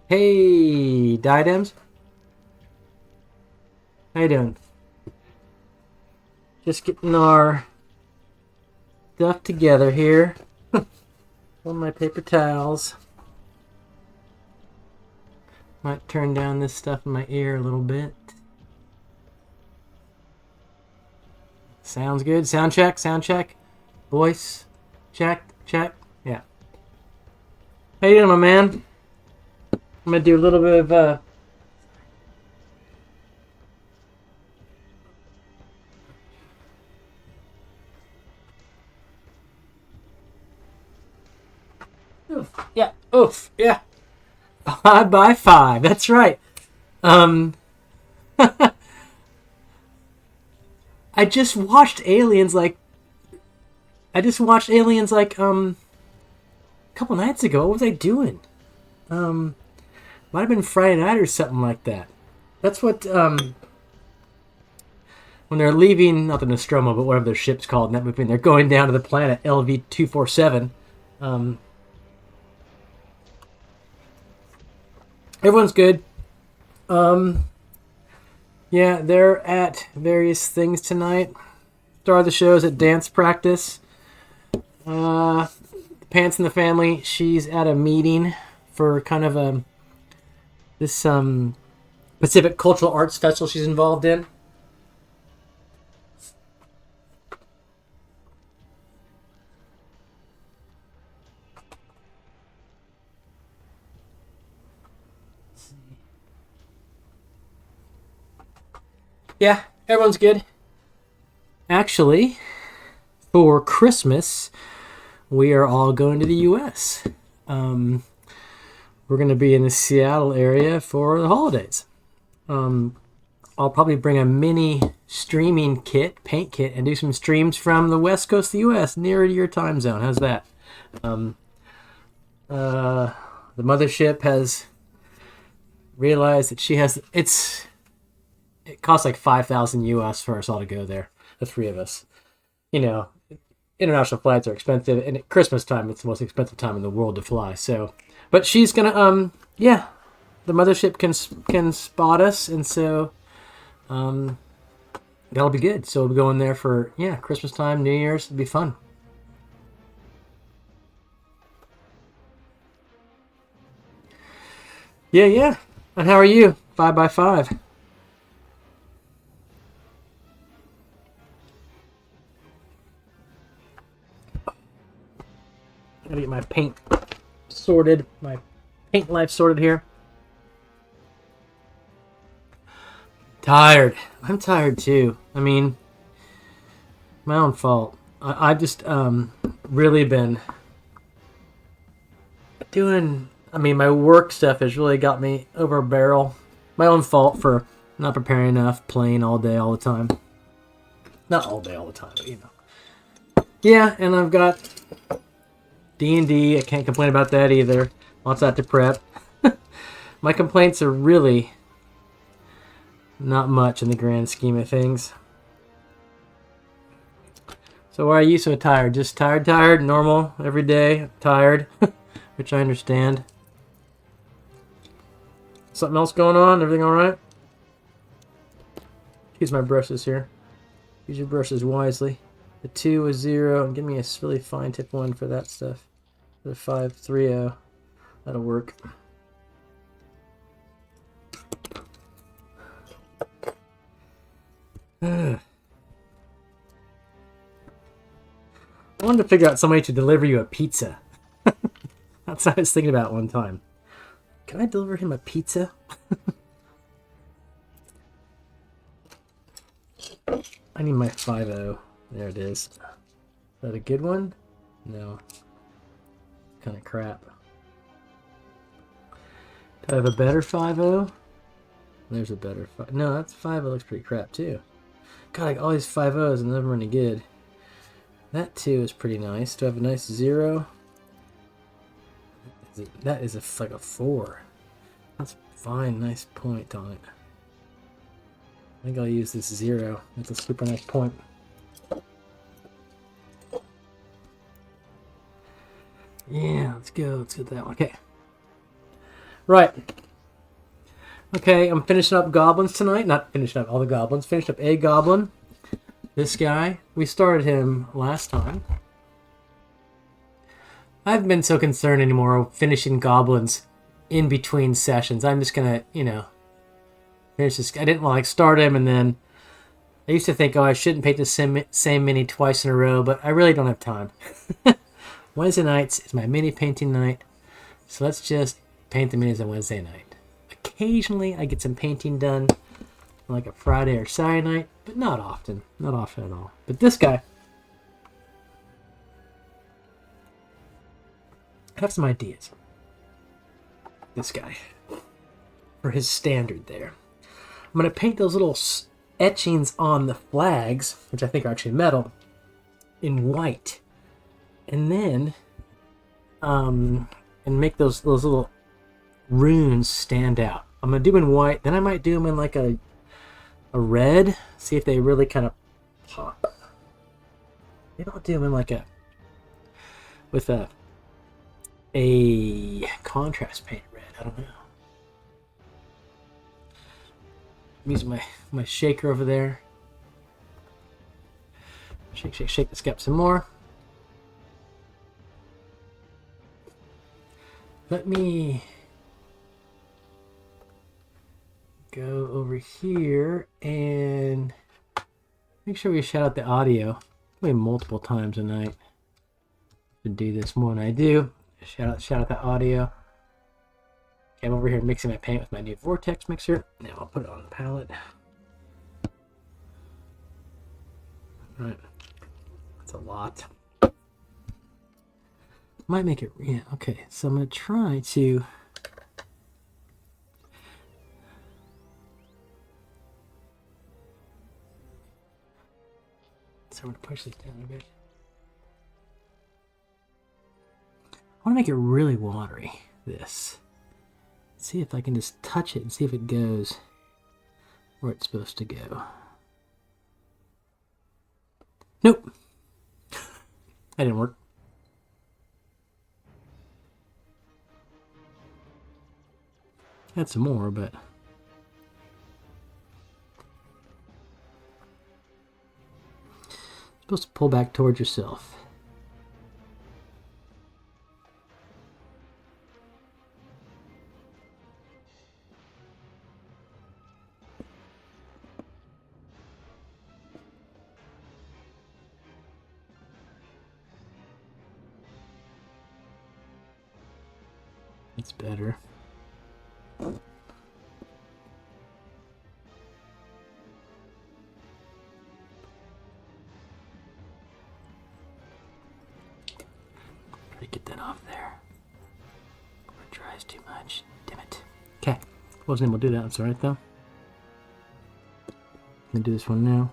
Hey, Diadems. How you doing? Just getting our stuff together here. On my paper towels. Might turn down this stuff in my ear a little bit. Sounds good. Sound check, sound check. Voice check, check. Yeah. How you doing, my man? I'm gonna do a little bit of oof, yeah, oof, yeah. 5x5. That's right. Um, I just watched Aliens like. I just watched Aliens like a couple nights ago. What was I doing? Might have been Friday night or something like that. That's what when they're leaving, not the Nostromo, but whatever their ship's called in that movie, and they're going down to the planet LV-247. Everyone's good. Yeah, they're at various things tonight. Star of the show's at dance practice. Pants in the family, she's at a meeting for kind of this Pacific Cultural Arts Festival she's involved in. Yeah, everyone's good. Actually, for Christmas, we are all going to the U.S. We're going to be in the Seattle area for the holidays. I'll probably bring a mini streaming kit, paint kit, and do some streams from the west coast of the U.S. nearer to your time zone. How's that? The mothership has realized that she has it costs like 5,000 US for us all to go there, the three of us. You know, international flights are expensive, and at Christmas time it's the most expensive time in the world to fly. So, but she's gonna yeah, the mothership can spot us, and so that'll be good. So we'll be going there for Christmas time, New Year's. It'll be fun. Yeah, yeah. And how are you? 5x5. Gotta get my paint sorted, my paint life sorted here. Tired. I'm tired too. I mean, my own fault. I've just really been doing. I mean, my work stuff has really got me over a barrel. My own fault for not preparing enough, playing all day, all the time. Not all day, all the time, but you know. Yeah, and I've got D&D. I can't complain about that either. Lots of that to prep. My complaints are really not much in the grand scheme of things. So why are you so tired? Just tired, normal, every day, tired, which I understand. Something else going on? Everything all right? Use my brushes here. Use your brushes wisely. The 2 is 0, and give me a really fine tip one for that stuff. The 530. That'll work. I wanted to figure out somebody to deliver you a pizza. That's what I was thinking about one time. Can I deliver him a pizza? I need my 5.0. There it is. Is that a good one? No. Kind of crap. Do I have a better 5.0? There's a better 5. No, that's 5.0 looks pretty crap too. God, like all these 5.0s are never any good. That 2 is pretty nice. Do I have a nice 0? That is like a 4. That's fine. Nice point on it. I think I'll use this 0. That's a super nice point. Yeah, let's go. Let's get that one. Okay. Right. Okay, I'm finishing up goblins tonight. Not finishing up all the goblins. Finished up a goblin. This guy. We started him last time. I haven't been so concerned anymore finishing goblins in between sessions. I'm just gonna, finish this. I didn't start him and then I used to think, oh, I shouldn't paint the same mini twice in a row, but I really don't have time. Wednesday nights is my mini painting night, so let's just paint the minis on Wednesday night. Occasionally, I get some painting done on like a Friday or Saturday night, but not often. Not often at all. But this guy, I have some ideas. This guy, for his standard there. I'm going to paint those little etchings on the flags, which I think are actually metal, in white. And then, and make those little runes stand out. I'm going to do them in white, then I might do them in like a red, see if they really kind of pop. Maybe I'll do them in like with a contrast paint red, I don't know. I'm using my shaker over there. Shake, shake, shake this up some more. Let me go over here and make sure we shout out the audio. Maybe multiple times a night. To do this more than I do. Shout out the audio. Okay, I'm over here mixing my paint with my new Vortex mixer. Now I'll put it on the palette. Alright. That's a lot. Might make it, yeah, okay. So I'm going to try to... So I'm going to push this down a bit. I want to make it really watery, this. See if I can just touch it and see if it goes where it's supposed to go. Nope. That didn't work. Had some more, but... You're supposed to pull back towards yourself. It's better. Try to get that off there. Before it dries too much. Damn it. Okay. Wasn't able to do that. That's alright though. I'm gonna do this one now.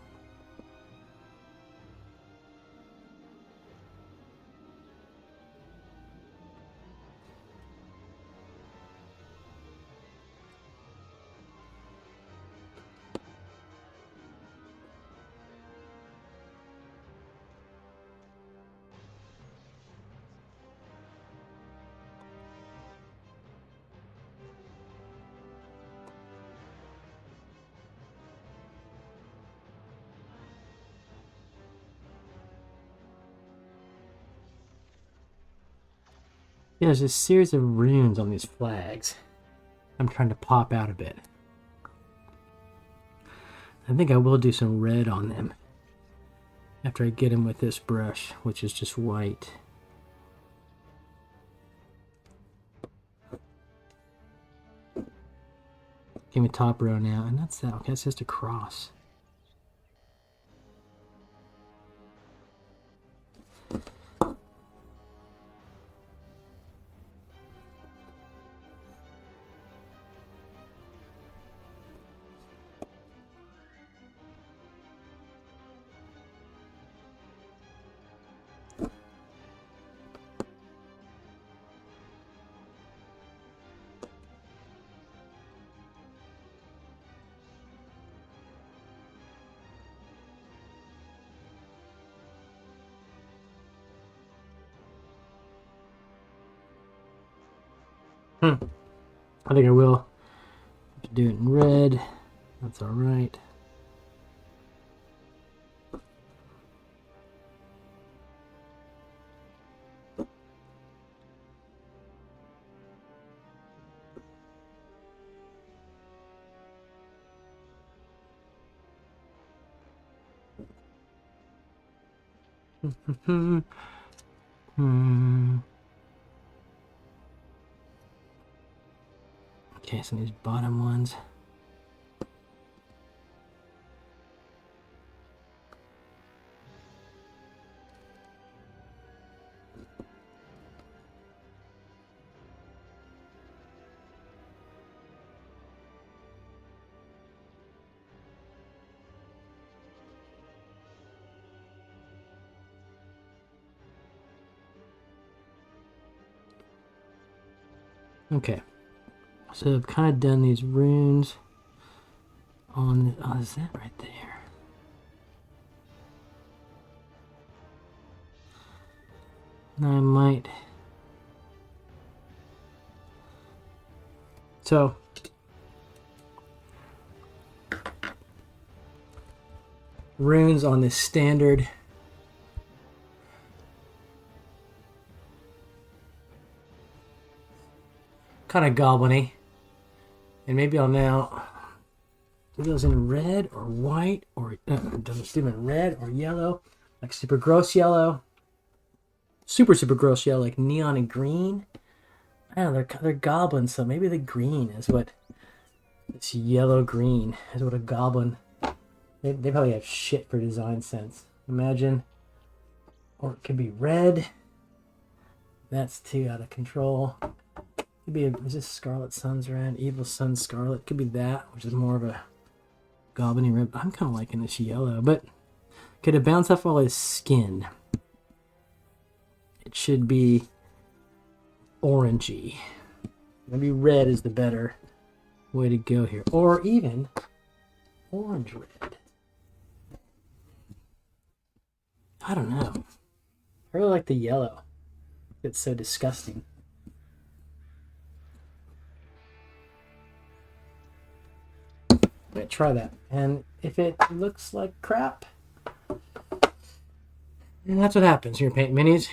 Yeah, there's a series of runes on these flags. I'm trying to pop out a bit. I think I will do some red on them after I get them with this brush, which is just white. Give me top row now, and that's that. Okay, that's just a cross. I think I will Do it in red. That's all right. Okay, some of these bottom ones. Okay, so I've kind of done these runes on. Oh, is that right there? I might. So runes on this standard kind of goblin-y. And maybe I'll now do those in red or white or doesn't do them in red or yellow, like super gross yellow, super gross yellow, like neon and green. I don't know, they're goblins, so maybe the green is what this yellow green is what a goblin. They probably have shit for design sense. Imagine, or it could be red. That's too out of control. Could be is this Scarlet Sun's red? Evil Sun Scarlet. Could be that, which is more of a goblin-y red. I'm kind of liking this yellow, but could it bounce off all his skin? It should be orangey. Maybe red is the better way to go here, or even orange red. I don't know. I really like the yellow. It's so disgusting. Try that, and if it looks like crap, and that's what happens when you're painting minis.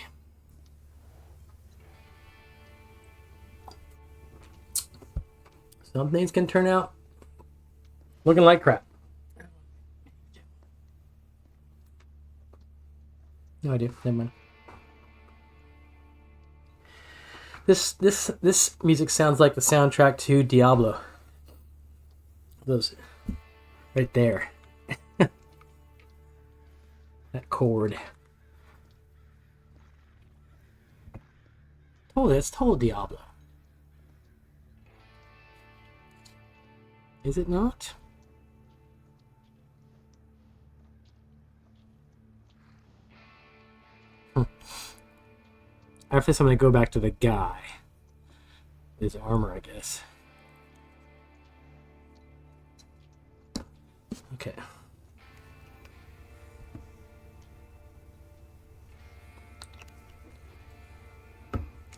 Some things can turn out looking like crap. No idea. Never mind. This music sounds like the soundtrack to Diablo. Those right there. That chord. It's total Diablo. Is it not? After this, I'm going to go back to the guy. His armor, I guess. Okay.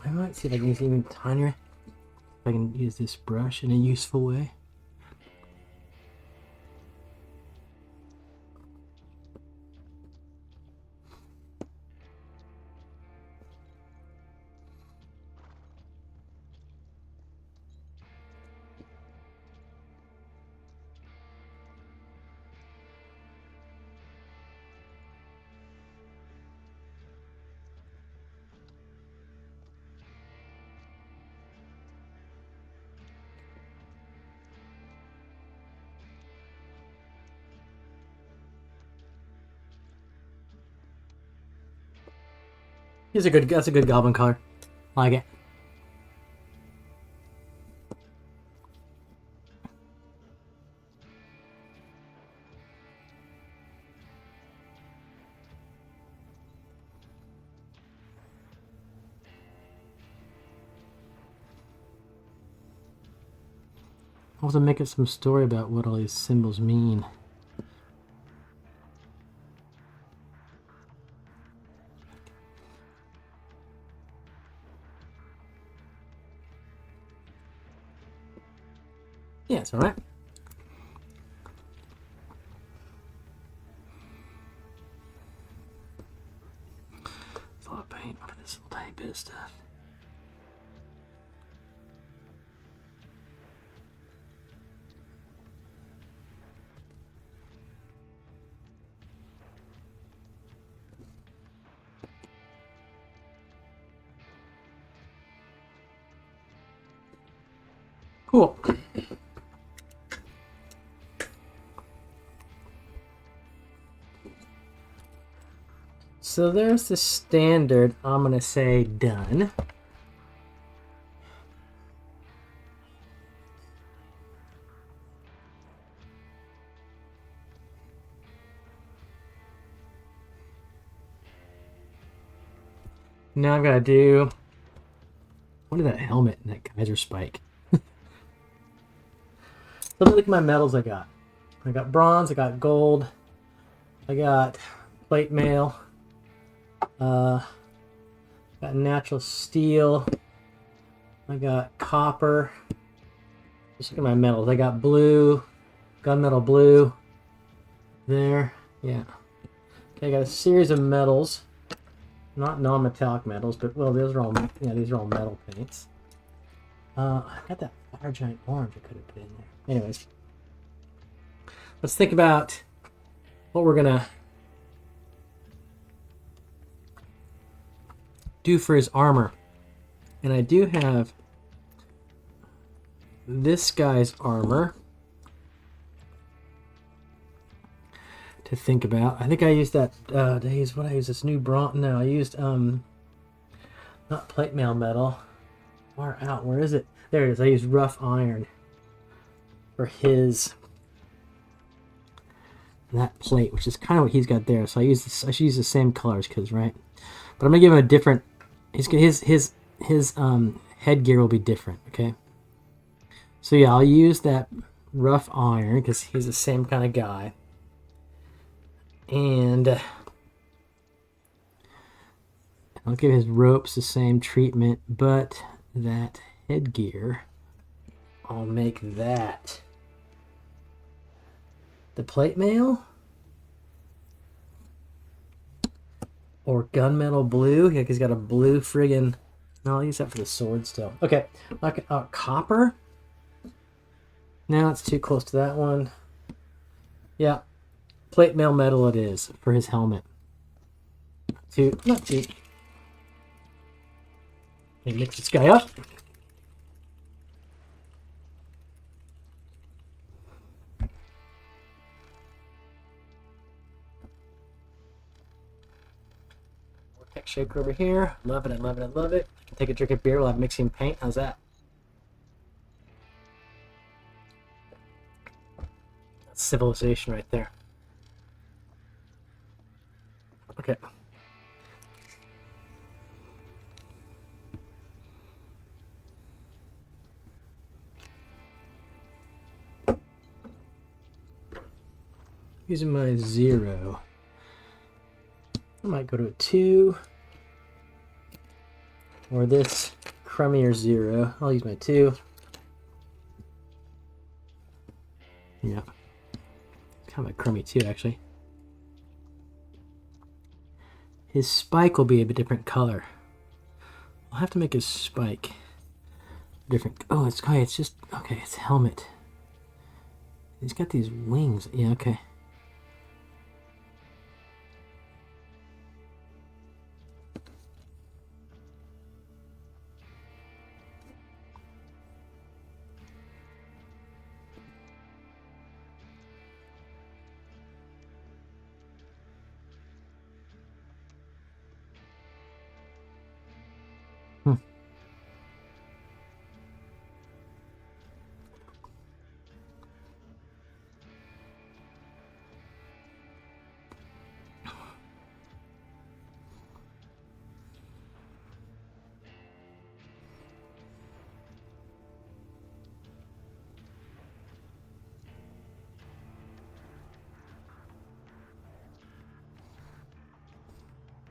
I might see if I can use even tinier. If I can use this brush in a useful way. That's a good goblin color. I like it. I'll have to make up some story about what all these symbols mean. Yeah, chance, all right? It's a lot of paint for this little tiny bit of stuff. Cool. So there's the standard. I'm going to say done. Now I've got to do... What is that helmet and that geyser spike? Let's look at my medals I got. I got bronze, I got gold, I got plate mail, got natural steel, I got copper. Just look at my medals. I got blue, gunmetal blue, there, yeah. Okay, I got a series of medals, not non-metallic metals, but well, these are all metal paints. I got that fire giant orange I could have put in there. Anyways, let's think about what we're gonna do for his armor. And I do have this guy's armor to think about. I think I used that, I used this new bronze, no, I used, not plate mail metal. Far out, where is it? There it is, I used rough iron for his, that plate, which is kind of what he's got there. So I should use the same colors, cause right. But I'm gonna give him a different. His headgear will be different. Okay. So yeah, I'll use that rough iron because he's the same kind of guy, and I'll give his ropes the same treatment, but that headgear, I'll make that the plate mail or gunmetal blue. Yeah, he's got a blue friggin'. No, I'll use that for the sword still. Okay, like copper. Now it's too close to that one. Yeah, plate mail metal it is for his helmet. Not too. Let me mix this guy up. Tech shaker over here. Love it, I love it, I love it. I can take a drink of beer while I'm mixing paint. How's that? That's civilization right there. Okay. Using my 0. I might go to a 2. Or this crummier 0. I'll use my 2. Yeah. Kind of a crummy 2, actually. His spike will be a bit different color. I'll have to make his spike different. Oh, it's just okay. It's helmet. He's got these wings. Yeah, okay.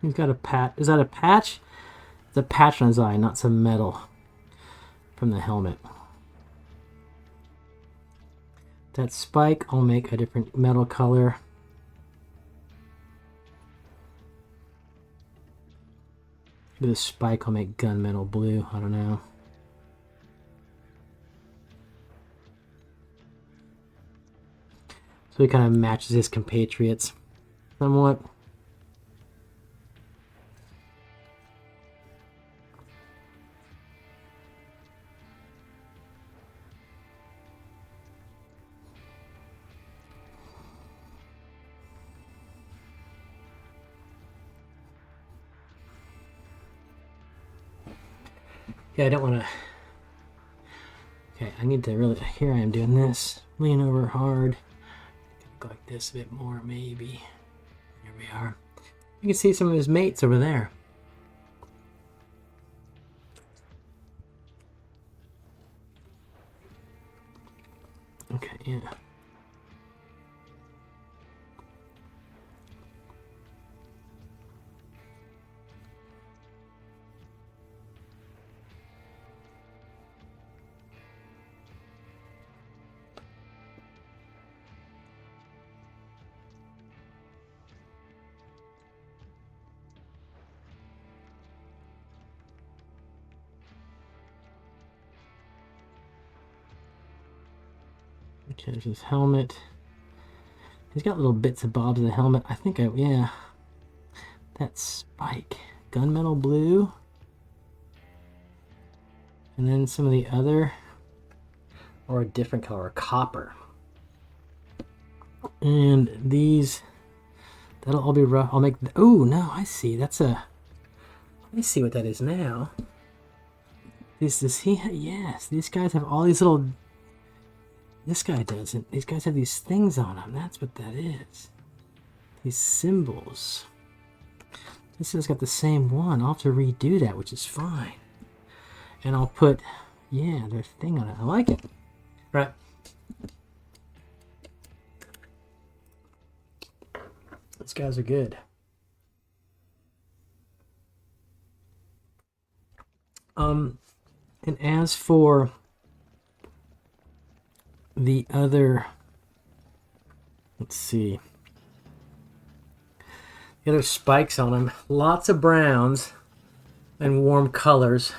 He's got a patch. Is that a patch? It's a patch on his eye, not some metal from the helmet. That spike, I'll make a different metal color. For the spike, I'll make gunmetal blue. I don't know. So he kind of matches his compatriots somewhat. Yeah, I don't want to... Okay, I need to really... Here I am doing this. Lean over hard. Go like this a bit more, maybe. Here we are. You can see some of his mates over there. Okay, yeah. Okay, there's his helmet. He's got little bits and bobs of the helmet. I think yeah. That spike. Gunmetal blue. And then some of the other, or a different color, copper. And these, that'll all be rough. I'll make, oh no, I see. That's a, let me see what that is now. Does he, yes, these guys have all these little, this guy doesn't. These guys have these things on them. That's what that is. These symbols. This has got the same one. I'll have to redo that, which is fine. And I'll put, yeah, their thing on it. I like it. Right. These guys are good. And as for the other, let's see, the other spikes on them, lots of browns and warm colors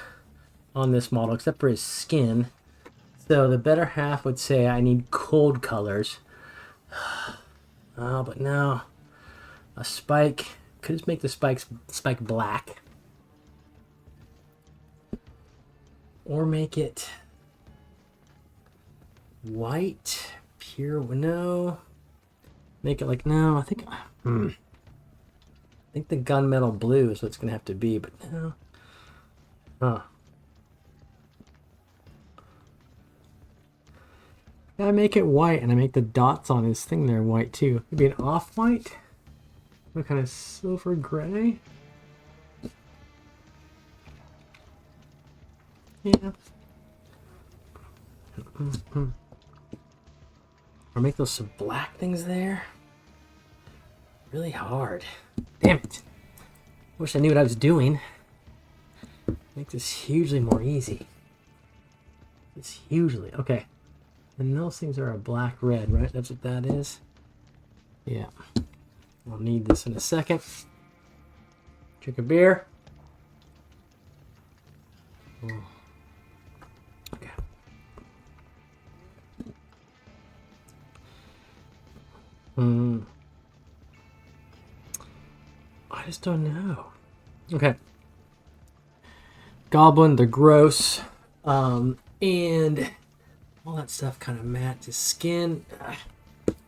on this model, except for his skin. So the better half would say I need cold colors. Oh, but no. A spike, could just make the spike black. Or make it white, pure, no. Make it like, no, I think the gunmetal blue is what it's gonna have to be, but no. Huh. I make it white, and I make the dots on his thing there white too. Maybe an off-white? What kind of silver gray? Yeah. Or make those some black things there. Really hard. Damn it. Wish I knew what I was doing. Make this hugely more easy. It's hugely. Okay. And those things are a black-red, right? That's what that is? Yeah. I'll need this in a second. Drink a beer. Oh. Okay. I just don't know. Okay. Goblin, the gross, and all that stuff kind of matte to skin.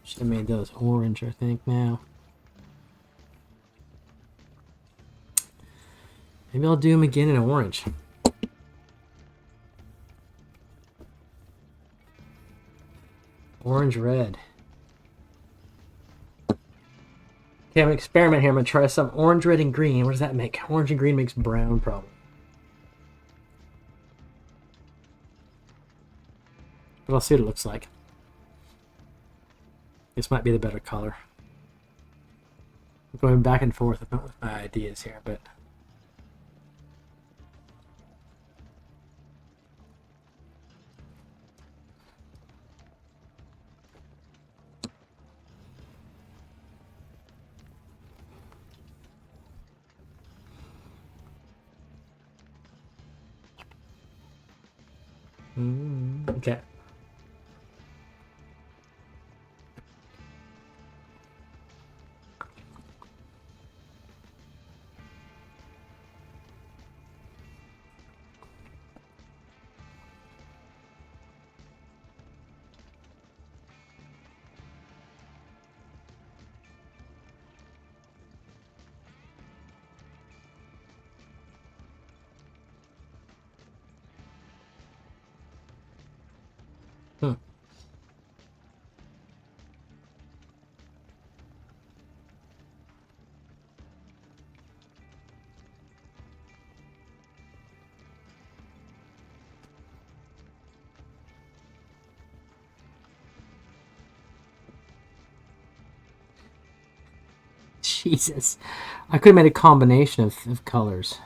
Should have made those orange, I think, now. Maybe I'll do them again in orange. Orange red. Okay, I'm gonna experiment here. I'm gonna try some orange, red, and green. What does that make? Orange and green makes brown, probably. But I'll see what it looks like. This might be the better color. I'm going back and forth with my ideas here, but Okay. Hmm. Jesus. I could have made a combination of colors.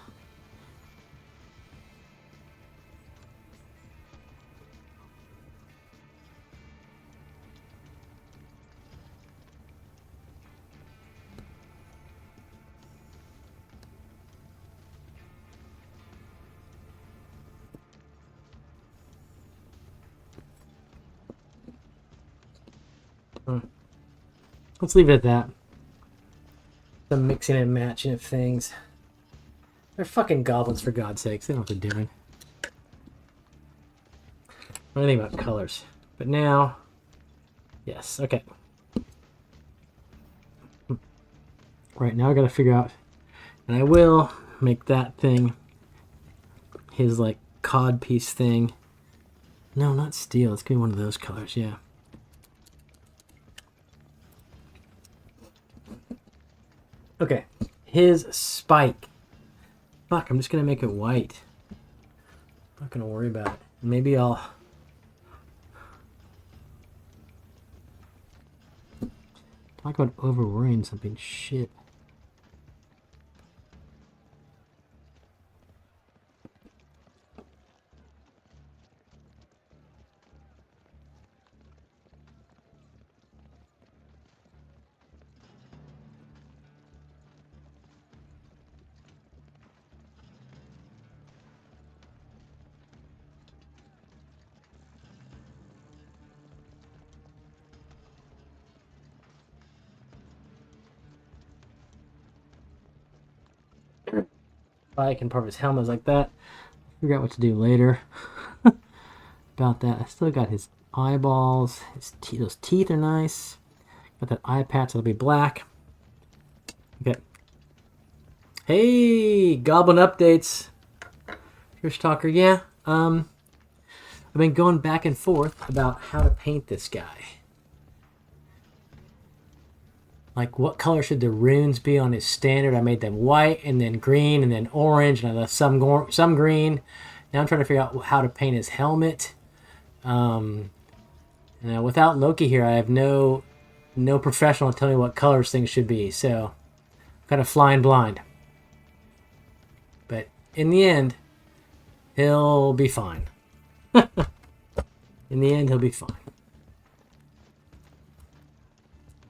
Let's leave it at that. The mixing and matching of things. They're fucking goblins, for God's sakes. They know what they're doing. Anything about colors. But now, yes, okay. Right, now I gotta figure out, and I will make that thing his, like, cod piece thing. No, not steel. It's gonna be one of those colors, yeah. Okay, his spike. Fuck, I'm just gonna make it white. I'm not gonna worry about it. Maybe I'll... Talk about over-worrying something. Shit. Spike and part of his helmet is like that. Figure out what to do later. About that. I still got his eyeballs. Those teeth are nice. Got that eye patch that'll be black. Okay. Hey, Goblin updates. Here's Talker. Yeah. I've been going back and forth about how to paint this guy. Like, what color should the runes be on his standard? I made them white, and then green, and then orange, and I left some green. Now I'm trying to figure out how to paint his helmet. Without Loki here, I have no professional to tell me what colors things should be. So, I'm kind of flying blind. But in the end, he'll be fine. In the end, he'll be fine.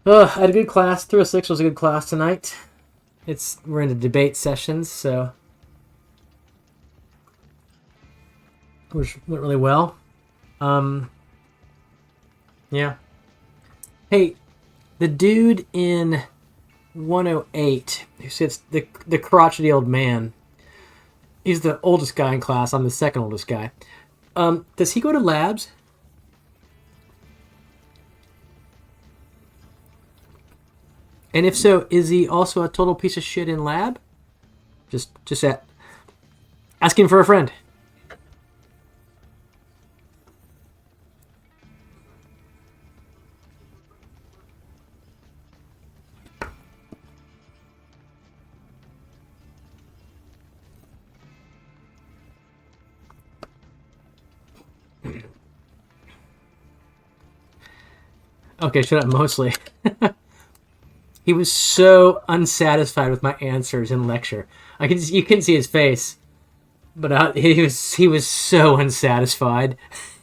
I had a good class. 306 was a good class tonight. We're into debate sessions, so which went really well. Yeah. Hey, the dude in 108 who sits the crotchety old man. He's the oldest guy in class. I'm the second oldest guy. Does he go to labs? And if so, is he also a total piece of shit in lab? Just asking for a friend. Okay, shut up, mostly. He was so unsatisfied with my answers in lecture. You couldn't see his face, but he was so unsatisfied.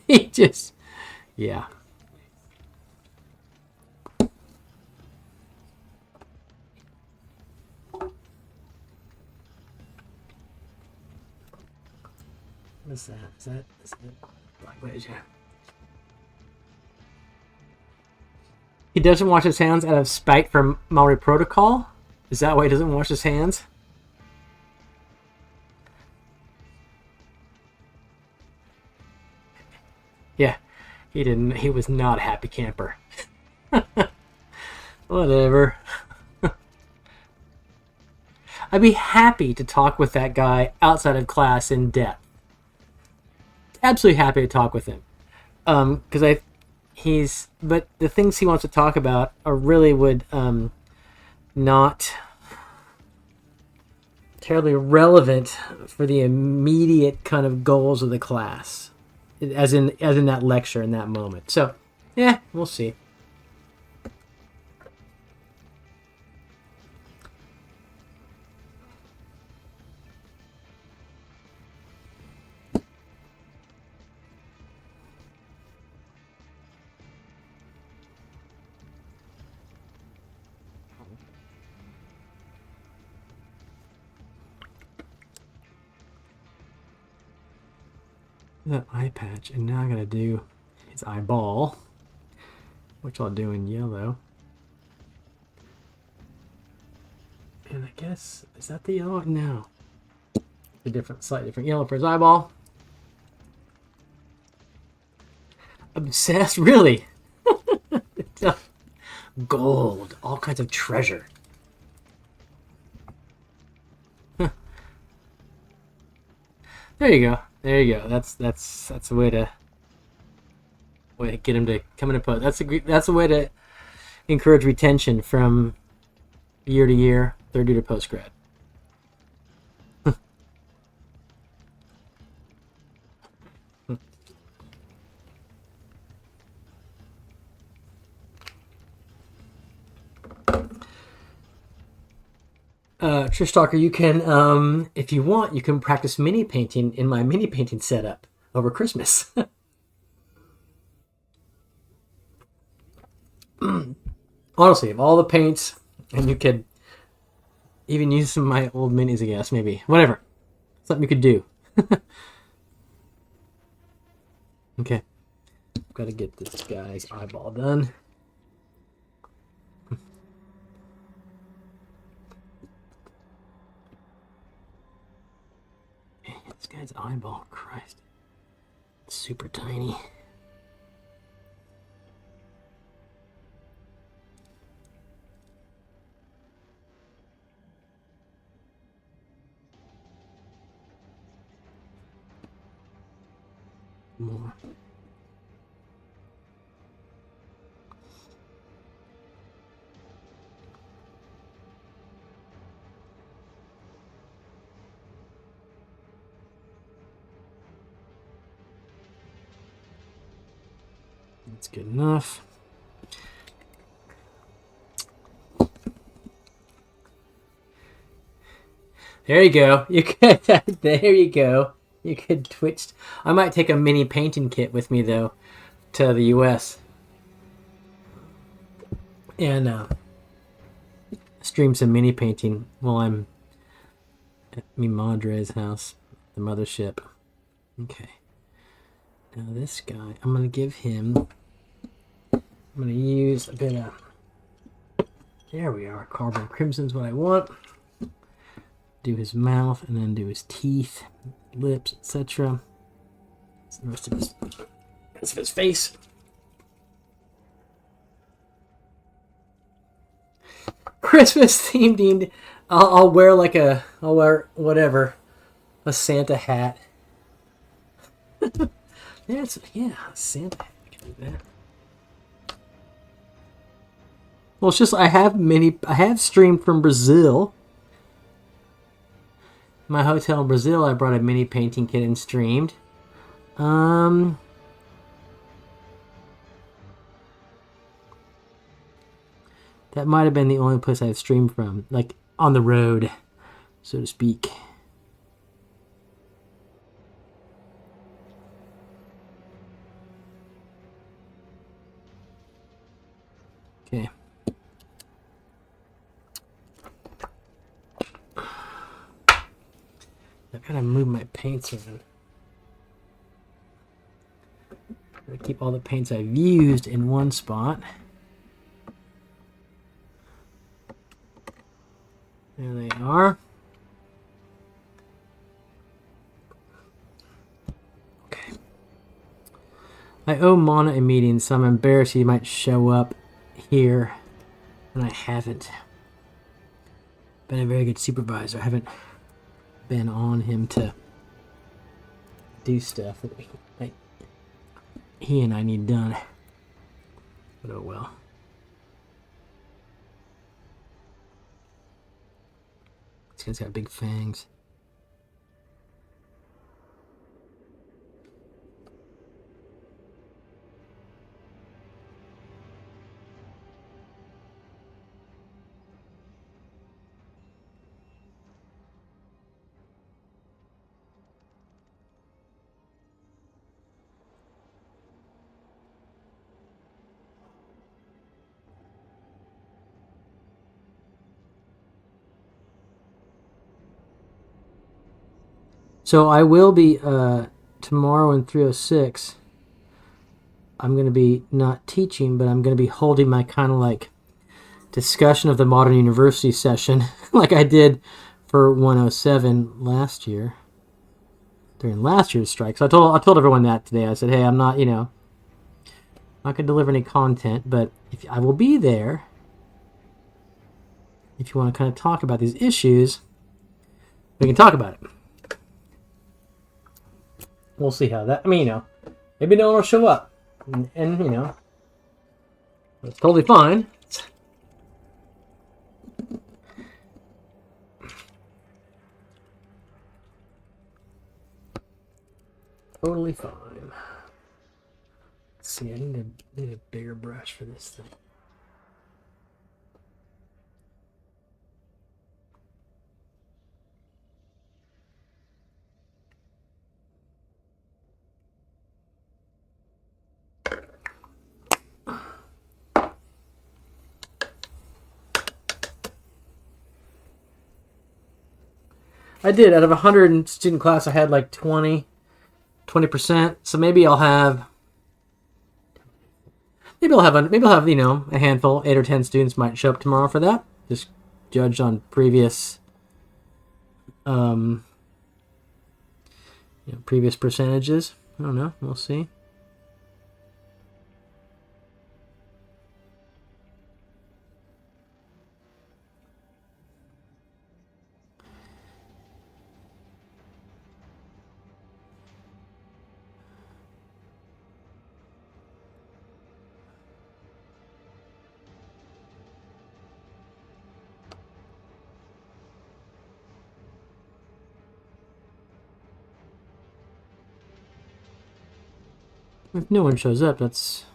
He just, yeah. What is that? Is that? Like, he doesn't wash his hands out of spite for Maori protocol? Is that why he doesn't wash his hands? Yeah, he didn't. He was not a happy camper. Whatever. I'd be happy to talk with that guy outside of class in depth. Absolutely happy to talk with him. Because but the things he wants to talk about are really would not terribly relevant for the immediate kind of goals of the class, as in that lecture in that moment. So, yeah, we'll see. That eye patch, and now I'm gonna do his eyeball, which I'll do in yellow. And I guess, is that the yellow? No. Slightly different yellow for his eyeball. Obsessed, really? Gold, all kinds of treasure. There you go. There you go. That's a way to get him to come into post. That's a way to encourage retention from year to year, third year to post grad. Trish Stalker, you can, if you want, you can practice mini painting in my mini painting setup over Christmas. Honestly, of all the paints, and you could even use some of my old minis, I guess, maybe. Whatever. Something you could do. Okay. I've got to get this guy's eyeball done. This guy's eyeball, Christ. It's super tiny. More. That's good enough. There you go. You could. There you go. You could twitch. I might take a mini painting kit with me though to the U.S. and stream some mini painting while I'm at mi madre's house, the mothership. Okay. Now this guy, I'm gonna give him. I'm gonna use a bit of. There we are. Carbon crimson's what I want. Do his mouth and then do his teeth, lips, etc. The rest of his face. Christmas themed. I'll wear whatever, a Santa hat. Yeah, Santa hat. I can do that. Well, it's just I have streamed from Brazil. My hotel in Brazil, I brought a mini painting kit and streamed. That might have been the only place I've streamed from, like on the road, so to speak. Okay. I gotta move my paints around. keep all the paints I've used in one spot. There they are. Okay. I owe Mana a meeting, so I'm embarrassed he might show up here, and I haven't been a very good supervisor. I haven't been on him to do stuff that he and I need done. But oh well. This guy's got big fangs. So I will be tomorrow in 306. I'm going to be not teaching, but I'm going to be holding my kind of like discussion of the Modern University session like I did for 107 last year during last year's strike. So I told everyone that today. I said, hey, I'm not, not going to deliver any content, but if I will be there, if you want to kind of talk about these issues, we can talk about it. We'll see how that, maybe no one will show up. And it's totally fine. Totally fine. Let's see, I need a bigger brush for this thing. I did. Out of 100 student class, I had like 20%. So maybe I'll have a handful, 8 or 10 students might show up tomorrow for that. Just judged on previous, previous percentages. I don't know. We'll see. If no one shows up, that's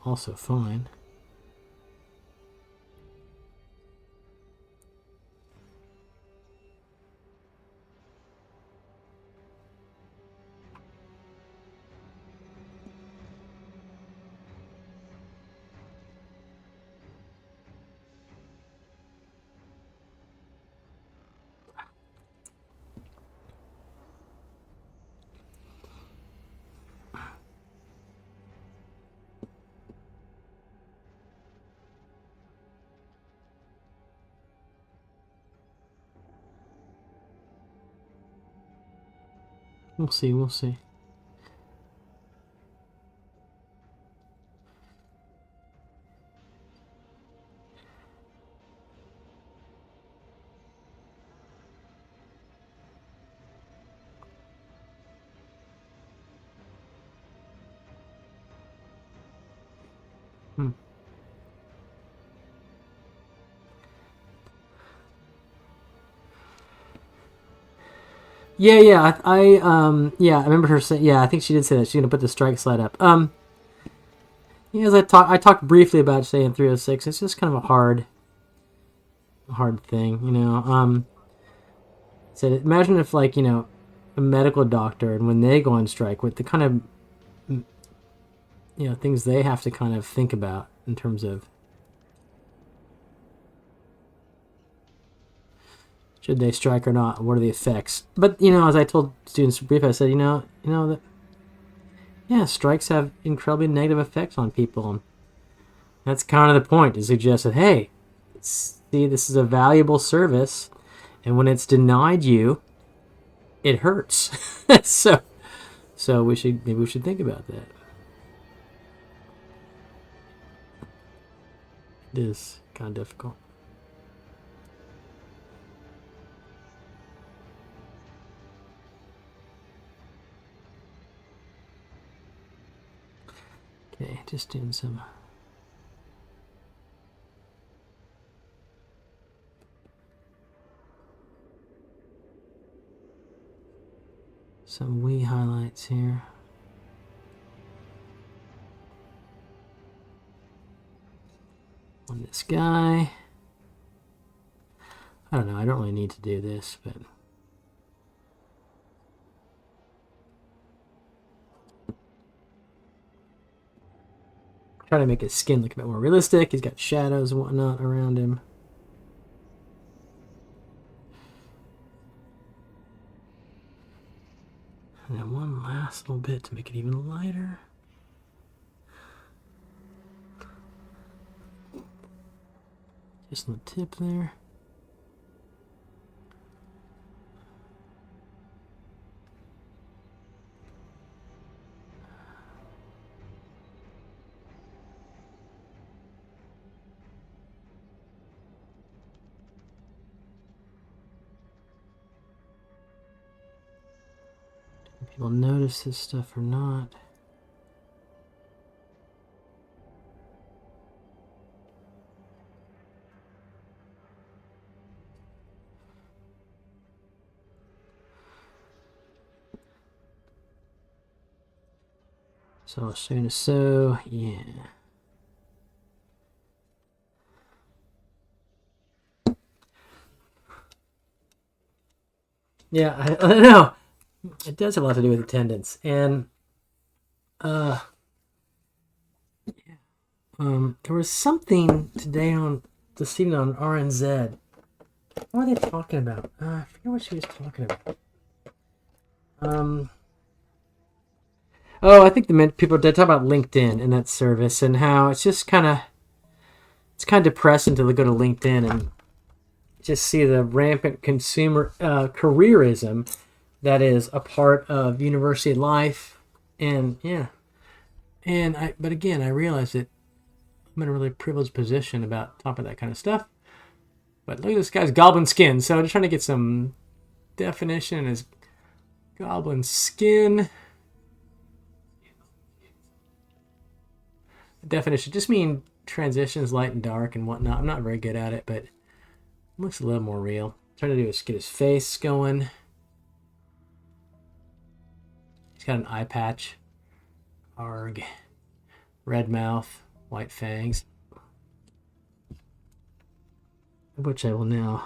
also fine. We'll see. Yeah. I remember her saying. Yeah, I think she did say that she's gonna put the strike slide up. As I talked briefly about say in 306. It's just kind of a hard thing, So imagine if a medical doctor, and when they go on strike, with the kind of things they have to kind of think about in terms of should they strike or not? What are the effects? But as I told students briefly, I said, that Yeah, strikes have incredibly negative effects on people. And that's kind of the point, to suggest that, hey, see, this is a valuable service, and when it's denied you, it hurts. so maybe we should think about that. It is kind of difficult. Okay, just doing some wee highlights here. On this guy. I don't know, I don't really need to do this, but try to make his skin look a bit more realistic. He's got shadows and whatnot around him. And then one last little bit to make it even lighter. Just on the tip there. Do people notice this stuff or not? So as soon as so, yeah. Yeah, I don't know. It does have a lot to do with attendance. And there was something today on this evening on RNZ. What are they talking about? I forget what she was talking about. I think the people they talk about LinkedIn and that service and how it's just kind of depressing to go to LinkedIn and just see the rampant consumer careerism that is a part of university life. And yeah, but again, I realize that I'm in a really privileged position about top of that kind of stuff. But look at this guy's goblin skin. So I'm just trying to get some definition in his goblin skin. Definition just mean transitions, light and dark and whatnot. I'm not very good at it, but it looks a little more real. Trying to do is get his face going. He's got an eye patch. Arg. Red mouth. White fangs. Which I will now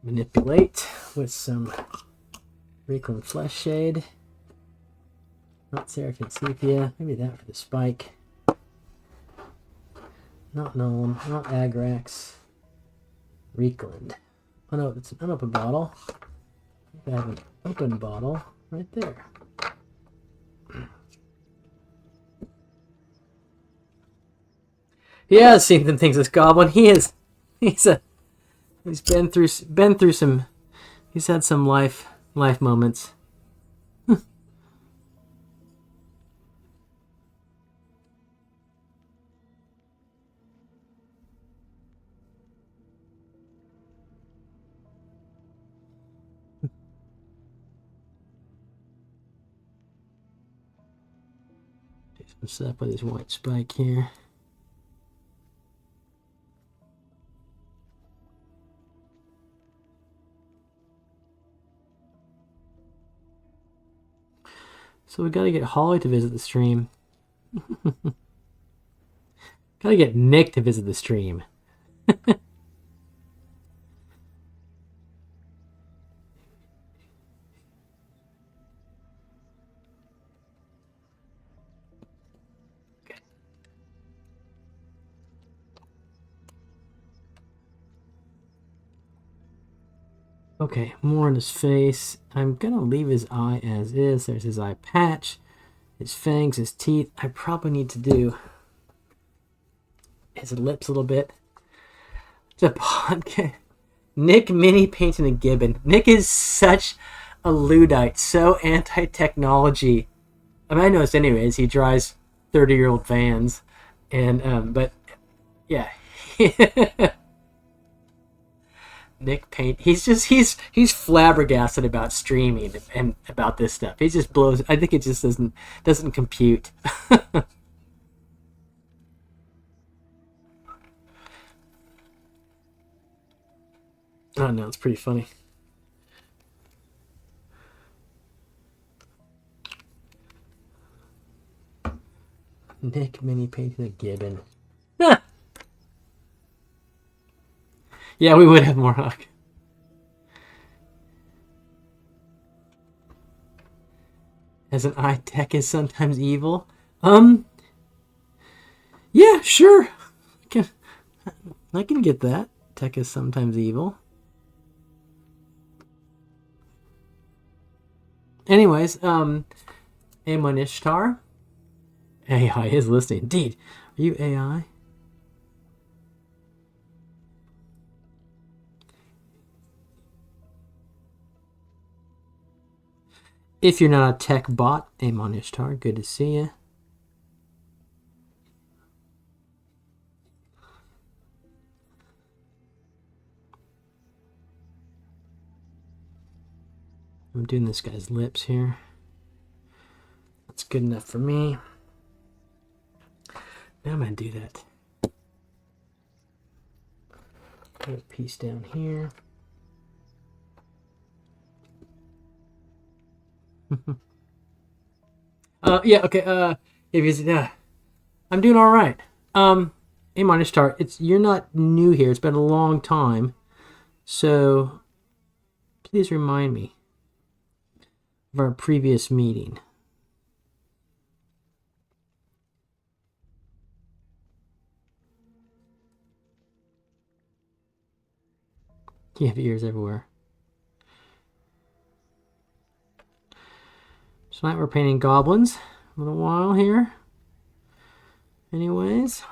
manipulate with some Reeklund Flesh Shade. Not Seraphim Sepia. Maybe that for the spike. Not Gnome. Not Agrax. Reeklund. Oh no, it's an unopened bottle. I have an open bottle right there. He has seen some things. This goblin. He's been through some. He's had some life moments. What's up with his white spike here? So we gotta get Holly to visit the stream. Gotta get Nick to visit the stream. Okay, more on his face. I'm gonna leave his eye as is. There's his eye patch. his fangs, his teeth. I probably need to do his lips a little bit. The podcast. Nick mini painting a gibbon. Nick is such a Luddite, so anti-technology. I mean, I noticed anyways, he drives 30-year-old vans. And, but, yeah. Nick paint. He's flabbergasted about streaming and about this stuff. He just blows. I think it just doesn't compute. Oh no, it's pretty funny. Nick mini painting a gibbon. Yeah, we would have more luck. As an eye, tech is sometimes evil. Yeah, sure. I can get that. Tech is sometimes evil. Anyways, Ahrmin Ishtar. AI is listening. Indeed. Are you AI? If you're not a tech bot, Ahrmin Ishtar, good to see you. I'm doing this guy's lips here. That's good enough for me. Now I'm going to do that. Put a piece down here. Yeah, okay. If you, I'm doing all right. Ahrmin Ishtar, you're not new here. It's been a long time, so please remind me of our previous meeting. You have ears everywhere. So tonight we're painting goblins. A little while here. Anyways.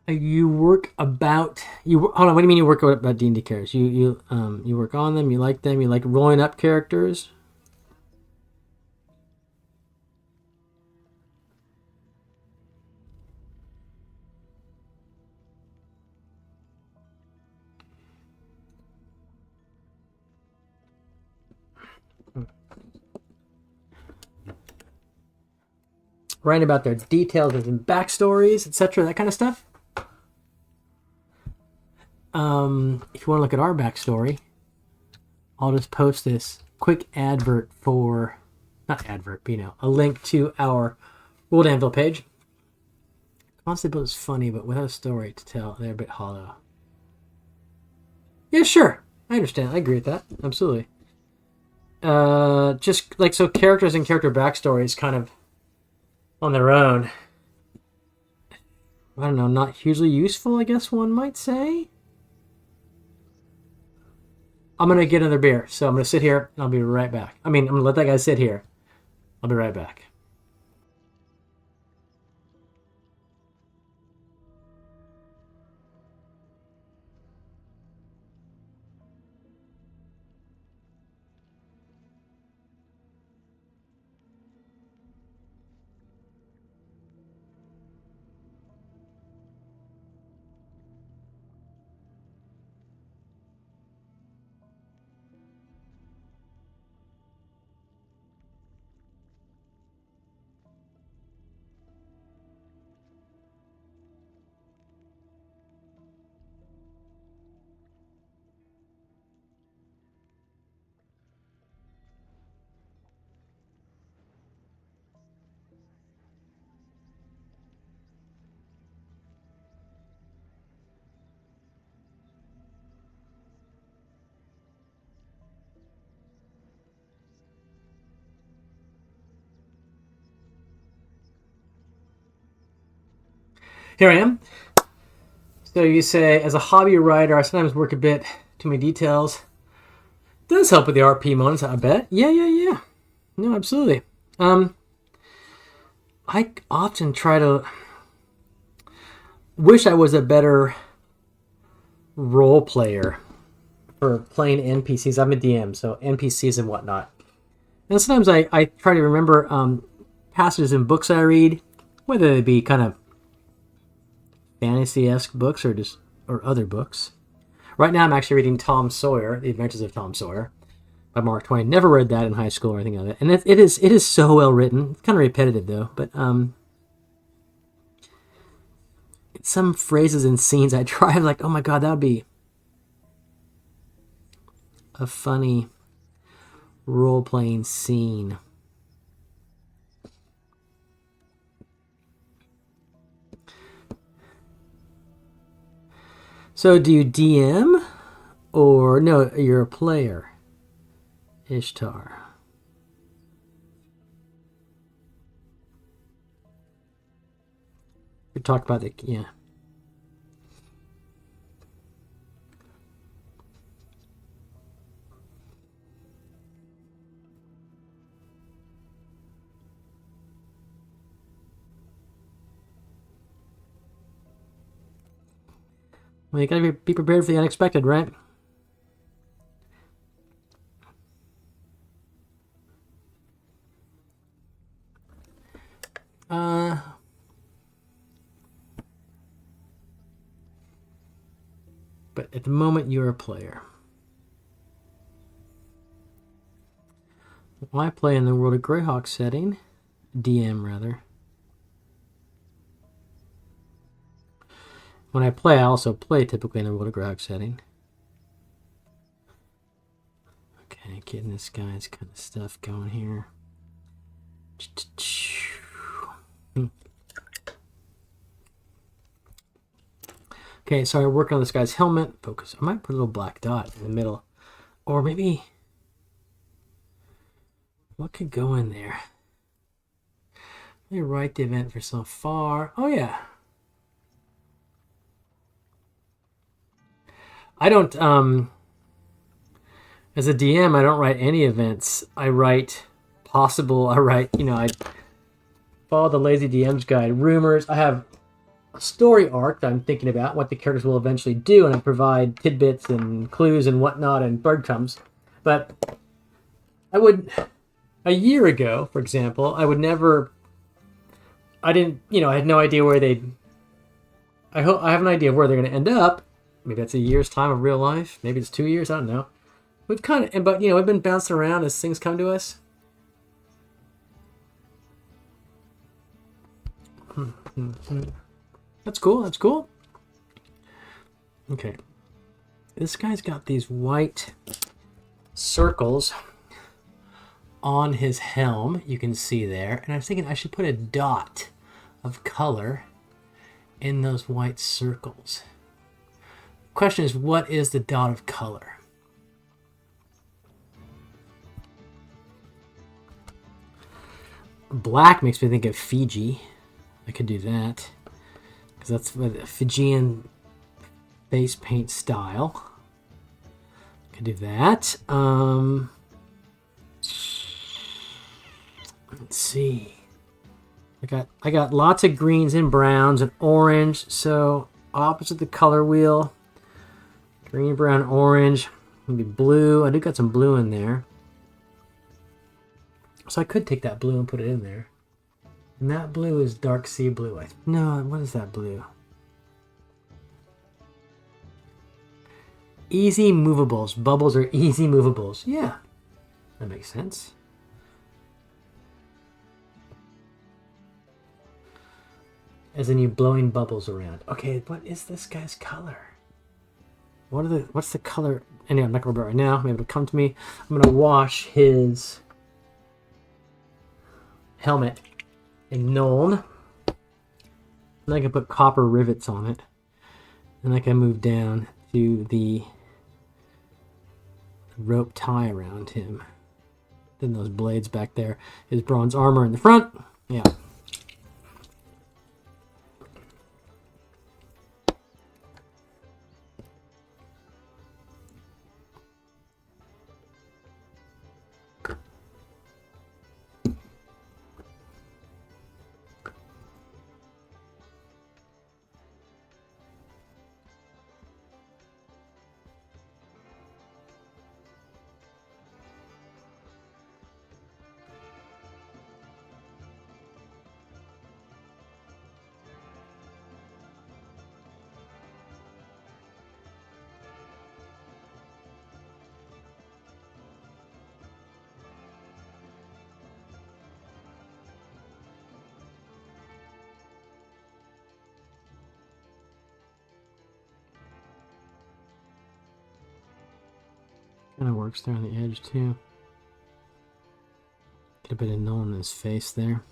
You work about hold on. What do you mean you work about D&D characters? You work on them. You like them. You like rolling up characters. Writing about their details and backstories, etc. That kind of stuff. If you want to look at our backstory, I'll just post this quick advert for, not advert, but a link to our World Anvil page. Concept is funny, but without a story to tell, they're a bit hollow. Yeah, sure. I understand. I agree with that. Absolutely. Just like, so characters and character backstories kind of on their own. I don't know, not hugely useful, I guess one might say. I'm going to get another beer, so I'm going to sit here, and I'll be right back. I'm going to let that guy sit here. I'll be right back. Here I am. So you say, as a hobby writer, I sometimes work a bit too many details. Does help with the RP moments, I bet. Yeah. No, absolutely. I often try to wish I was a better role player for playing NPCs. I'm a DM, so NPCs and whatnot. And sometimes I try to remember passages in books I read, whether they be kind of fantasy-esque books or other books. Right now I'm actually reading Tom Sawyer, The Adventures of Tom Sawyer by Mark Twain. Never read that in high school or anything like that. And it is so well written. It's kind of repetitive though, but some phrases and scenes I try, I'm like, oh my god, that would be a funny role-playing scene. So do you DM or no, you're a player? Ishtar. We talked about the yeah. Well, you gotta be prepared for the unexpected, right? But at the moment, you're a player. Well, I play in the World of Greyhawk setting. DM, rather. When I play, I also play typically in the World of Greyhawk setting. Okay, getting this guy's kind of stuff going here. Okay, so I work on this guy's helmet. Focus. I might put a little black dot in the middle. Or maybe... what could go in there? Let me write the event for so far. Oh, yeah. I don't... as a DM, I don't write any events. I write possible... I follow the Lazy DM's Guide. Rumors. I have a story arc that I'm thinking about, what the characters will eventually do, and I provide tidbits and clues and whatnot and breadcrumbs. But I would, a year ago, for example, I would never, I didn't, I had no idea where they'd, I have an idea of where they're going to end up. Maybe that's a year's time of real life. Maybe it's 2 years. I don't know. We've but we've been bouncing around as things come to us. That's cool. That's cool. Okay. This guy's got these white circles on his helm. You can see there. And I was thinking I should put a dot of color in those white circles. Question is, what is the dot of color? Black makes me think of Fiji. I could do that. That's the Fijian face paint style. Could do that. Let's see. I got lots of greens and browns and orange. So opposite the color wheel. Green, brown, orange. Maybe blue. I do got some blue in there. So I could take that blue and put it in there. And that blue is dark sea blue. No, what is that blue? Easy movables. Bubbles are easy movables. Yeah, that makes sense. As in you blowing bubbles around. Okay, what is this guy's color? What's the color? Anyway, I'm not gonna remember right now. Maybe it'll come to me. I'm gonna wash his helmet in Nuln. And I can put copper rivets on it. And I can move down to the rope tie around him. Then those blades back there. His bronze armor in the front. Yeah. kind of works there on the edge too. Get a bit of null in his face there.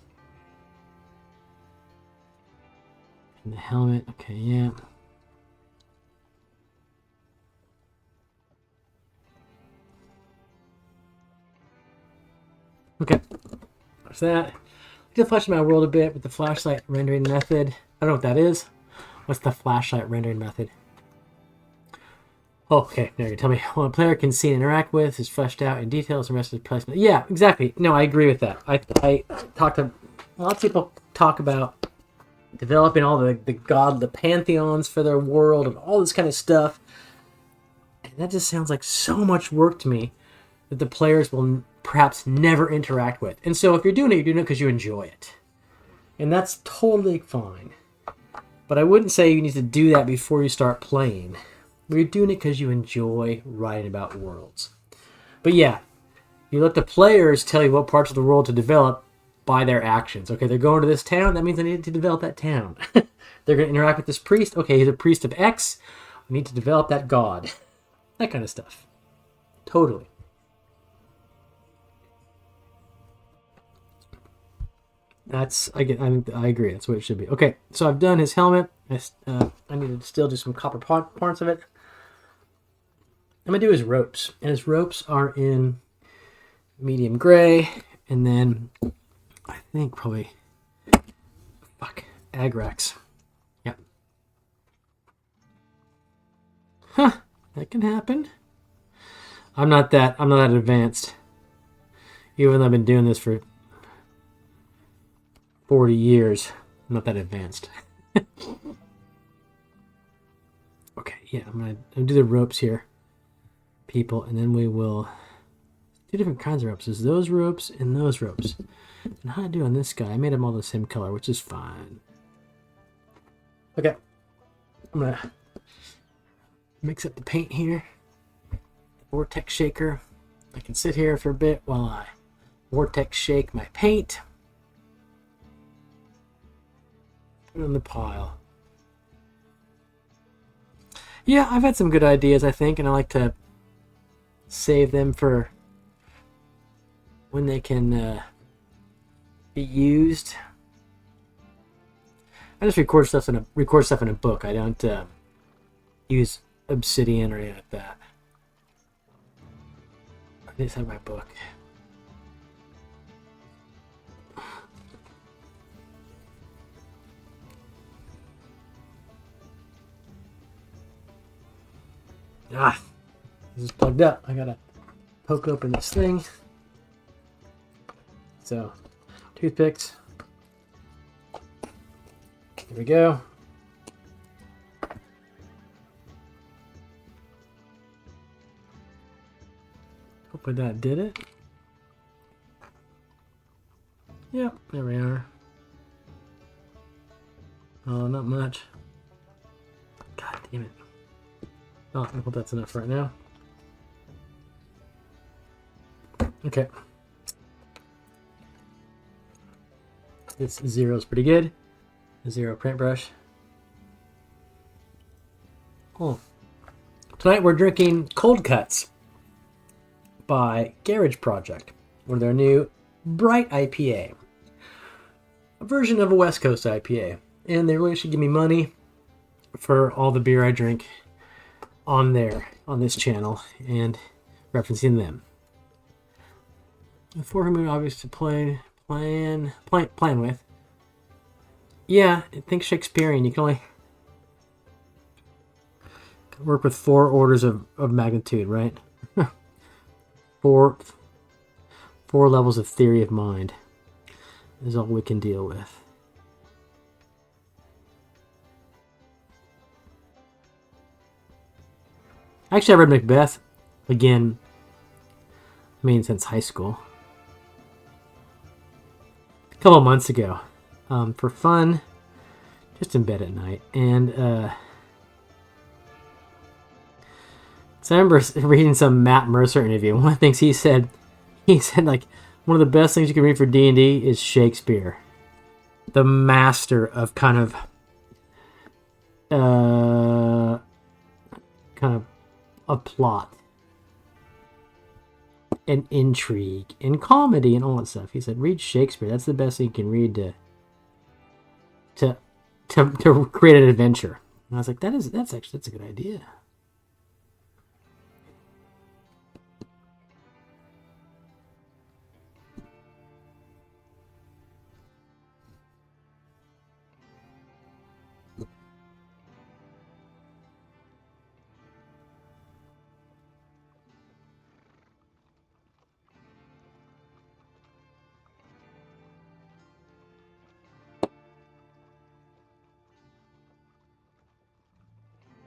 And the helmet, okay, yeah. Okay, there's that. I can flash my world a bit with the flashlight rendering method. I don't know what that is. What's the flashlight rendering method? Oh, okay, now you tell me what a player can see and interact with is fleshed out in details and the rest of the placement. Yeah, exactly. No, I agree with that. I talked to lots of people talk about developing all the pantheons for their world and all this kind of stuff. And that just sounds like so much work to me that the players will perhaps never interact with. And so if you're doing it because you enjoy it. And that's totally fine. But I wouldn't say you need to do that before you start playing. You're doing it because you enjoy writing about worlds. But yeah, you let the players tell you what parts of the world to develop by their actions. Okay, they're going to this town. That means they need to develop that town. They're going to interact with this priest. Okay, he's a priest of X. We need to develop that god. That kind of stuff. Totally. I agree. That's what it should be. Okay, so I've done his helmet. I need to still do some copper parts of it. I'm going to do his ropes. And his ropes are in medium gray. And then I think probably... Agrax. Yep. Huh. That can happen. I'm not that advanced. Even though I've been doing this for 40 years. I'm not that advanced. Okay, yeah, I'm gonna do the ropes here, people, and then we will do different kinds of ropes. There's those ropes and those ropes. And how do I do on this guy? I made them all the same color, which is fine. Okay, I'm gonna mix up the paint here. Vortex shaker. I can sit here for a bit while I vortex shake my paint. Put it on the pile. Yeah, I've had some good ideas, I think, and I like to save them for when they can be used. I just record stuff in a book. I don't use Obsidian or anything like that. I just have my book. Ah, this is plugged up. I gotta poke open this thing. So, toothpicks. Here we go. Hopefully that did it. Yep, there we are. Oh, not much. God damn it. Oh, I hope that's enough right now. Okay. This zero is pretty good. Zero print brush. Oh. Tonight we're drinking Cold Cuts by Garage Project, one of their new Bright IPA. A version of a West Coast IPA. And they really should give me money for all the beer I drink on this channel and referencing them. For whom obvious to plan with. Yeah, think Shakespearean. You can only work with 4 orders of magnitude, right? four levels of theory of mind is all we can deal with. Actually, I read Macbeth again, since high school. A couple months ago. For fun, just in bed at night. And so I remember reading some Matt Mercer interview. One of the things he said like, one of the best things you can read for D&D is Shakespeare. The master of kind of a plot. and intrigue and comedy and all that stuff. He said, read Shakespeare. That's the best thing you can read to create an adventure. And I was like, that's a good idea.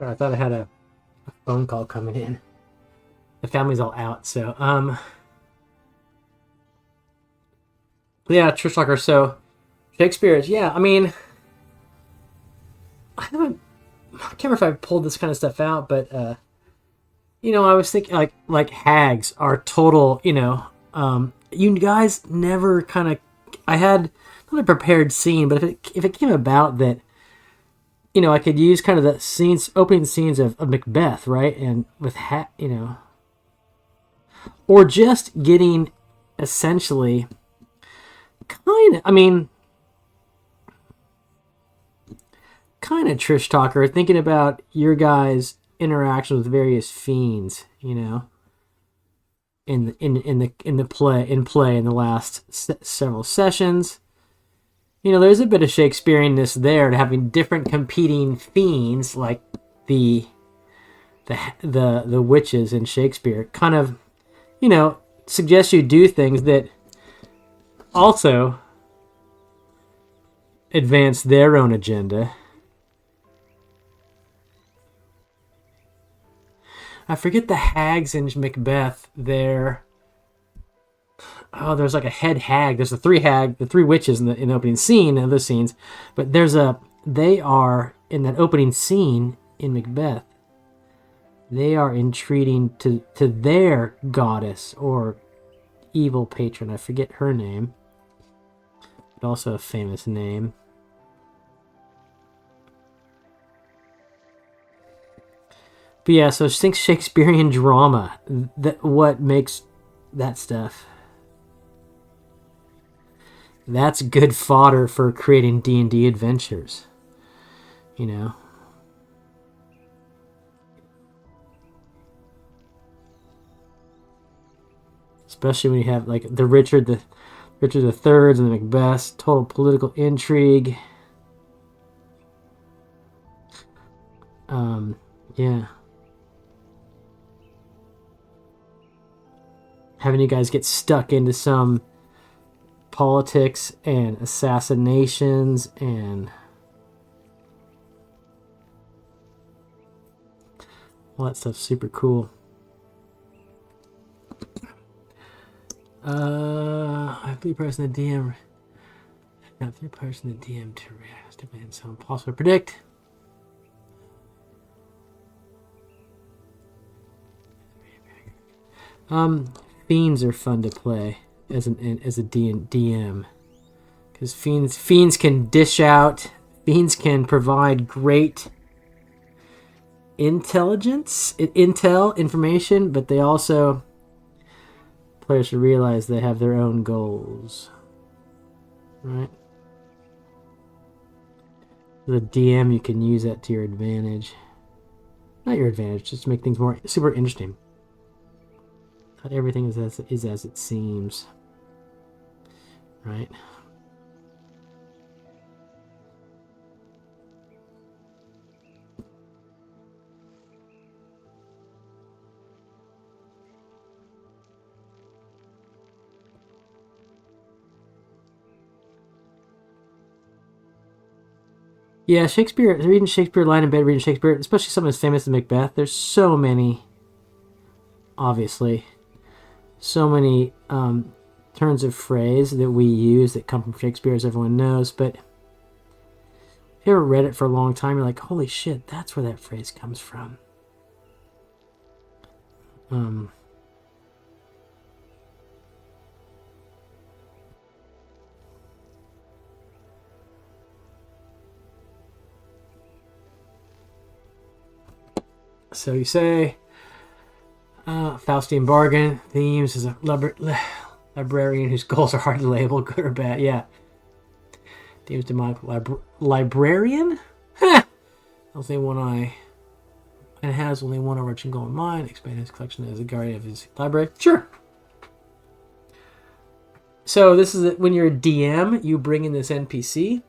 I thought I had a phone call coming in. The family's all out, so yeah, Trish Tucker. So Shakespeare's, yeah. I mean, I can't remember if I pulled this kind of stuff out, but I was thinking like hags are total. You guys never kind of. I had not a prepared scene, but if it came about that, I could use kind of the opening scenes of Macbeth, right, and with or just getting essentially kind of. I mean. Kind of Trish Talker, thinking about your guys' interactions with various fiends, in the play in the last several sessions. There's a bit of Shakespeareanness there to having different competing fiends like the witches in Shakespeare. Kind of, suggests you do things that also advance their own agenda. I forget the hags in Macbeth. There's like a head hag. There's the three witches in the opening scene and other scenes, but they are in that opening scene in Macbeth. They are entreating to their goddess or evil patron. I forget her name, but also a famous name. But yeah, so think Shakespearean drama. What makes that stuff? That's good fodder for creating D&D adventures. Especially when you have like the Richard the Thirds and the Macbeths, total political intrigue. Yeah. Having you guys get stuck into some politics and assassinations and all that stuff's super cool. I have 3 person the DM. Got 3 person the DM to react. It's so impossible to predict. Fiends are fun to play as a DM because fiends can dish out. Fiends can provide great information, but they also players should realize they have their own goals, right? The DM, you can use that to your advantage. Not your advantage, just to make things more super interesting. Not everything is as it seems, right? Yeah, reading Shakespeare, lying in bed reading Shakespeare, especially something as famous as Macbeth. There's so many, obviously, so many turns of phrase that we use that come from Shakespeare, as everyone knows. But if you ever read it for a long time, you're like, holy shit, that's where that phrase comes from. So you say, Faustian bargain. Themes is a librarian whose goals are hard to label, good or bad. Yeah. Themes demonic librarian? Heh! Only one eye. And has only one overarching goal in mind. Expand his collection as a guardian of his library. Sure. So this is when you're a DM, you bring in this NPC.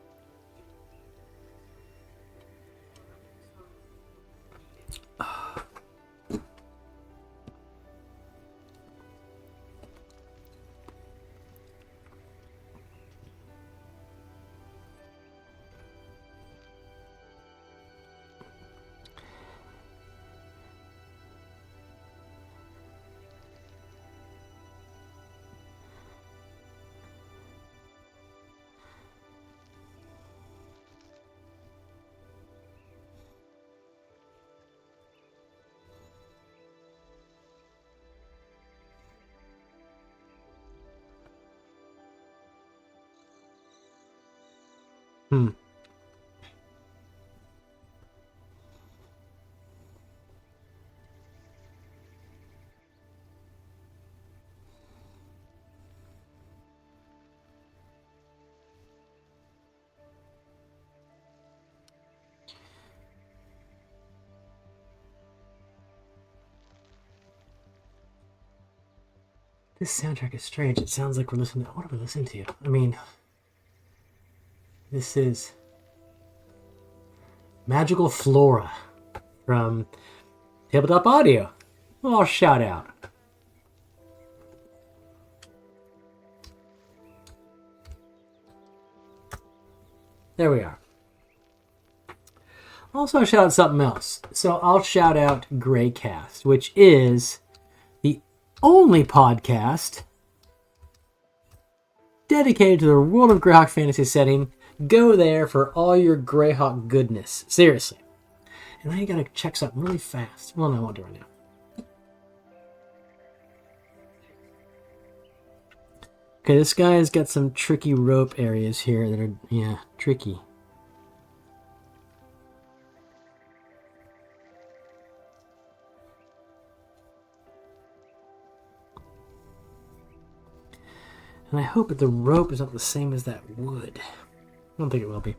This soundtrack is strange. It sounds like we're listening to... What are we listening to? I mean... This is... Magical Flora from Tabletop Audio. Well, shout out. There we are. Also, shout out something else. So I'll shout out Greycast, which is the only podcast dedicated to the world of Greyhawk fantasy setting. Go there for all your Greyhawk goodness. Seriously. And now you gotta check something really fast. Well, no, I won't do it now. Okay, this guy's got some tricky rope areas here that are, yeah, tricky. And I hope that the rope is not the same as that wood. I don't think it will be.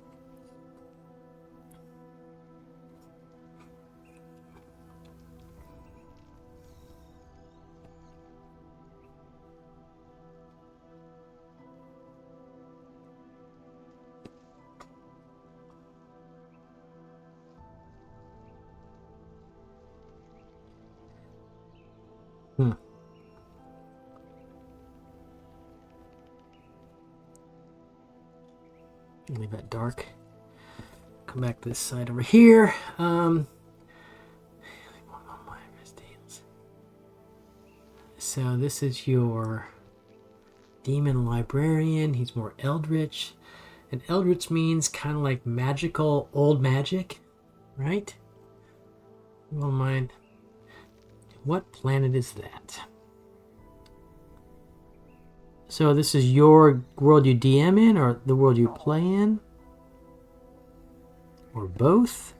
Leave that dark. Come back this side over here. So this is your demon librarian. He's more eldritch. And eldritch means kind of like magical old magic, right? Well, mind. What planet is that? So this is your world you DM in, or the world you play in? Or both?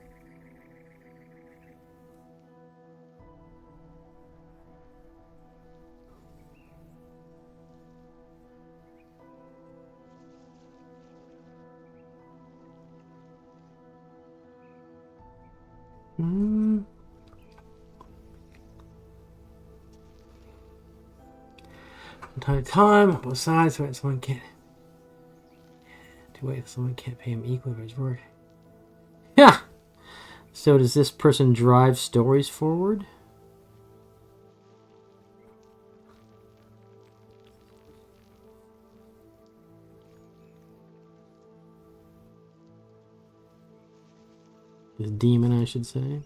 From time to time, both sides, so someone can't. To wait if someone can't pay him equally for his work. Yeah. So does this person drive stories forward? This demon, I should say.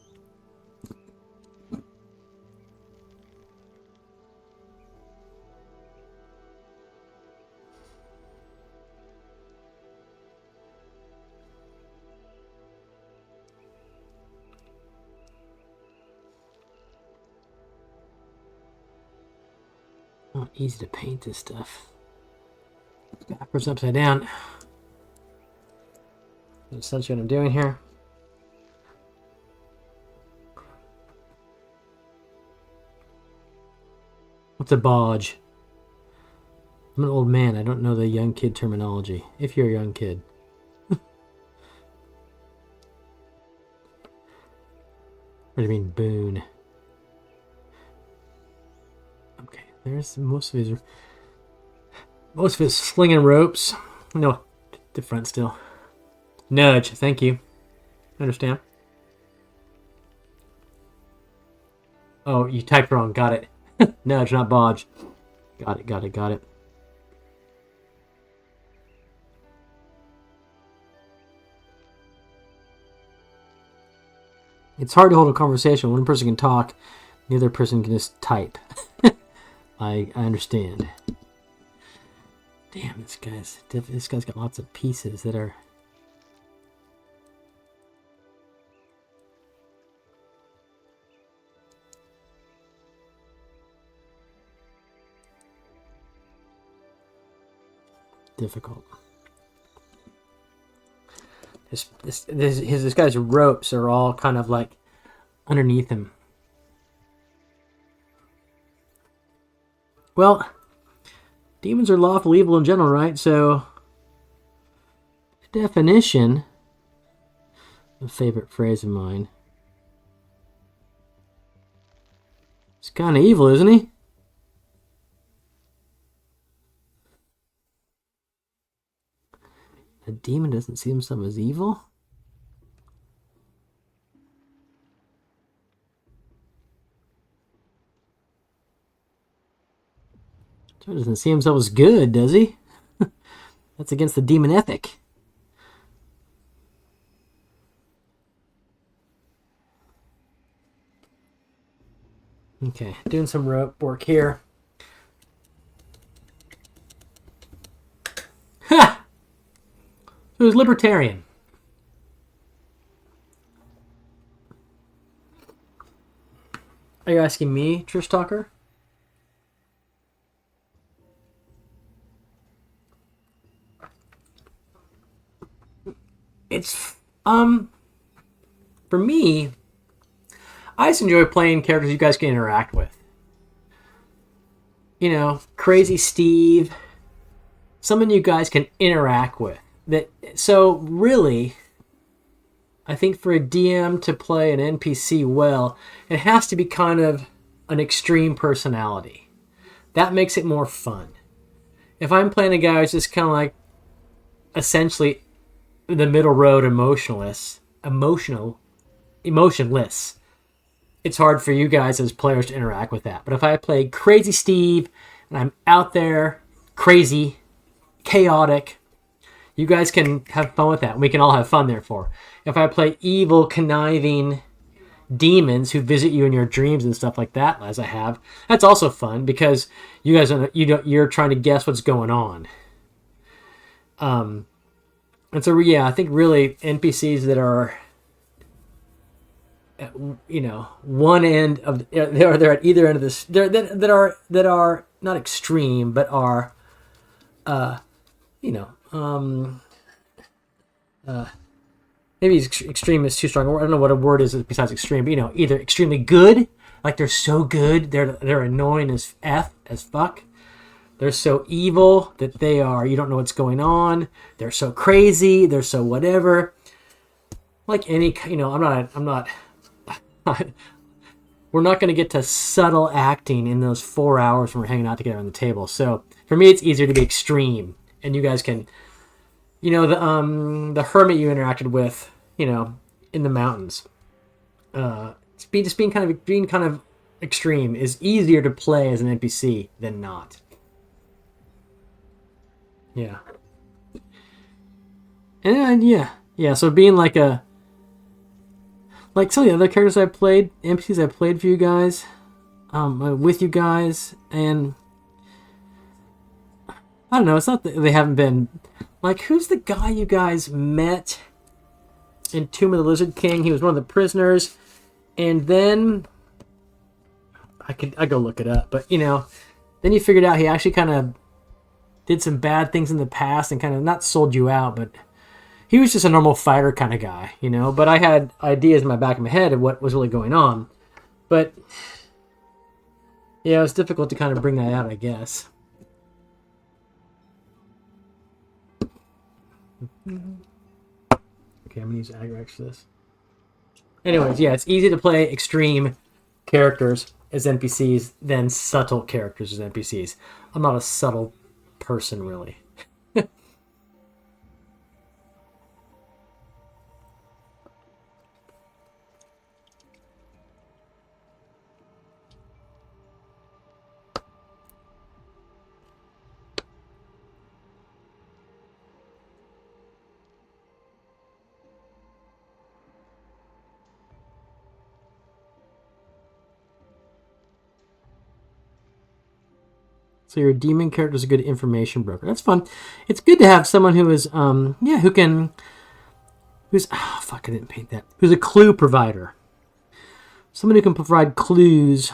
Not easy to paint this stuff. Backwards, upside down. That's essentially what I'm doing here. What's a bodge? I'm an old man. I don't know the young kid terminology. If you're a young kid. What do you mean, boon? Okay, there's most of his slinging ropes. No, the front still. Nudge, thank you. Understand. Oh, you typed wrong. Got it. Nudge, not bodge. Got it. It's hard to hold a conversation. One person can talk, the other person can just type. I understand. Damn, this guy's got lots of pieces that are... difficult. This guy's ropes are all kind of like underneath him. Well, demons are lawful evil in general, right? So, definition, a favorite phrase of mine. He's kind of evil, isn't he? A demon doesn't see himself as evil? So he doesn't see himself as good, does he? That's against the demon ethic. Okay, doing some rope work here. Ha! It was libertarian. Are you asking me, Trish Talker? It's, for me, I just enjoy playing characters you guys can interact with. You know, Crazy Steve, someone you guys can interact with. So really, I think for a DM to play an NPC well, it has to be kind of an extreme personality. That makes it more fun. If I'm playing a guy who's just kind of like essentially the middle road emotionless, it's hard for you guys as players to interact with that. But if I play Crazy Steve and I'm out there, crazy, chaotic, you guys can have fun with that. And we can all have fun, therefore. If I play evil, conniving demons who visit you in your dreams and stuff like that, as I have, that's also fun because you guys you're trying to guess what's going on. And so yeah, I think really NPCs that are, you know, one end of they're at either end of this, that are not extreme but are, you know. Maybe extreme is too strong. I don't know what a word is besides extreme, but you know, either extremely good, like they're so good, they're annoying as fuck. They're so evil that you don't know what's going on. They're so crazy, they're so whatever. Like any, you know, I'm not we're not going to get to subtle acting in those 4 hours when we're hanging out together on the table. So for me, it's easier to be extreme, and you guys can, you know, the hermit you interacted with, you know, in the mountains. Being kind of extreme is easier to play as an NPC than not. Yeah. And yeah. So being like some of the other characters I've played, NPCs I've played for you guys, with you guys, and I don't know. It's not that they haven't been. Like, who's the guy you guys met in Tomb of the Lizard King? He was one of the prisoners. And then I go look it up. But, you know, then you figured out he actually kind of did some bad things in the past and kind of not sold you out, but he was just a normal fighter kind of guy, you know. But I had ideas in my back of my head of what was really going on. But Yeah, it's difficult to kind of bring that out, I guess. Okay, I'm gonna use Agrex for this. Anyways, yeah, it's easy to play extreme characters as NPCs than subtle characters as NPCs. I'm not a subtle person, really. So your demon character is a good information broker. That's fun. It's good to have someone who is, who can, fuck, I didn't paint that. Who's a clue provider. Someone who can provide clues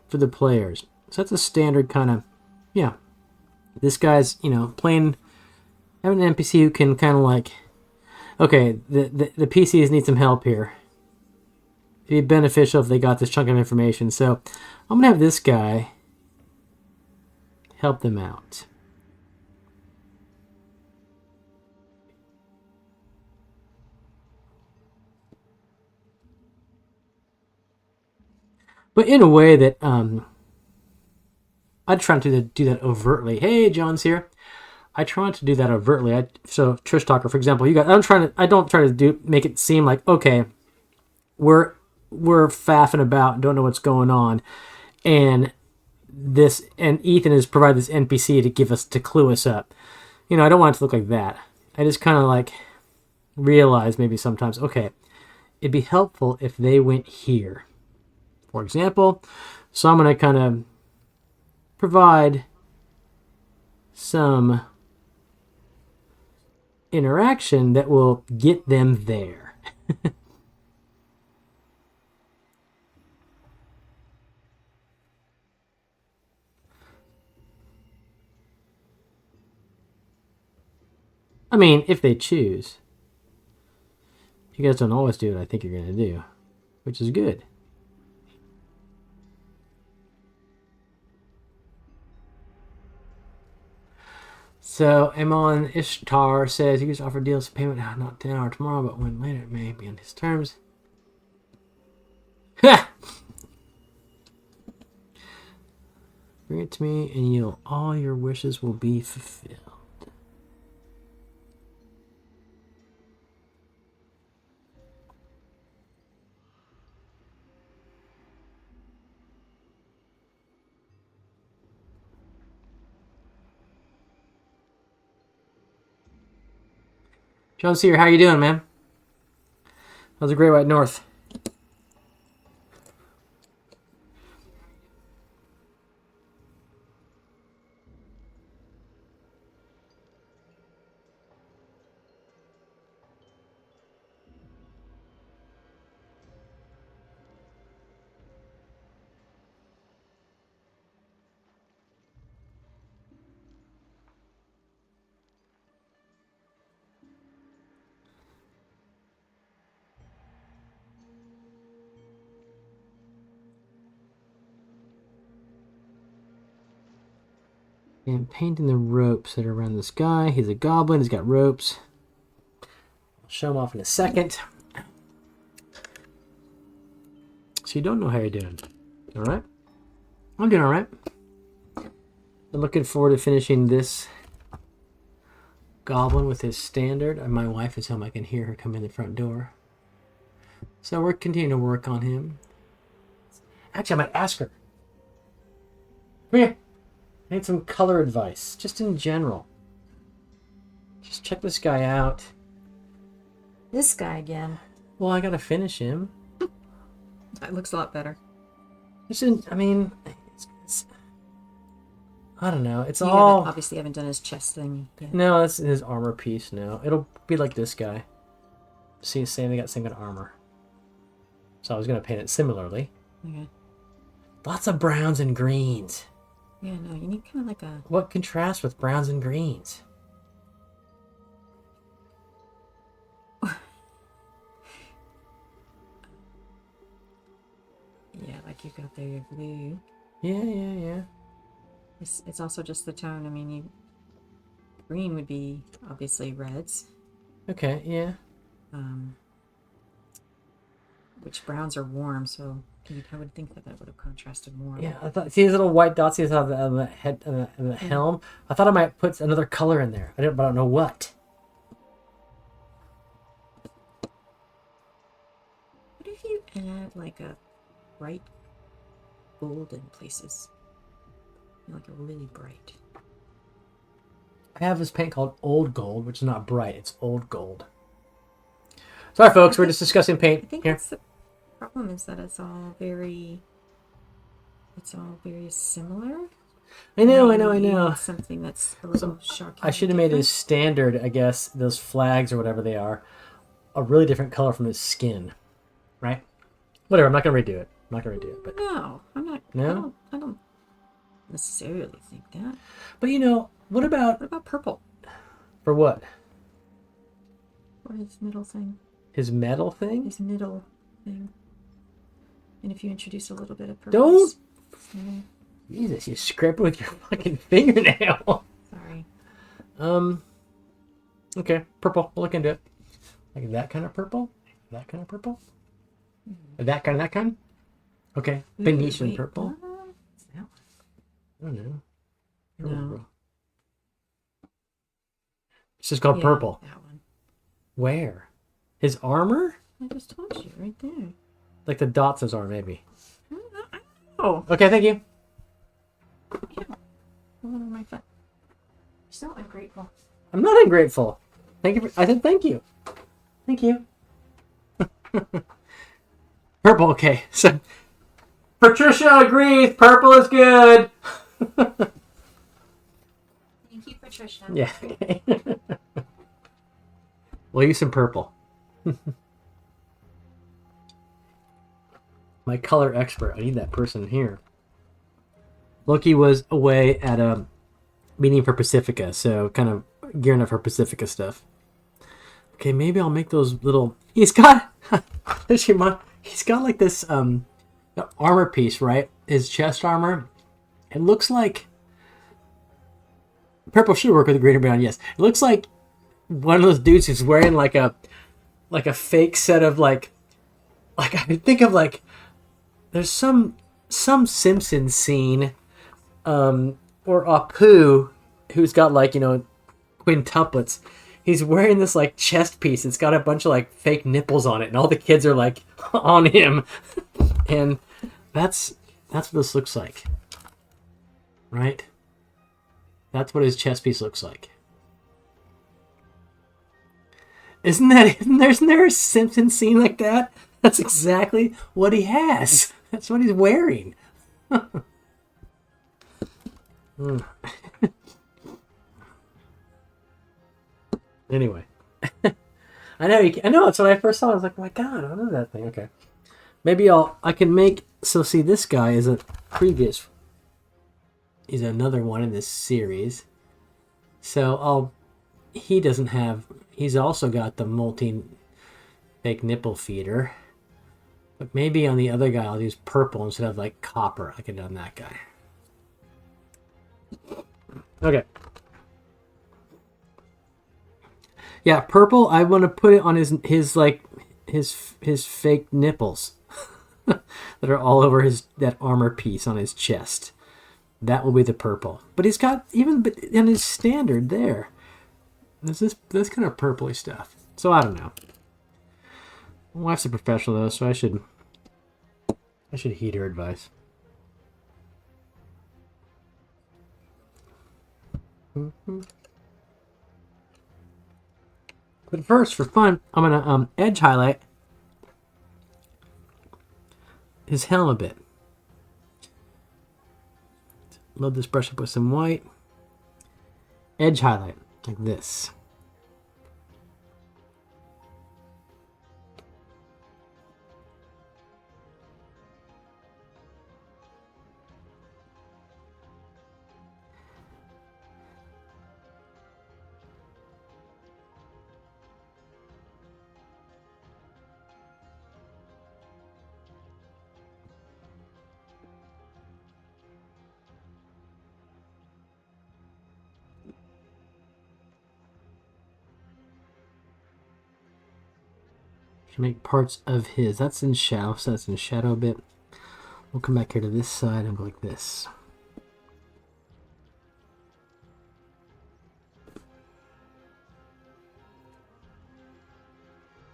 for the players. So that's a standard kind of, yeah. This guy's, playing, having an NPC who can kind of like, okay, the PCs need some help here. It'd be beneficial if they got this chunk of information. So I'm going to have this guy help them out. But in a way that I'd try to do that overtly. Hey, John's here. I try to do that overtly. So Trish Talker, for example, you got. I don't try to make it seem like, okay, we're faffing about, don't know what's going on, and Ethan has provided this NPC to clue us up. I don't want it to look like that. I just kind of like realize maybe sometimes, okay, it'd be helpful if they went here, for example. So I'm going to kind of provide some interaction that will get them there. I mean, if they choose. You guys don't always do what I think you're going to do, which is good. So, Amon Ishtar says he was offered deals of payment not 10 hours tomorrow, but when later it may be on his terms. Ha! Bring it to me, and all your wishes will be fulfilled. John Sear, how you doing, man? How's the Great White North? And painting the ropes that are around this guy. He's a goblin. He's got ropes. I'll show him off in a second. So you don't know how you're doing. All right? I'm doing all right. I'm looking forward to finishing this goblin with his standard. And my wife is home. I can hear her come in the front door. So we're continuing to work on him. Actually, I might ask her. Come here. I need some color advice, just in general. Just check this guy out. This guy again. Well, I gotta finish him. That looks a lot better. I don't know. It's all... Obviously haven't done his chest thing yet. No, that's his armor piece now. It'll be like this guy. See, they got same kind of armor. So I was gonna paint it similarly. Okay. Lots of browns and greens. Yeah, no, you need kind of like a... What contrasts with browns and greens? Yeah, like you've got there your blue. Yeah. It's also just the tone. I mean, green would be obviously reds, Okay, yeah. which browns are warm, so I would think that would have contrasted more. Yeah, I thought, see these little white dots he's on the head and the helm? I thought I might put another color in there. But I don't know what. What if you add like a bright gold in places? Like a really bright. I have this paint called Old Gold, which is not bright. It's Old Gold. Sorry, folks. We're just discussing paint I think here. that's the problem, is that it's all very similar. I know. You need something that's a little shocking. I should have made his standard, I guess, those flags or whatever they are, a really different color from his skin. Right? Whatever, I'm not going to redo it. But No, I'm not. No? I don't necessarily think that. But what about... What about purple? For what? Or his middle thing. His metal thing? His middle thing. And if you introduce a little bit of purple. Don't... Yeah. Jesus, you scrape it with your fucking fingernail. Sorry. Okay, purple. We'll look into it. Like that kind of purple? That kind of purple? That kind? Okay. Venetian wait, purple? what's that one? I don't know. No. It's just called purple. That one. Where? His armor? I just told you, right there. Like the dots his arm, maybe. Oh. Okay, thank you. Yeah. All over my foot. You're so ungrateful. I'm not ungrateful. Thank you. I said thank you. Thank you. Purple, okay. So Patricia agrees. Purple is good. Thank you, Patricia. Yeah. Okay. We'll use some purple. My color expert. I need that person here. Loki was away at a meeting for Pacifica, so kind of gearing up for Pacifica stuff. Okay, maybe I'll make those little... He's got... He's got like this armor piece, right? His chest armor. It looks like... Purple should work with the green and brown, yes. It looks like one of those dudes who's wearing like a fake set of like I think of like... There's some Simpsons scene or Apu who's got like, quintuplets. He's wearing this like chest piece. It's got a bunch of like fake nipples on it, and all the kids are like on him. And that's what this looks like. Right? That's what his chest piece looks like. Isn't there a Simpsons scene like that? That's exactly what he has. That's what he's wearing. Anyway. I know, it's when I first saw it, I was like, oh my god, I know that thing. Okay. Maybe I can make... So see, this guy is he's another one in this series. So he's also got the molting fake nipple feeder. But maybe on the other guy I'll use purple instead of like copper like I did on that guy. Okay. Yeah, purple, I want to put it on his fake nipples that are all over that armor piece on his chest. That will be the purple. But he's got in his standard there. There's this kind of purpley stuff. So I don't know. My wife's a professional though, so I should heed her advice. But first, for fun, I'm gonna edge highlight his helm a bit. Load this brush up with some white. Edge highlight like this. Should make parts of his. That's in shadow, so that's in shadow a bit. We'll come back here to this side and go like this.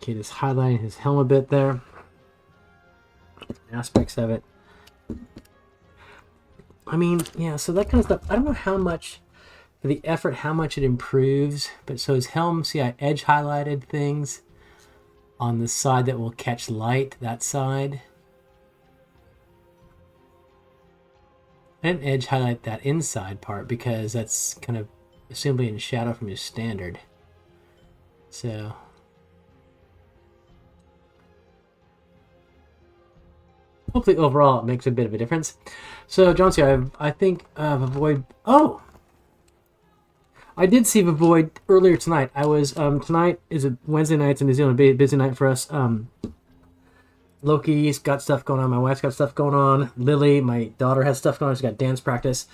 Okay, just highlighting his helm a bit there. Aspects of it. I mean, yeah, so that kind of stuff. I don't know how much, for the effort, how much it improves. But so his helm, see, I edge highlighted things on the side that will catch light, that side. And edge highlight that inside part because that's kind of assumably in shadow from his standard. So hopefully overall it makes a bit of a difference. So John C, I think Void. Oh, I did see the Void earlier tonight. I was tonight is a Wednesday night in New Zealand, a busy night for us. Loki's got stuff going on. My wife's got stuff going on. Lily, my daughter, has stuff going on. She's got dance practice.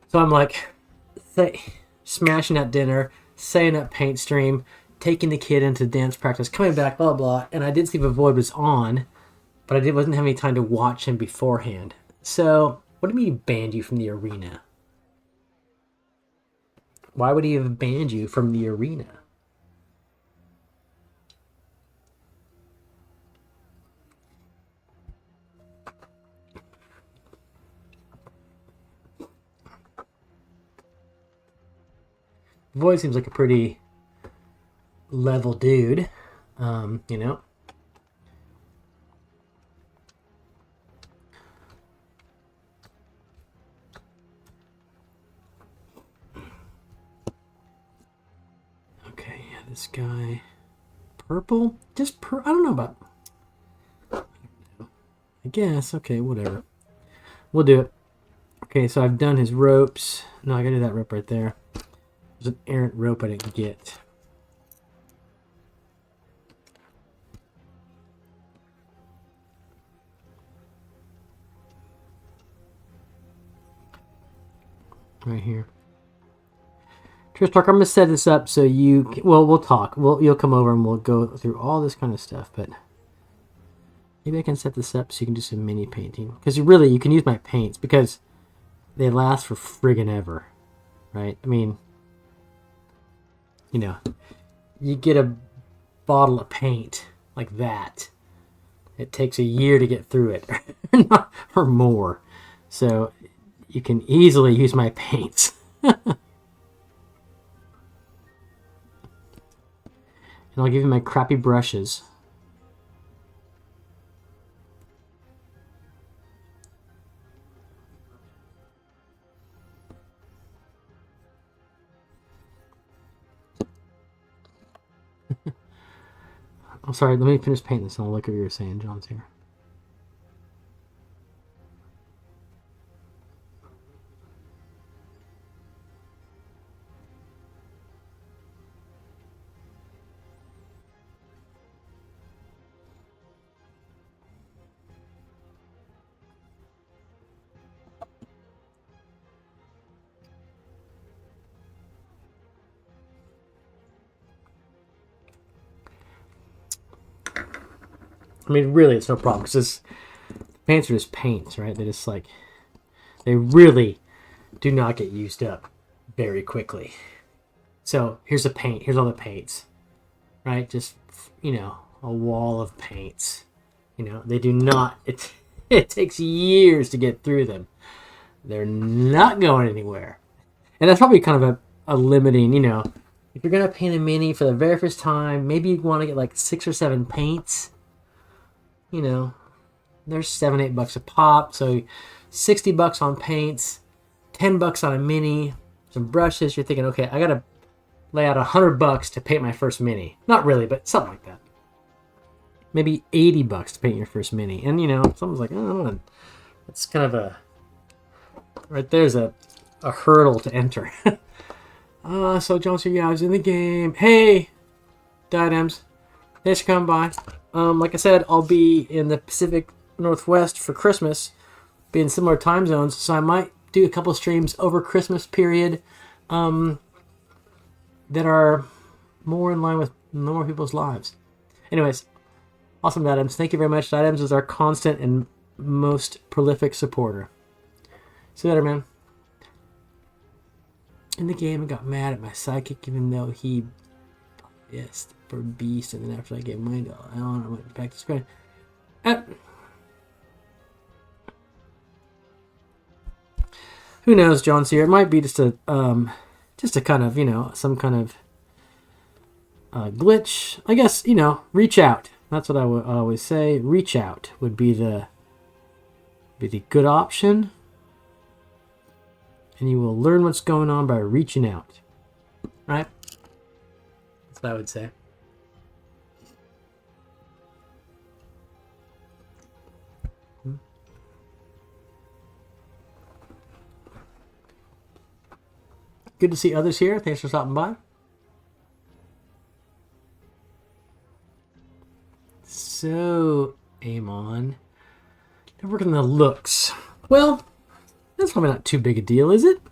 So I'm like, smashing at dinner, setting up paint stream, taking the kid into dance practice, coming back, blah, blah. And I did see the Void was on, but I wasn't having any time to watch him beforehand. So what do you mean he banned you from the arena? Why would he have banned you from the arena? Void seems like a pretty level dude, you know. Okay, yeah, this guy, purple, just I don't know about. I guess okay, whatever. We'll do it. Okay, so I've done his ropes. No, I gotta do that rope right there. There's an errant rope I didn't get. Right here. Tristark, I'm going to set this up so you... Well, we'll talk. You'll come over and we'll go through all this kind of stuff, but... Maybe I can set this up so you can do some mini painting. Because really, you can use my paints because they last for friggin' ever. Right? I mean... You know, you get a bottle of paint like that. It takes a year to get through it, or more. So you can easily use my paints. And I'll give you my crappy brushes. I'm sorry, let me finish painting this and I'll look at what you were saying. John's here. I mean, really, it's no problem because paints are just paints, right? They just like, they really do not get used up very quickly. So here's the paint. Here's all the paints, right? Just, you know, a wall of paints. You know, they do not, it takes years to get through them. They're not going anywhere. And that's probably kind of a limiting, you know, if you're going to paint a mini for the very first time, maybe you want to get like 6 or 7 paints. You know, there's $7-8 a pop, so $60 on paints, $10 on a mini, some brushes. You're thinking, okay, I gotta lay out $100 to paint my first mini. Not really, but something like that. Maybe $80 to paint your first mini, and you know, someone's like, oh, that's kind of a right there's a hurdle to enter. So John said, yeah, I was in the game. Hey, Diadems, thanks for coming by. Like I said, I'll be in the Pacific Northwest for Christmas, be in similar time zones, so I might do a couple streams over Christmas period that are more in line with normal people's lives. Anyways, awesome, Adams. Thank you very much. Adams is our constant and most prolific supporter. See you later, man. In the game, I got mad at my sidekick even though he biased for Beast, and then after I gave mine to Alan, I went back to square. Who knows, John Sear? It might be just a kind of, some kind of glitch. I guess, reach out. That's what I would always say. Reach out would be the good option. And you will learn what's going on by reaching out. Right? That's what I would say. Good to see others here. Thanks for stopping by. So, Amon, they're working the looks. Well, that's probably not too big a deal, is it?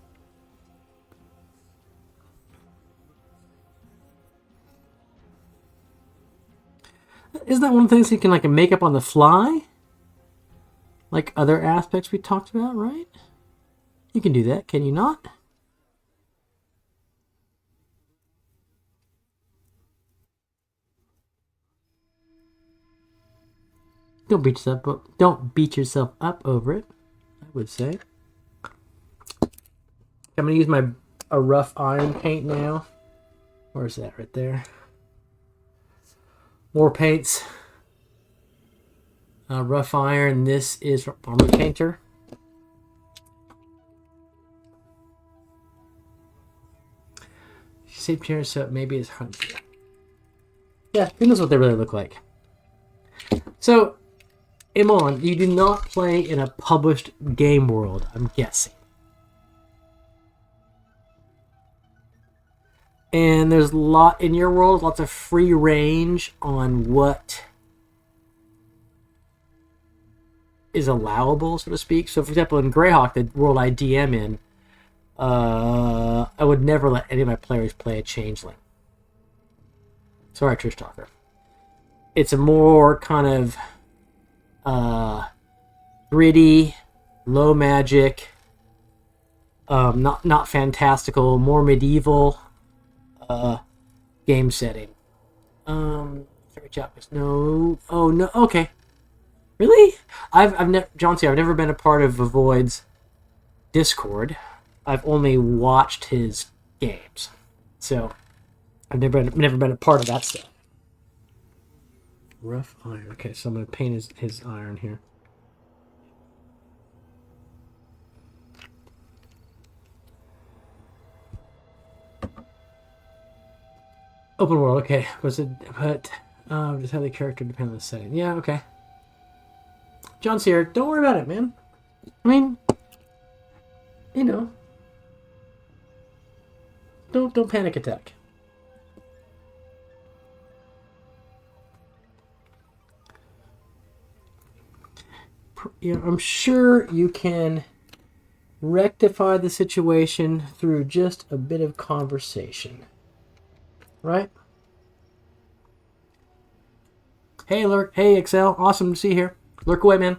Isn't that one of the things you can make up on the fly? Like other aspects we talked about, right? You can do that, can you not? Don't beat yourself up over it, I would say. I'm going to use a rough iron paint now. Where's that? Right there. More paints. Rough iron. This is Armor Painter. Same chair, so maybe it's hunky. Yeah, who knows what they really look like. So, Imon, you do not play in a published game world, I'm guessing. And there's in your world, lots of free range on what is allowable, so to speak. So, for example, in Greyhawk, the world I DM in, I would never let any of my players play a changeling. Sorry, Trish Talker. It's a more kind of gritty, low magic, not fantastical, more medieval game setting. Sorry, Chapman. No. Oh no. Okay. Really? I've never, John C. I've never been a part of Avoid's Discord. I've only watched his games, so I've never been a part of that stuff. Rough iron. Okay, so I'm going to paint his iron here. Open world. Okay, was it? But just how the character depend on the setting. Yeah. Okay. John Sear, don't worry about it, man. I mean, don't panic attack. I'm sure you can rectify the situation through just a bit of conversation. Right? Hey, Lurk. Hey, Excel. Awesome to see you here. Lurk away, man.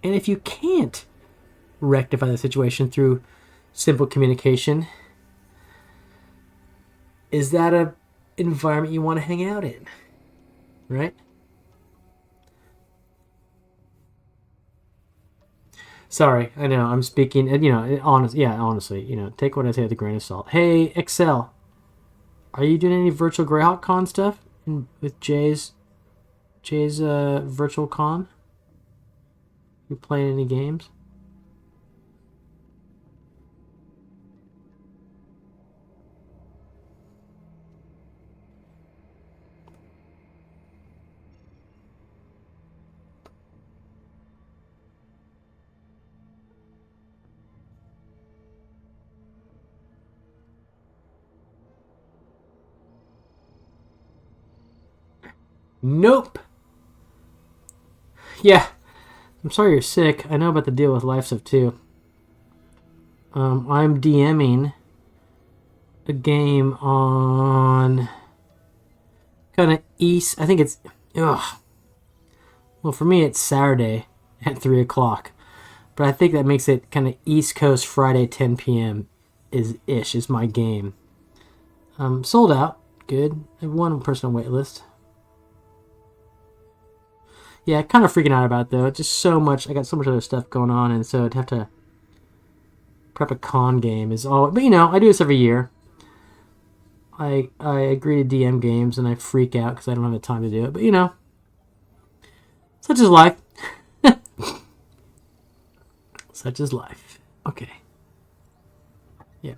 And if you can't rectify the situation through simple communication, is that an environment you want to hang out in? Right? Sorry, I know I'm speaking. Honestly, take what I say with a grain of salt. Hey, Excel, are you doing any virtual Greyhawk Con stuff with Jay's virtual con? You playing any games? Nope. Yeah. I'm sorry you're sick. I know about the deal with life stuff too. I'm DMing a game on East. I think it's. Ugh. Well, for me, it's Saturday at 3 o'clock. But I think that makes it kind of East Coast Friday 10 p.m. is my game. Sold out. Good. I have one person on wait list. Yeah, kind of freaking out about it, though. Just so much. I got so much other stuff going on, and so to have to prep a con game is all. But I do this every year. I agree to DM games, and I freak out because I don't have the time to do it. But such is life. Such is life. Okay. Yeah.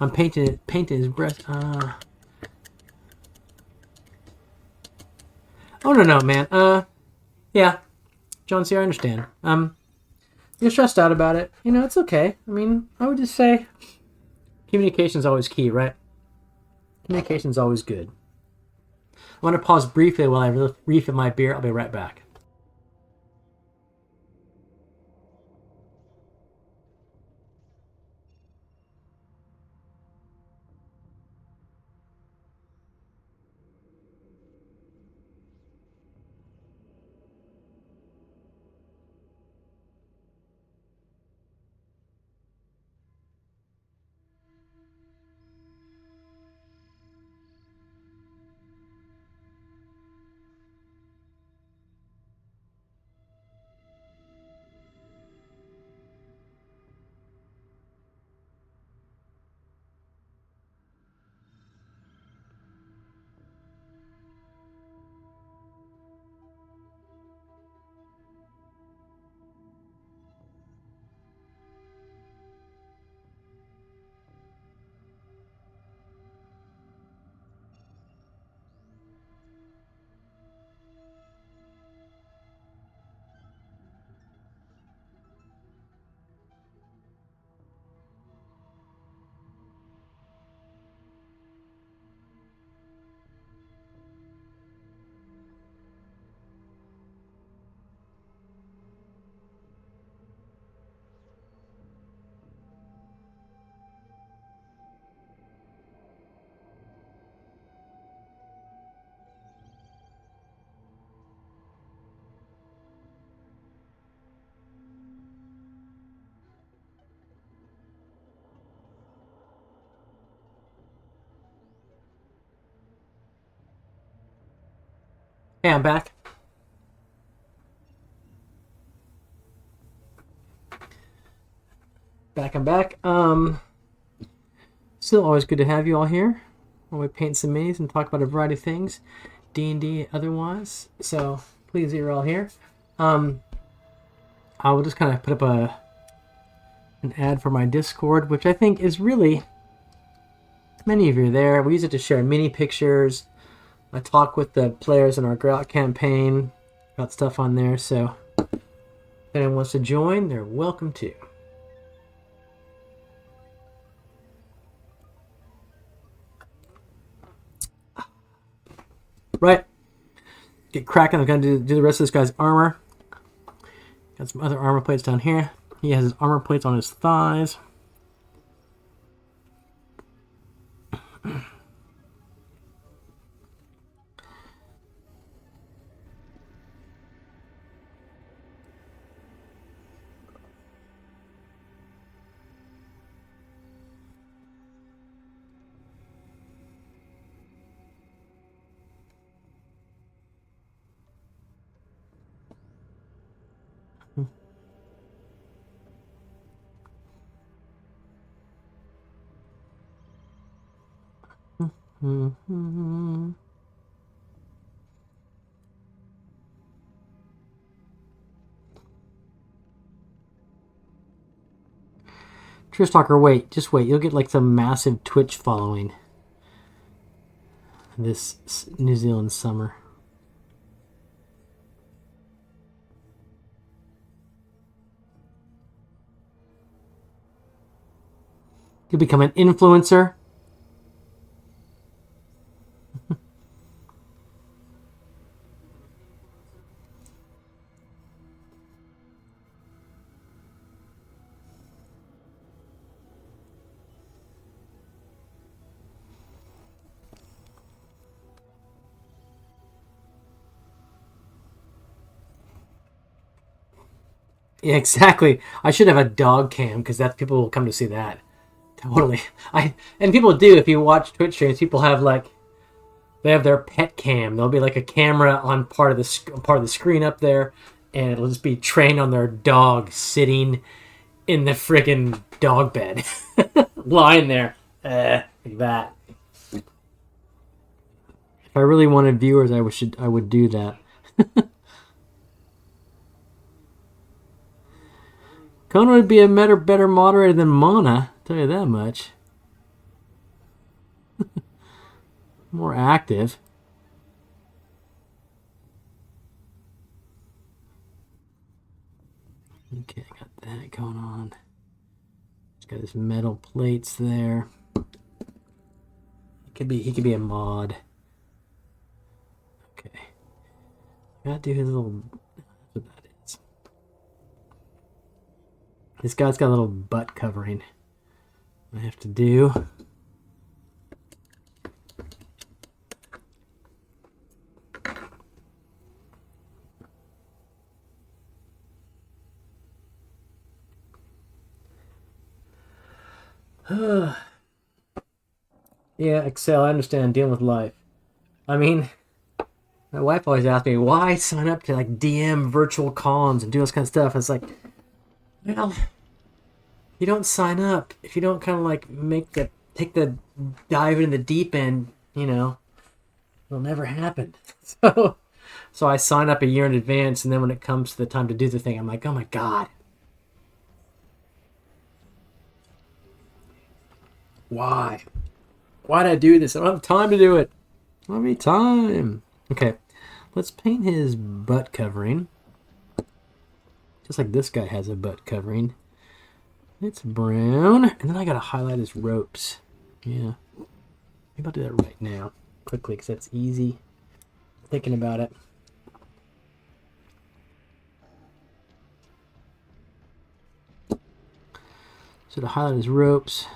I'm painting his breast. Oh no, man. Yeah. John C. I understand. You're stressed out about it. It's okay. I mean, I would just say communication's always key, right? Communication's always good. I want to pause briefly while I refill my beer. I'll be right back. Hey, I'm back. I'm back. Still always good to have you all here while we paint some minis and talk about a variety of things, D&D otherwise. So pleased that you're all here. I will just kind of put up an ad for my Discord, which I think is really many of you are there. We use it to share mini pictures. I talk with the players in our Greyhawk campaign about stuff on there. So if anyone wants to join, they're welcome to. Right. Get cracking. I'm going to do the rest of this guy's armor. Got some other armor plates down here. He has his armor plates on his thighs. Mm-hmm. Trish Talker, wait. Just wait. You'll get like some massive Twitch following this New Zealand summer. You'll become an influencer. Yeah, exactly. I should have a dog cam because that's people will come to see that. Totally. And people do if you watch Twitch streams. People have like they have their pet cam. There'll be like a camera on part of the screen up there, and it'll just be trained on their dog sitting in the friggin' dog bed, lying there, like that. If I really wanted viewers, I would do that. Kona would be a better moderator than Mana. I'll tell you that much. More active. Okay, I got that going on. It's got his metal plates there. He could be a mod. Okay. Gotta do his little. That's what that is. This guy's got a little butt covering. I have to do. Yeah, Excel, I understand dealing with life. I mean, my wife always asks me, why sign up to like DM virtual cons and do this kind of stuff? It's like, well, you don't sign up if you don't kind of like take the dive in the deep end, you know, it'll never happen. So I sign up a year in advance, and then when it comes to the time to do the thing, I'm like, oh my God. Why? Why'd I do this? I don't have time to do it. I don't have any time. Okay, let's paint his butt covering. Just like this guy has a butt covering. It's brown. And then I gotta highlight his ropes. Yeah. Maybe I'll do that right now. Quickly, because that's easy. Thinking about it. So to highlight his ropes.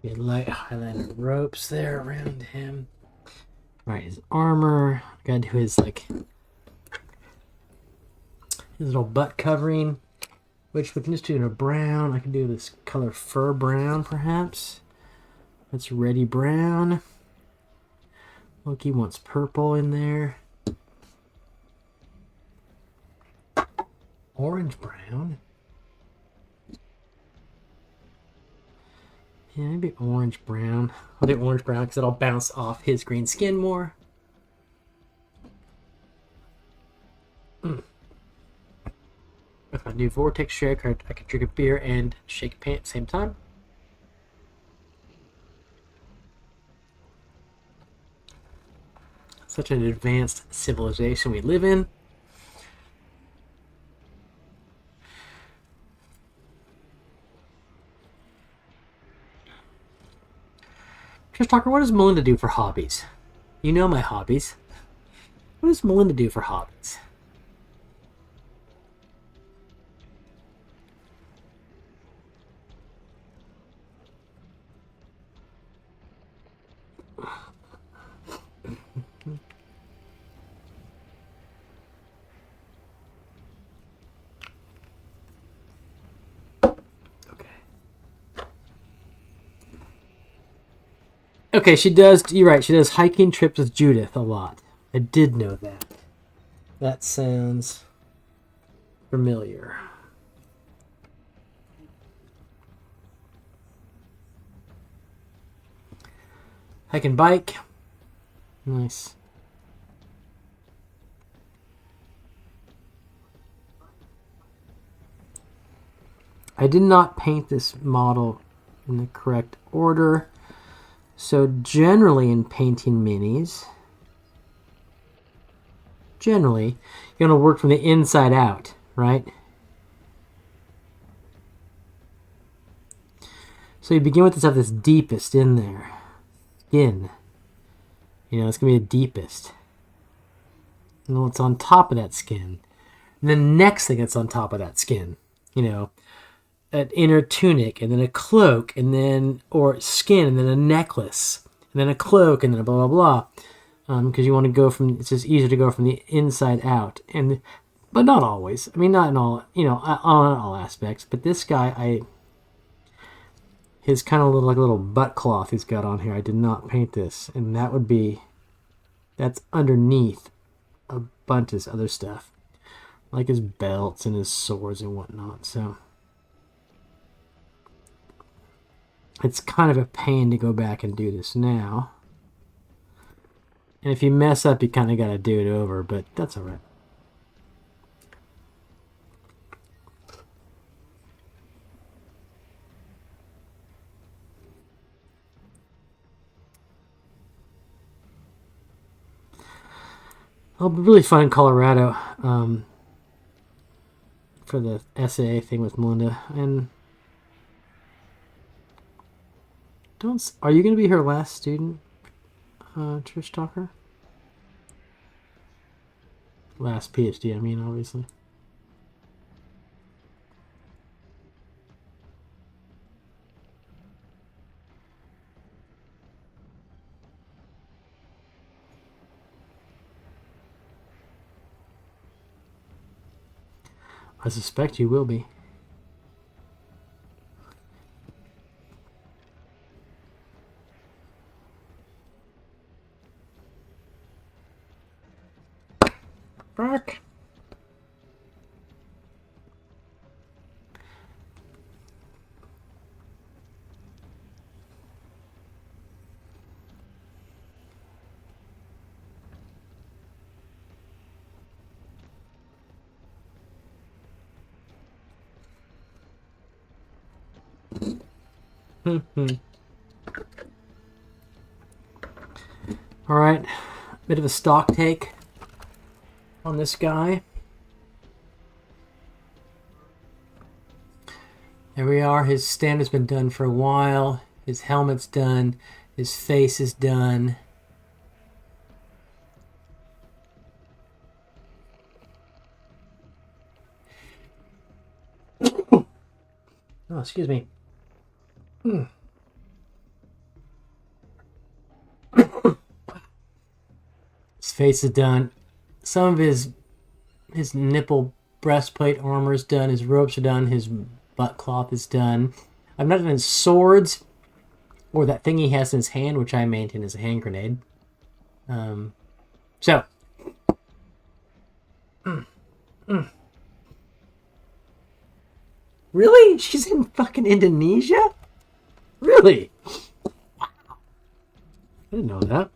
Get light highlighted ropes there around him. Alright, his armor. Gotta do his like his little butt covering, which we can just do in a brown. I can do this color fur brown, perhaps. That's ready brown. Loki wants purple in there. Orange brown. Yeah, maybe orange brown. I'll do orange brown because it'll bounce off his green skin more. If I do vortex shake, I can drink a beer and shake paint at the same time. Such an advanced civilization we live in. Just Talker, what does Melinda do for hobbies? You know my hobbies. What does Melinda do for hobbies? Okay, she does. You're right. She does hiking trips with Judith a lot. I did know that. That sounds familiar. Hike and bike. Nice. I did not paint this model in the correct order. So generally in painting minis, you're going to work from the inside out, right? So you begin with the stuff that's deepest in there. Skin. You know, it's going to be the deepest. And what's on top of that skin. And then the next thing that's on top of that skin. You know, an inner tunic, and then a cloak, and then, or skin, and then a necklace, and then a cloak, and then a blah, blah, blah. Because you want to go from, it's just easier to go from the inside out. But not always. I mean, not in all, you know, on all aspects. But this guy, his kind of like a little butt cloth he's got on here. I did not paint this. And that's underneath a bunch of other stuff. Like his belts and his swords and whatnot. So it's kind of a pain to go back and do this now. And if you mess up, you kind of got to do it over, but that's all right. It'll be really fun in Colorado for the SAA thing with Melinda. And are you going to be her last student, Trish Talker? Last PhD, I mean, obviously. I suspect you will be. Fuck. All right, bit of a stock take on this guy. There we are. His stand has been done for a while. His helmet's done. His face is done. Oh, excuse me. His face is done. Some of his nipple breastplate armor is done. His ropes are done. His butt cloth is done. I've not done his swords or that thing he has in his hand, which I maintain as a hand grenade. So. Really? She's in fucking Indonesia? Really? I didn't know that.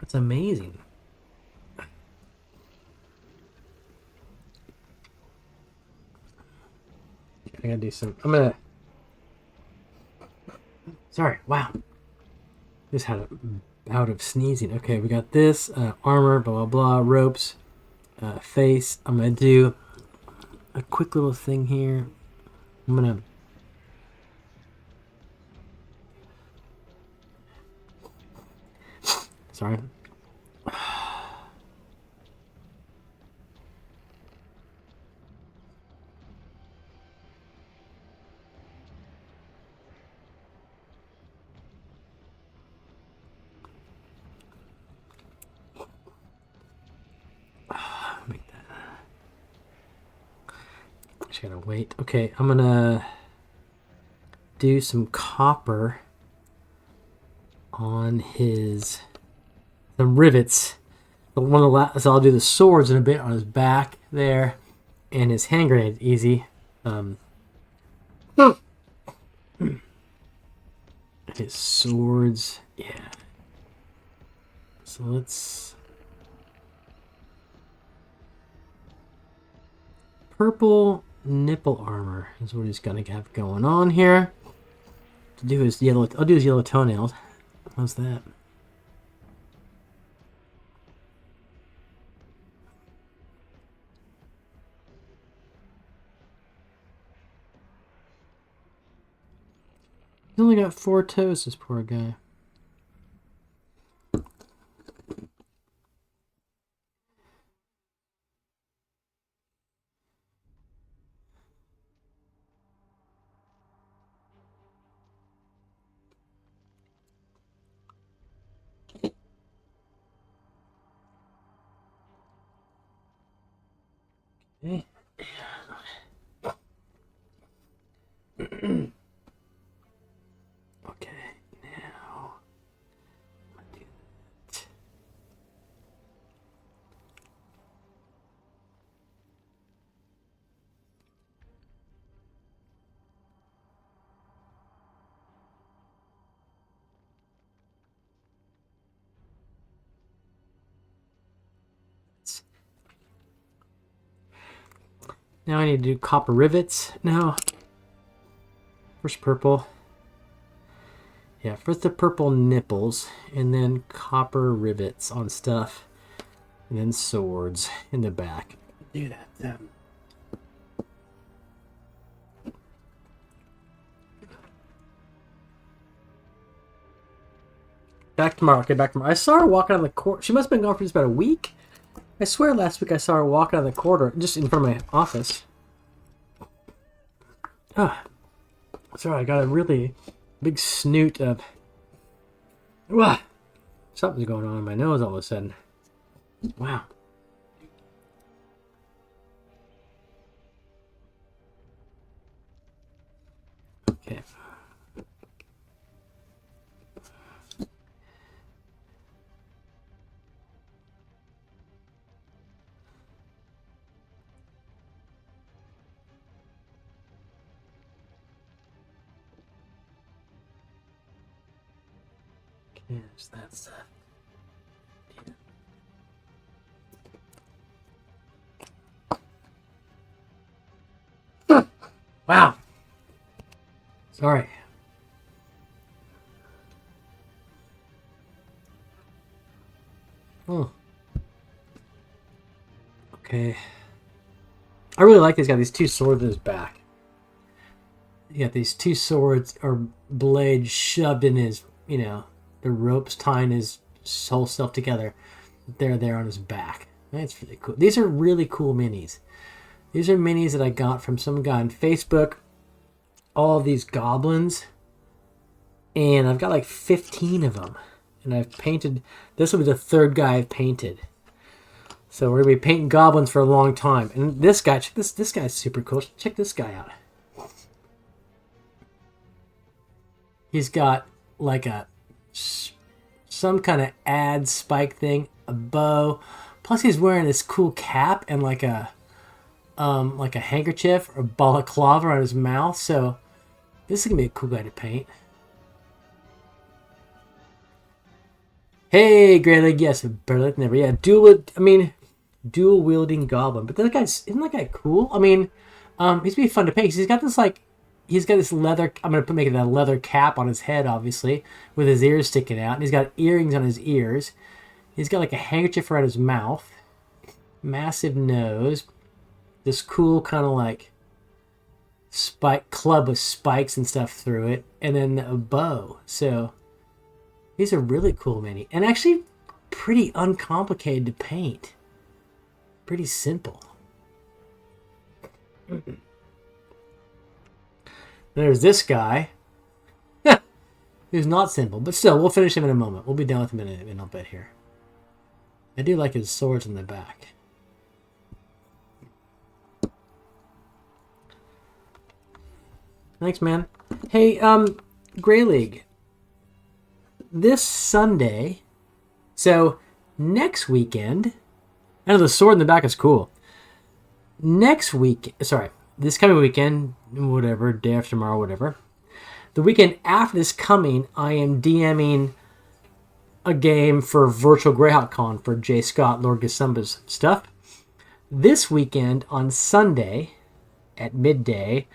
That's amazing. I gotta do some. Sorry, wow. Just had a bout of sneezing. Okay, we got this armor, blah blah blah, ropes, face. I'm gonna do a quick little thing here. I'm gonna. Sorry. Just gotta wait. Okay, I'm gonna do some copper on his some rivets. So I'll do the swords in a bit on his back there, and his hand grenade easy. His swords, yeah. So let's purple nipple armor is what he's gonna have going on here. To do his yellow, I'll do his yellow toenails. How's that? He's only got 4 toes, this poor guy. Okay. Okay, now I'll do that. Now I need to do copper rivets. Now, first purple. Yeah, first the purple nipples, and then copper rivets on stuff, and then swords in the back. Do that. Back tomorrow. Okay, back tomorrow. I saw her walking on the corridor. She must have been gone for just about a week. I swear last week I saw her walking on the corridor, just in front of my office. Ah, sorry, I got a really big snoot of... Wow. Something's going on in my nose all of a sudden. Wow. Okay. Yes, that's yeah. Wow. Sorry. Oh. Okay. I really like this guy. These 2 swords in his back. You got these 2 swords or blades shoved in his, the ropes tying his whole self together. They're there on his back. That's really cool. These are really cool minis. These are minis that I got from some guy on Facebook. All of these goblins. And I've got like 15 of them. And I've painted... This will be the 3rd guy I've painted. So we're going to be painting goblins for a long time. And this guy, check this. This guy's super cool. Check this guy out. He's got like some kind of ad spike thing, a bow. Plus he's wearing this cool cap and like a handkerchief or balaclava on his mouth. So this is gonna be a cool guy to paint. Hey, Greyhawk, yes, Berlick never. Yeah, dual wielding goblin. But that guy's isn't that guy cool? I mean, he's gonna be fun to paint. 'Cause he's got this leather. I'm gonna make it a leather cap on his head, obviously, with his ears sticking out. And he's got earrings on his ears. He's got like a handkerchief around his mouth. Massive nose. This cool kind of like spike club with spikes and stuff through it, and then a bow. So these are really cool mini, and actually pretty uncomplicated to paint. Pretty simple. There's this guy. Who's not simple, but still, we'll finish him in a moment. We'll be done with him in a little bit here. I do like his swords in the back. Thanks, man. Hey, Grey League. This Sunday, so next weekend, I know the sword in the back is cool. This coming weekend, whatever, day after tomorrow, whatever. The weekend after this coming, I am DMing a game for Virtual Greyhawk Con for Jay Scott, Lord Gasumba's stuff. This weekend, on Sunday, at midday,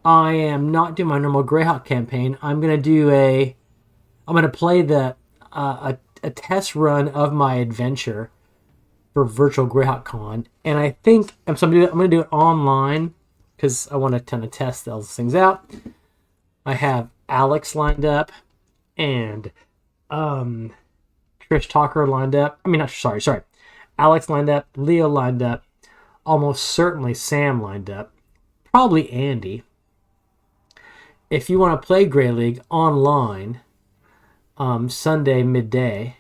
I am not doing my normal Greyhawk campaign. I'm going to play a test run of my adventure for Virtual Greyhawk Con, and I think I'm going to do it online because I want to kind of test those things out. I have Alex lined up and Trish Talker lined up. Sorry. Alex lined up, Leo lined up, almost certainly Sam lined up, probably Andy. If you want to play Grey League online, Sunday midday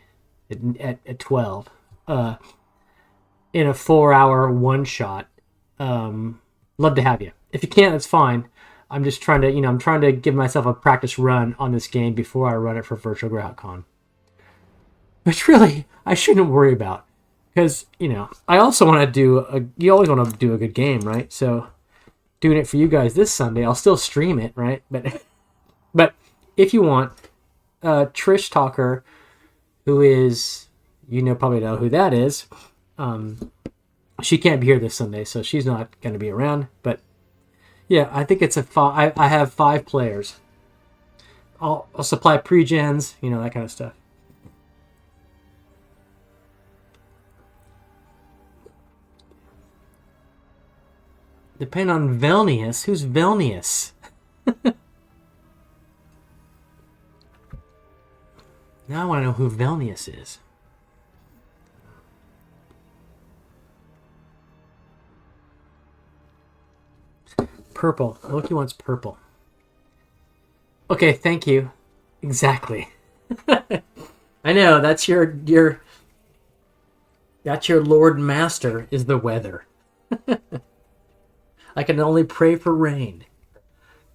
at 12, in a 4-hour one-shot, love to have you. If you can't, that's fine. I'm just trying to, give myself a practice run on this game before I run it for Virtual Greyhawk Con. Which really, I shouldn't worry about. Because, I also want to you always want to do a good game, right? So, doing it for you guys this Sunday, I'll still stream it, right? But if you want, Trish Talker, who is, probably know who that is, she can't be here this Sunday, so she's not going to be around. But yeah, I think it's I have 5 players. I'll supply pre-gens, that kind of stuff. Depend on Velnius. Who's Velnius? Now I want to know who Velnius is. Purple. Loki wants purple. Okay, thank you. Exactly. I know, that's your Lord and Master is the weather. I can only pray for rain.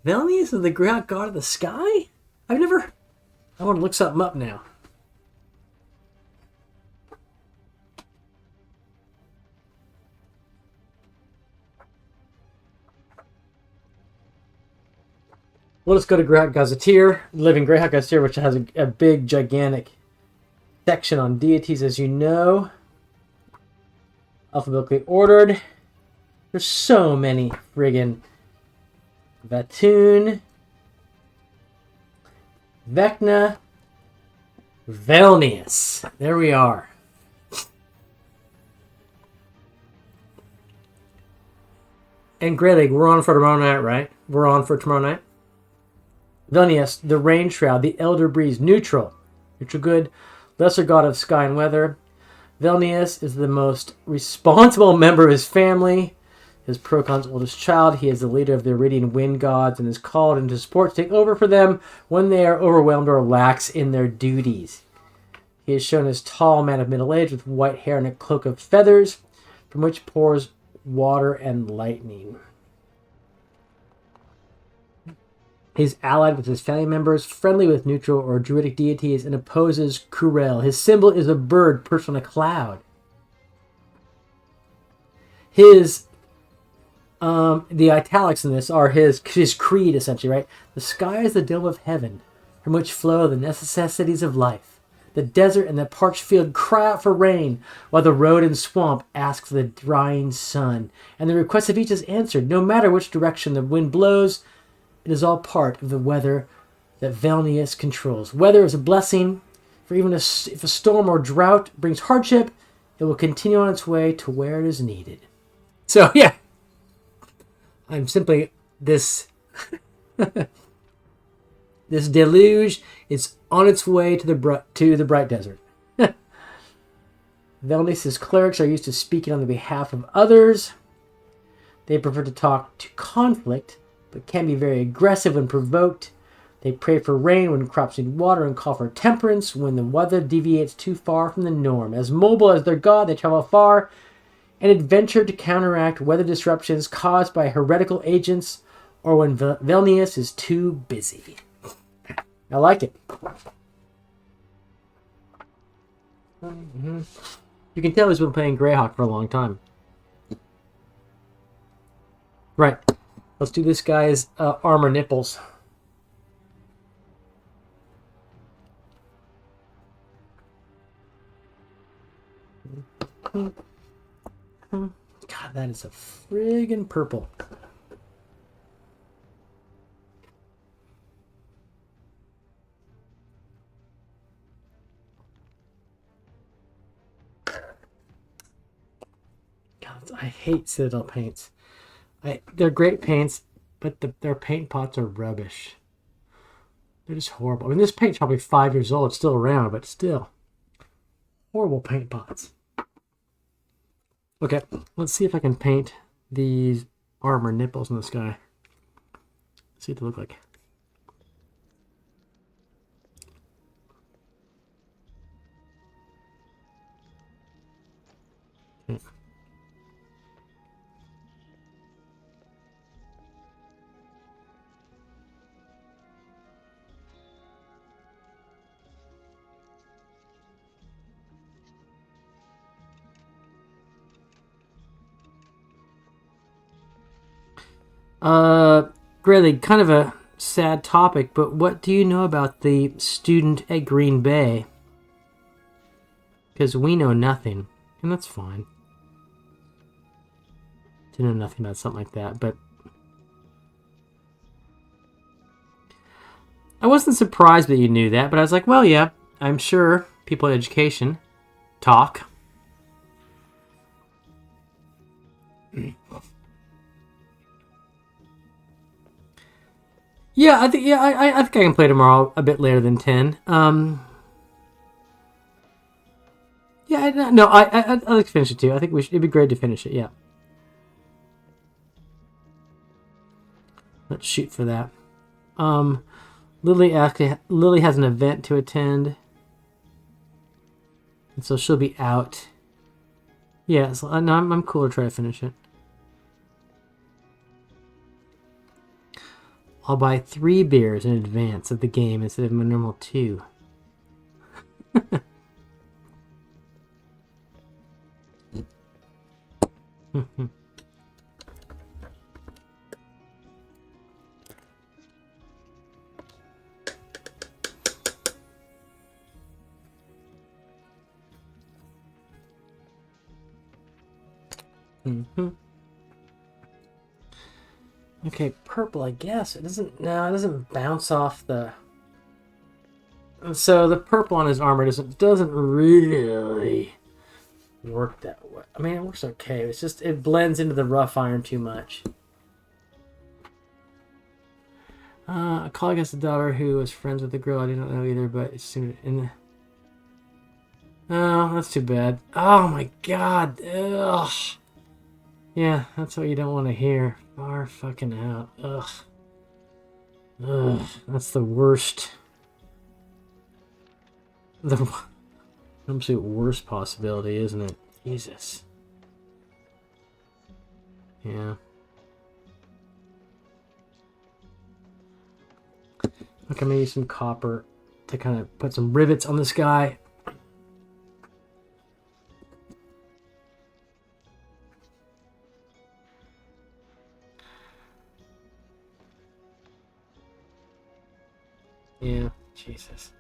Velnius is the god of the sky? I want to look something up now. Let us go to Greyhawk Gazetteer, Living Greyhawk Gazetteer, which has a big, gigantic section on deities, as you know. Alphabetically ordered. There's so many friggin' Vatun, Vecna, Velnius. There we are. And Grey League, we're on for tomorrow night, right? We're on for tomorrow night. Velnius, the Rain Shroud, the Elder Breeze, neutral good, lesser god of sky and weather. Velnius is the most responsible member of his family. His Procon's oldest child, he is the leader of the Iridian wind gods and is called into support to take over for them when they are overwhelmed or lax in their duties. He is shown as tall man of middle age with white hair and a cloak of feathers from which pours water and lightning. He's allied with his family members, friendly with neutral or druidic deities, and opposes Kurel. His symbol is a bird perched on a cloud. The italics in this are his creed, essentially, right? The sky is the dome of heaven, from which flow the necessities of life. The desert and the parched field cry out for rain, while the road and swamp ask for the drying sun. And the request of each is answered, no matter which direction the wind blows. It is all part of the weather that Velnius controls. Weather is a blessing, for even if a storm or drought brings hardship, it will continue on its way to where it is needed. So, yeah. I'm simply this this deluge is on its way to the bright desert. Velnius' clerics are used to speaking on the behalf of others. They prefer to talk to conflict, but can be very aggressive when provoked. They pray for rain when crops need water and call for temperance when the weather deviates too far from the norm. As mobile as their god, they travel far and adventure to counteract weather disruptions caused by heretical agents or when Vilnius is too busy. I like it. Mm-hmm. You can tell he's been playing Greyhawk for a long time. Right. Let's do this guy's armor nipples. God, that is a friggin' purple. God, I hate Citadel paints. They're great paints, but their paint pots are rubbish. They're just horrible. I mean, this paint's probably 5 years old. It's still around, but still. Horrible paint pots. Okay, let's see if I can paint these armor nipples in this guy. See what they look like. Okay. Really kind of a sad topic, but what do you know about the student at Green Bay? Because we know nothing, and that's fine. To know nothing about something like that, but I wasn't surprised that you knew that, but I was like, well, yeah, I'm sure people in education talk. Yeah, I think I think I can play tomorrow a bit later than 10. Yeah, no, I'd like to finish it too. I think it'd be great to finish it. Yeah, let's shoot for that. Lily has an event to attend, and so she'll be out. Yeah, so no, I'm cool to try to finish it. I'll buy 3 beers in advance of the game instead of my normal 2. Okay, purple, I guess. It doesn't bounce off the... So the purple on his armor doesn't really work that way. I mean, it works okay. It's just, it blends into the rough iron too much. A colleague has a daughter who was friends with the girl I didn't know either, but it seemed in the... Oh, that's too bad. Oh my god. Ugh. Yeah, that's what you don't want to hear. Far fucking out. Ugh. Ugh. That's the worst. The absolute worst possibility, isn't it? Jesus. Yeah. Okay, maybe some copper to kind of put some rivets on this guy. Yeah, Jesus.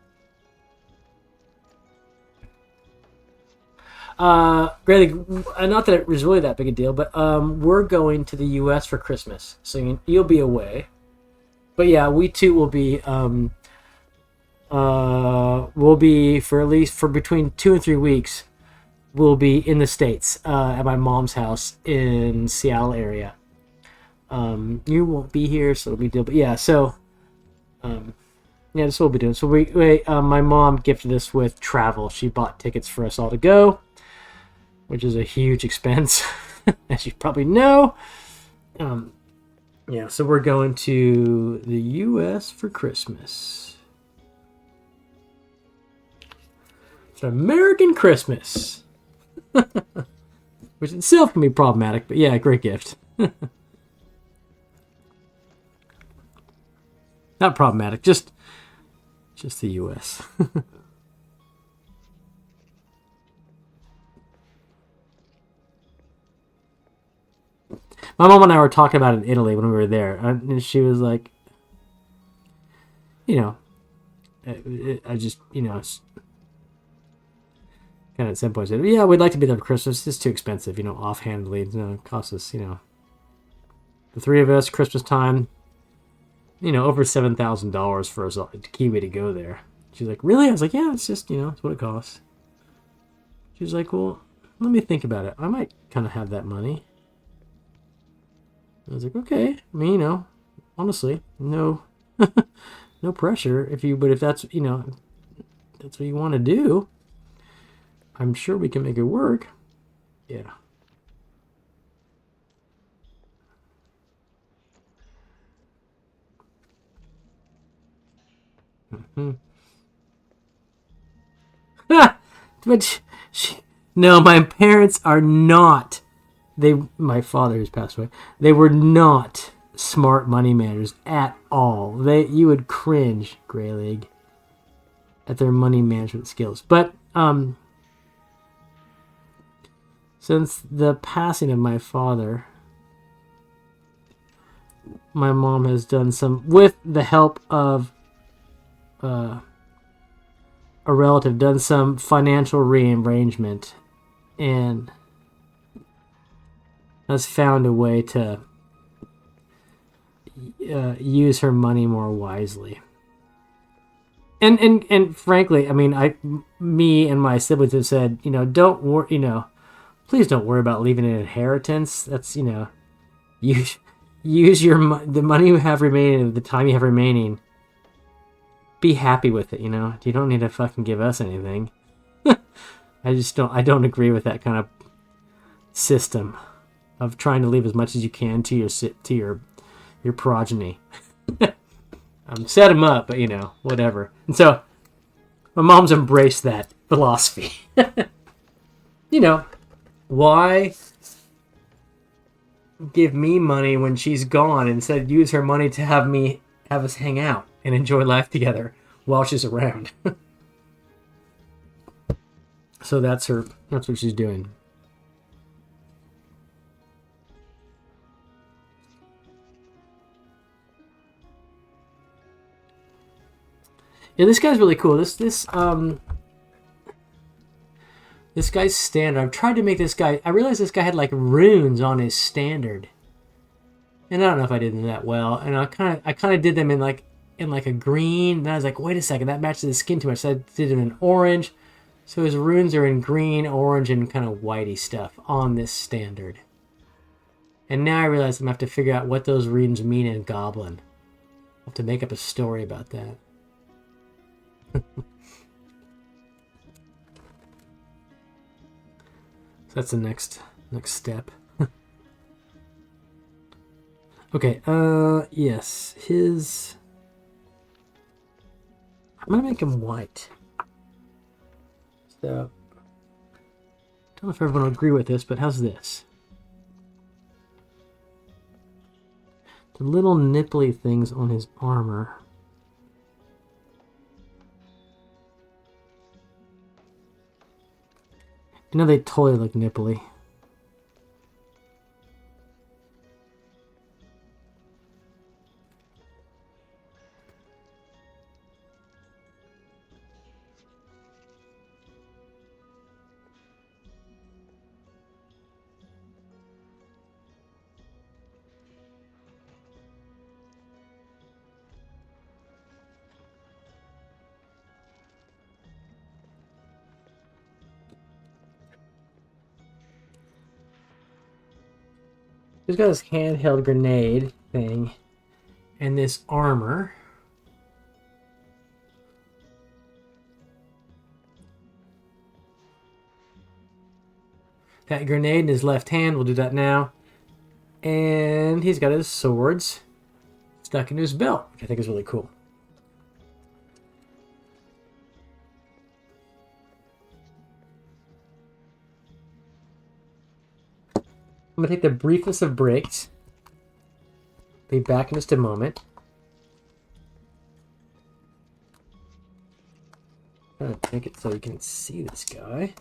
Greg, not that it was really that big a deal, but we're going to the U.S. for Christmas, so you'll be away. But yeah, we too will be. We'll be for between 2 and 3 weeks. We'll be in the States at my mom's house in Seattle area. You won't be here, so it'll be deal. But yeah, so. Yeah, this is what we'll be doing. So my mom gifted us with travel. She bought tickets for us all to go, which is a huge expense, as you probably know. Yeah, so we're going to the U.S. for Christmas. It's an American Christmas, which itself can be problematic, but yeah, great gift. Not problematic, just the U.S. My mom and I were talking about it in Italy when we were there, and she was like, you know, I just, kind of at some point said, yeah, we'd like to be there for Christmas. It's too expensive, offhandedly. It costs us, the three of us, Christmas time, over $7,000 for a Kiwi to go there. She's like, really? I was like, yeah, it's just, it's what it costs. She was like, well, let me think about it. I might kind of have that money. I was like, okay. I mean, honestly, no, no pressure. But if that's, that's what you want to do, I'm sure we can make it work. Yeah. Mm-hmm. But no, my parents are not. My father, who's passed away, they were not smart money managers at all. You would cringe, Greyhawk, at their money management skills. But since the passing of my father, my mom has done some, with the help of a relative, done some financial rearrangement and has found a way to use her money more wisely. And frankly, I mean, me and my siblings have said, don't worry, please don't worry about leaving an inheritance. That's, use the money you have remaining, the time you have remaining. Be happy with it, You don't need to fucking give us anything. I don't agree with that kind of system of trying to leave as much as you can to your progeny. Set them up, but whatever. And so my mom's embraced that philosophy. Why give me money when she's gone and instead use her money to have us hang out and enjoy life together while she's around? So that's what she's doing. Yeah, this guy's really cool. This guy's standard. I've tried to make this guy. I realized this guy had like runes on his standard, and I don't know if I did them that well. And I kind of did them in like a green. And I was like, wait a second, that matches the skin too much. So I did them in orange. So his runes are in green, orange, and kind of whitey stuff on this standard. And now I realize I'm gonna have to figure out what those runes mean in Goblin. I'll have to make up a story about that. So that's the next step. Okay, yes, I'm gonna make him white. So, don't know if everyone will agree with this, but how's this? The little nipply things on his armor. They totally look nipply. He's got this handheld grenade thing and this armor. That grenade in his left hand, we'll do that now. And he's got his swords stuck into his belt, which I think is really cool. I'm going to take the briefest of breaks. Be back in just a moment. I'm trying to make it so you can see this guy.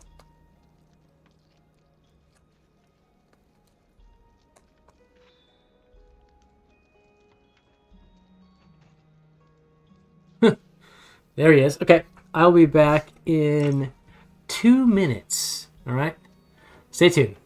There he is. Okay, I'll be back in 2 minutes. All right, stay tuned.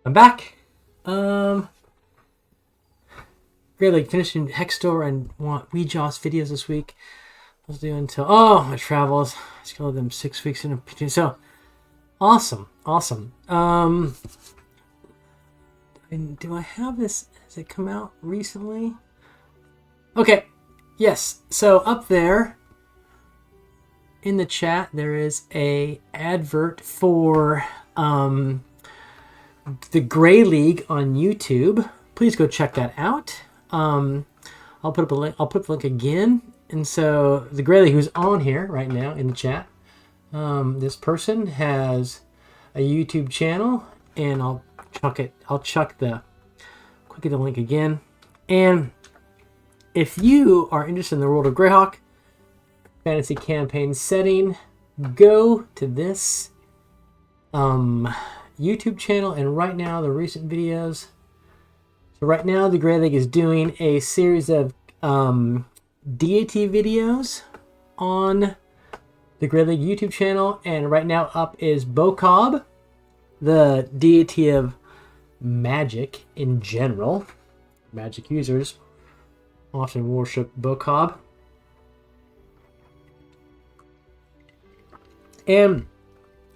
I'm back. Great, like finishing Hex Store and want Weejaws videos this week. I was doing until my travels. I scheduled them 6 weeks in between. So awesome. And do I have this? Has it come out recently? Okay. Yes. So up there in the chat, there is a advert for the Grey League on YouTube. Please go check that out. I'll put up a link. I'll put up the link again. And so the Grey League, who's on here right now in the chat, this person has a YouTube channel, and I'll chuck the link again. And if you are interested in the world of Greyhawk fantasy campaign setting, go to this YouTube channel, and right now the recent videos. So right now the Grey League is doing a series of deity videos on the Grey League YouTube channel, and right now up is Bokob, the deity of magic in general. Magic users often worship Bokob. And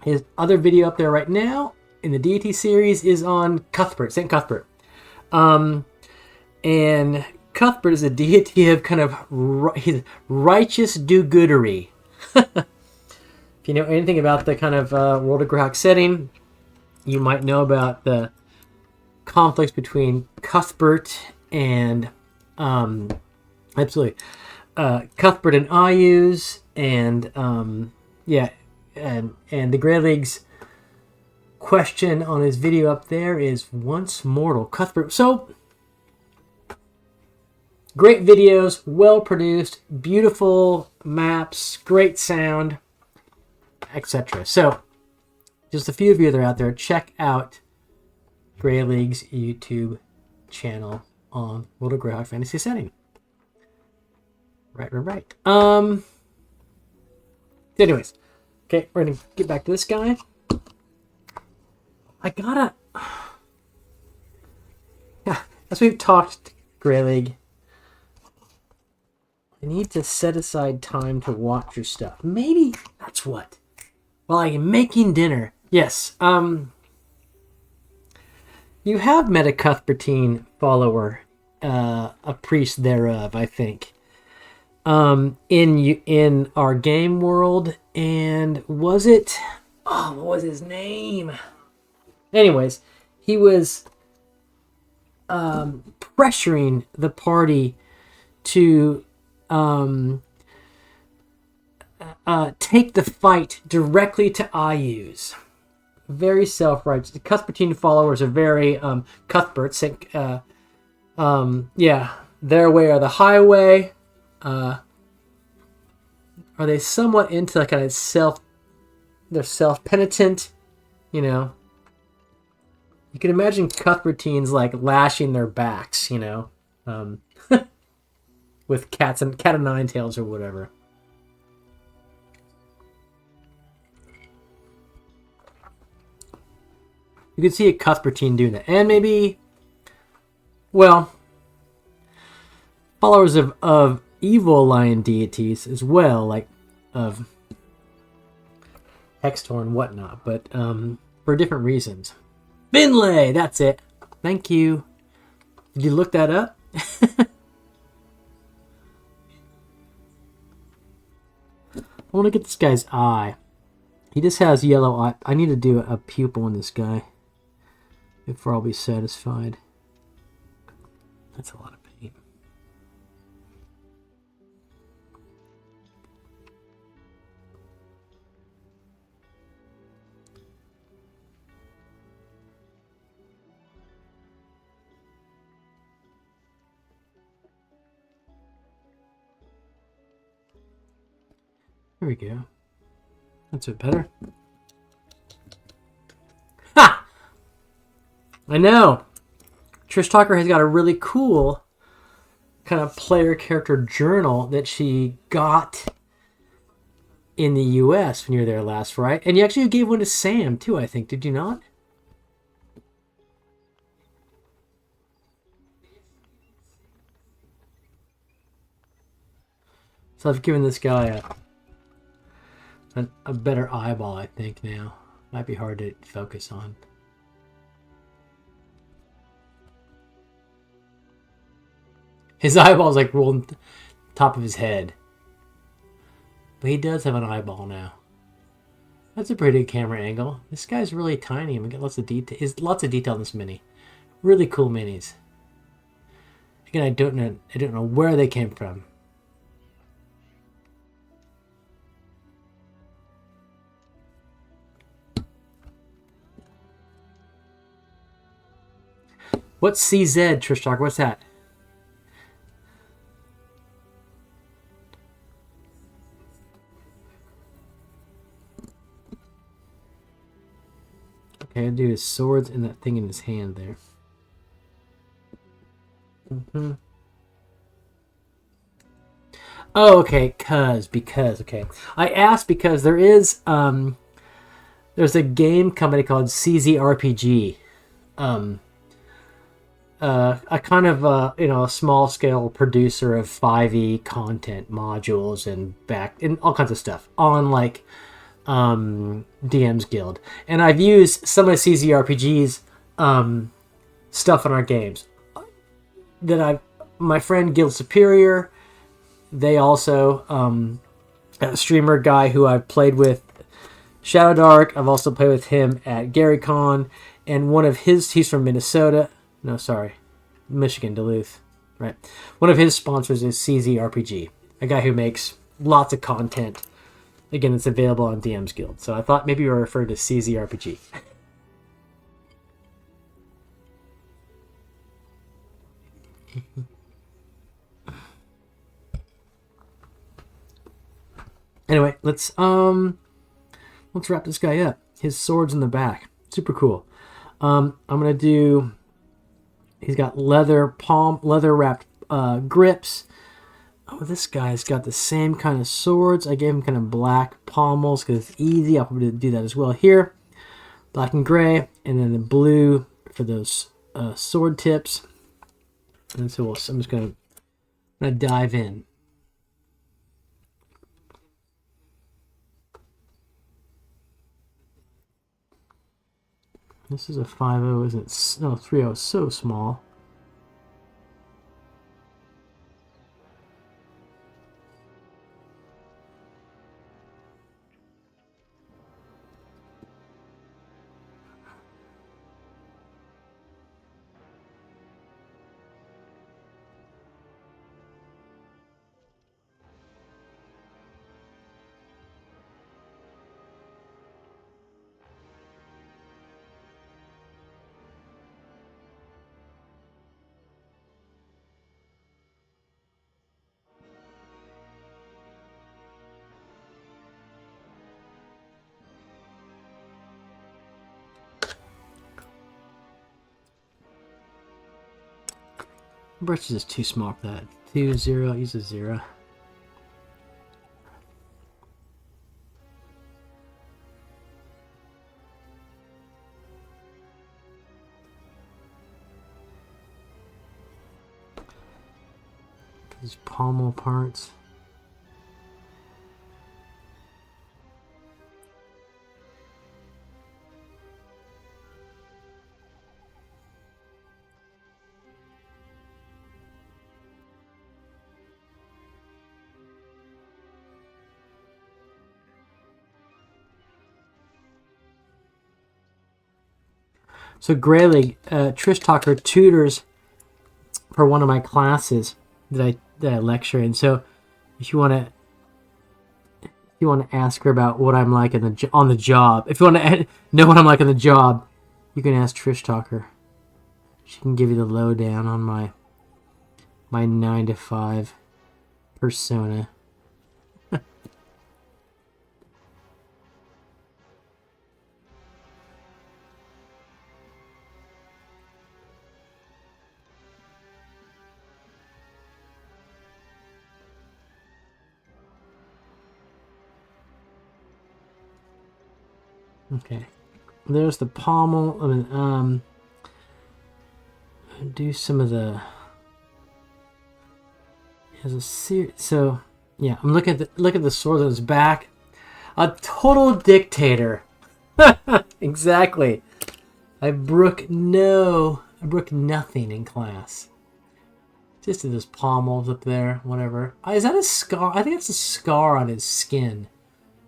his other video up there right now in the deity series is on Cuthbert, St. Cuthbert. And Cuthbert is a deity of kind of righteous do-goodery. If you know anything about the kind of World of Greyhawk setting, you might know about the conflicts between Cuthbert and absolutely Cuthbert and Ayuz, and yeah, and the Grey League's question on his video up there is once mortal Cuthbert. So great videos, well produced, beautiful maps, great sound, etc. So just a few of you that are out there, check out Grey League's YouTube channel on World of Greyhawk Fantasy Setting. Right. Anyways, okay, we're gonna get back to this guy. I gotta. Yeah, as we've talked, Grey League, I need to set aside time to watch your stuff. Maybe that's what. While I'm making dinner. Yes. You have met a Cuthbertine follower, a priest thereof, I think. In our game world, and was it? Oh, what was his name? Anyways, he was pressuring the party to take the fight directly to Ayuz. Very self-righteous. The Cuthbertine followers are very Cuthberts. Yeah, their way or the highway. Are they somewhat into like kind of they're self-penitent, you know? You can imagine Cuthbertines like lashing their backs, you know, with cat of nine tails or whatever. You could see a Cuthbertine doing that. And maybe, well, followers of evil lion deities as well, like of Hextor and whatnot, but for different reasons. Finlay, that's it. Thank you. Did you look that up? I want to get this guy's eye. He just has yellow eye. I need to do a pupil on this guy before I'll be satisfied. That's a lot of paint. There we go. That's a bit better. Ha! I know. Trish Tucker has got a really cool kind of player character journal that she got in the US when you were there last, right? And you actually gave one to Sam too, I think. Did you not? So I've given this guy a better eyeball, I think, now. Might be hard to focus on. His eyeball's like rolling top of his head. But he does have an eyeball now. That's a pretty good camera angle. This guy's really tiny. We got lots of detail. There's lots of detail in this mini. Really cool minis. Again, I don't know where they came from. What's CZ, Trish Talk? What's that? Okay, I'll do his swords and that thing in his hand there. Oh, okay, because, okay. I asked because there is, there's a game company called CZRPG. A kind of a small scale producer of 5e content modules and all kinds of stuff on like DM's Guild, and I've used some of CZRPG's stuff in our games. My friend Guild Superior, they also a streamer guy who I've played with Shadow Dark, I've also played with him at GaryCon, and one of his, he's from Minnesota. No, sorry, Michigan, Duluth. Right. One of his sponsors is CZ RPG, a guy who makes lots of content. Again, it's available on DM's Guild. So I thought maybe you were referring to CZ RPG. Anyway, let's wrap this guy up. His sword's in the back. Super cool. I'm gonna do. He's got leather wrapped grips. Oh, this guy's got the same kind of swords. I gave him kind of black pommels because it's easy. I'll probably do that as well here. Black and gray, and then the blue for those sword tips. And so I'm just gonna dive in. This is a 5.0, isn't it? No, 3.0 is so small. Brush is too small for that. 2, 0, use a 0. These pommel parts. So Greyhawk, Trish Talker tutors for one of my classes that I lecture in. So if you want to ask her about what I'm like on the job, if you want to know what I'm like on the job, you can ask Trish Talker. She can give you the lowdown on my 9 to 5 persona. Okay, there's the pommel. I mean, do some of the. Has a series. So yeah, I'm looking at the sword on his back. A total dictator. Exactly. I brook nothing in class. Just those pommels up there, whatever. Is that a scar? I think that's a scar on his skin.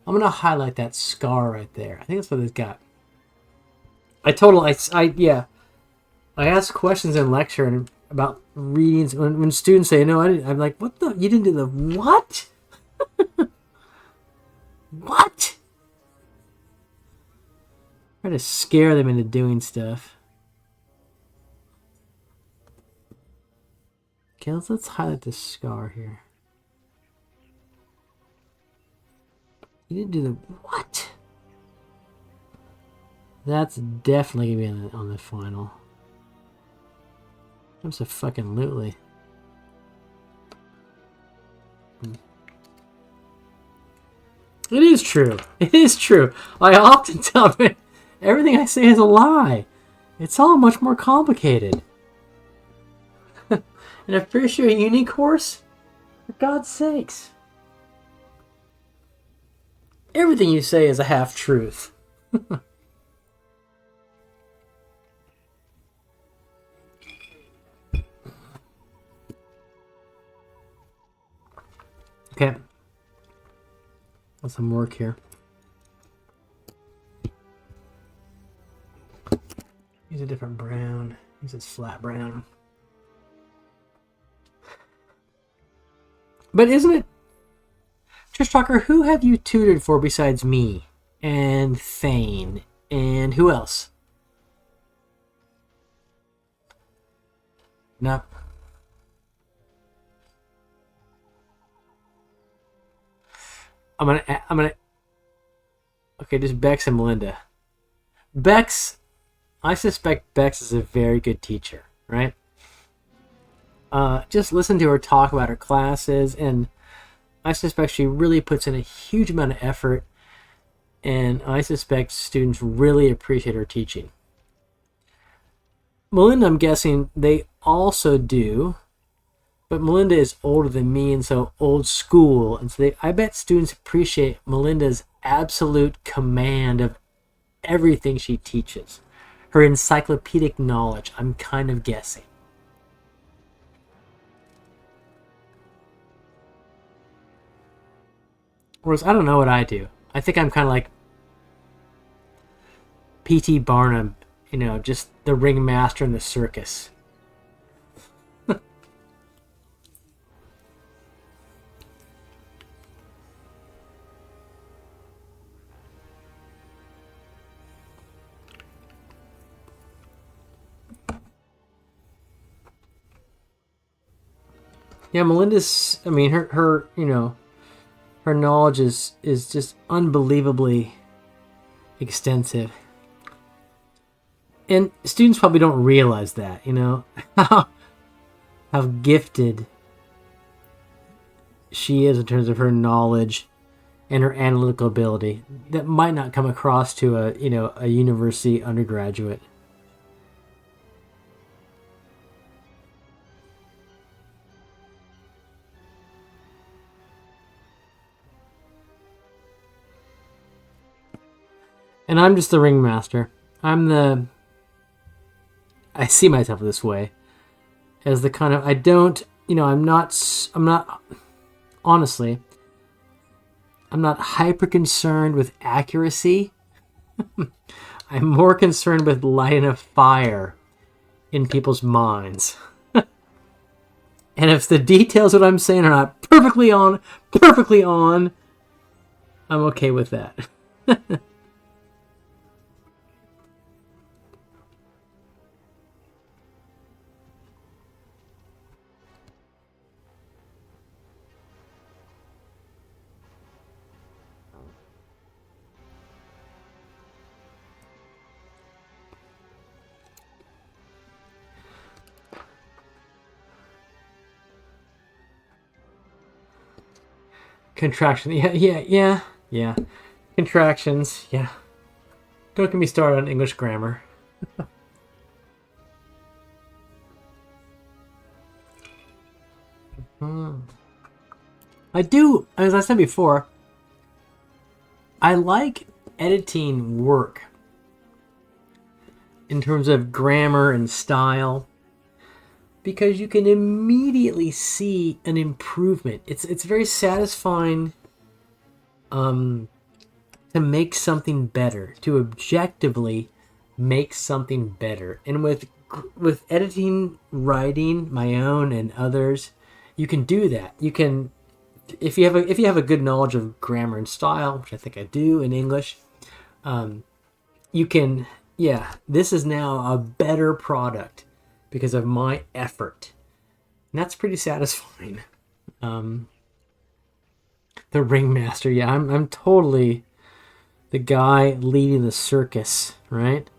I'm gonna highlight that scar right there. I think that's what it's got. I ask questions in lecture and about readings when students say no, I didn't. I'm like, what the? You didn't do the what? What? Try to scare them into doing stuff. Okay, let's highlight this scar here. You didn't do the what? That's definitely gonna be on the final. Absolutely. It is true. It is true. I often tell them everything I say is a lie. It's all much more complicated. And a Fair Share Uni course? For God's sakes. Everything you say is a half-truth. Okay. Let's some work here. Use a different brown. Use this flat brown. But isn't it, Trish Talker, who have you tutored for besides me and Thane and who else? No. I'm gonna. Okay, just Bex and Melinda. Bex, I suspect Bex is a very good teacher, right? Just listen to her talk about her classes, and I suspect she really puts in a huge amount of effort, and I suspect students really appreciate her teaching. Melinda, I'm guessing they also do, but Melinda is older than me, and so old school, and so I bet students appreciate Melinda's absolute command of everything she teaches. Her encyclopedic knowledge, I'm kind of guessing. Whereas I don't know what I do. I think I'm kind of like P.T. Barnum, just the ringmaster in the circus. Yeah, Melinda's, her her knowledge is just unbelievably extensive. And students probably don't realize that, how gifted she is in terms of her knowledge and her analytical ability. That might not come across to a university undergraduate. And I'm just the ringmaster. I see myself this way as the kind of, honestly, I'm not hyper concerned with accuracy. I'm more concerned with lighting a fire in people's minds. And if the details of what I'm saying are not perfectly on, I'm okay with that. Contraction. Yeah. Contractions. Yeah. Don't get me started on English grammar. I do, as I said before, I like editing work in terms of grammar and style, because you can immediately see an improvement. It's very satisfying to make something better, to objectively make something better. And with editing, writing, my own and others, you can do that. You can, if you have a good knowledge of grammar and style, which I think I do in English, you can, this is now a better product because of my effort. And that's pretty satisfying. The ringmaster, I'm totally the guy leading the circus, right?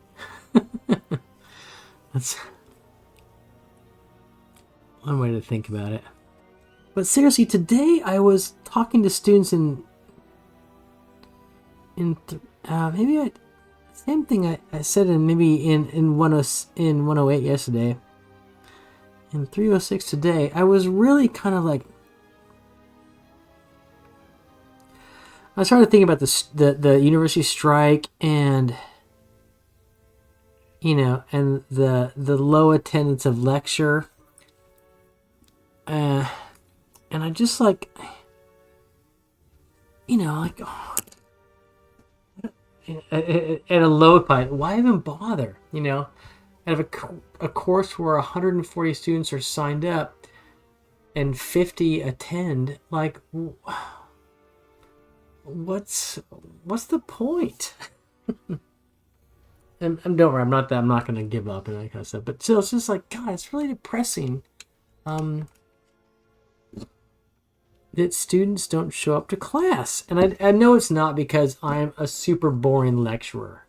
That's one way to think about it. But seriously, today I was talking to students same thing I said in 108 yesterday. In 306 today, I was really kind of like, I started thinking about the university strike and and the low attendance of lecture, and I just at a low point. Why even bother? out of a course where 140 students are signed up and 50 attend, like, what's the point? And don't worry, I'm not going to give up and that kind of stuff. But still, it's just like, God, it's really depressing. That students don't show up to class. And I know it's not because I'm a super boring lecturer.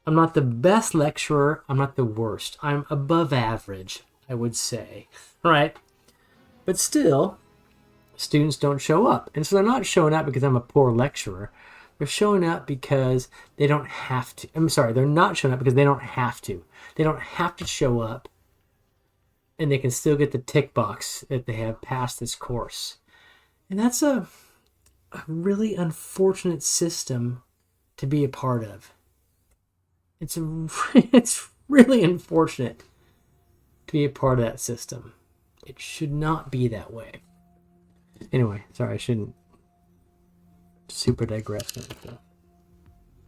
I'm not the best lecturer. I'm not the worst. I'm above average, I would say. Right? But still, students don't show up. And so they're not showing up because I'm a poor lecturer. They're showing up because they don't have to. I'm sorry, they're not showing up because they don't have to. They don't have to show up. And they can still get the tick box that they have passed this course. And that's a really unfortunate system to be a part of. It's really unfortunate to be a part of that system. It should not be that way. Anyway, sorry, I shouldn't super digress.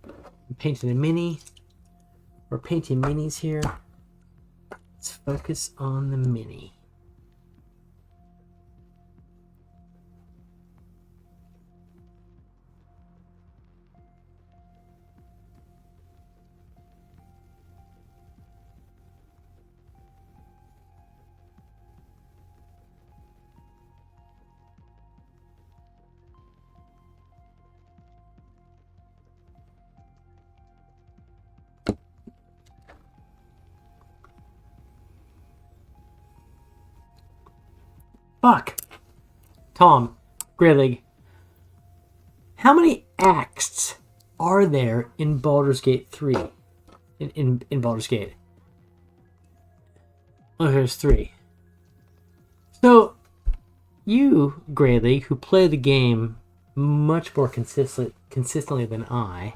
I'm painting a mini. We're painting minis here. Let's focus on the mini. Fuck. Tom, Greyhawk, how many acts are there in Baldur's Gate 3? In Baldur's Gate? Oh, there's 3. So, you, Greyhawk, who play the game much more consistently than I,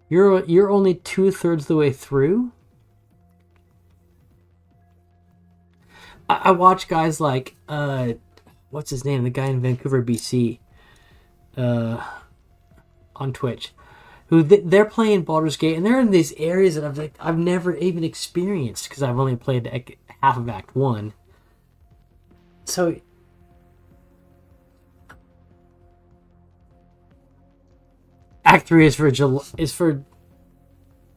you're only 2/3 the way through? I watch guys like, what's his name? The guy in Vancouver, BC, on Twitch, who they're playing Baldur's Gate, and they're in these areas that I've never even experienced because I've only played half of Act 1. So, Act 3 is for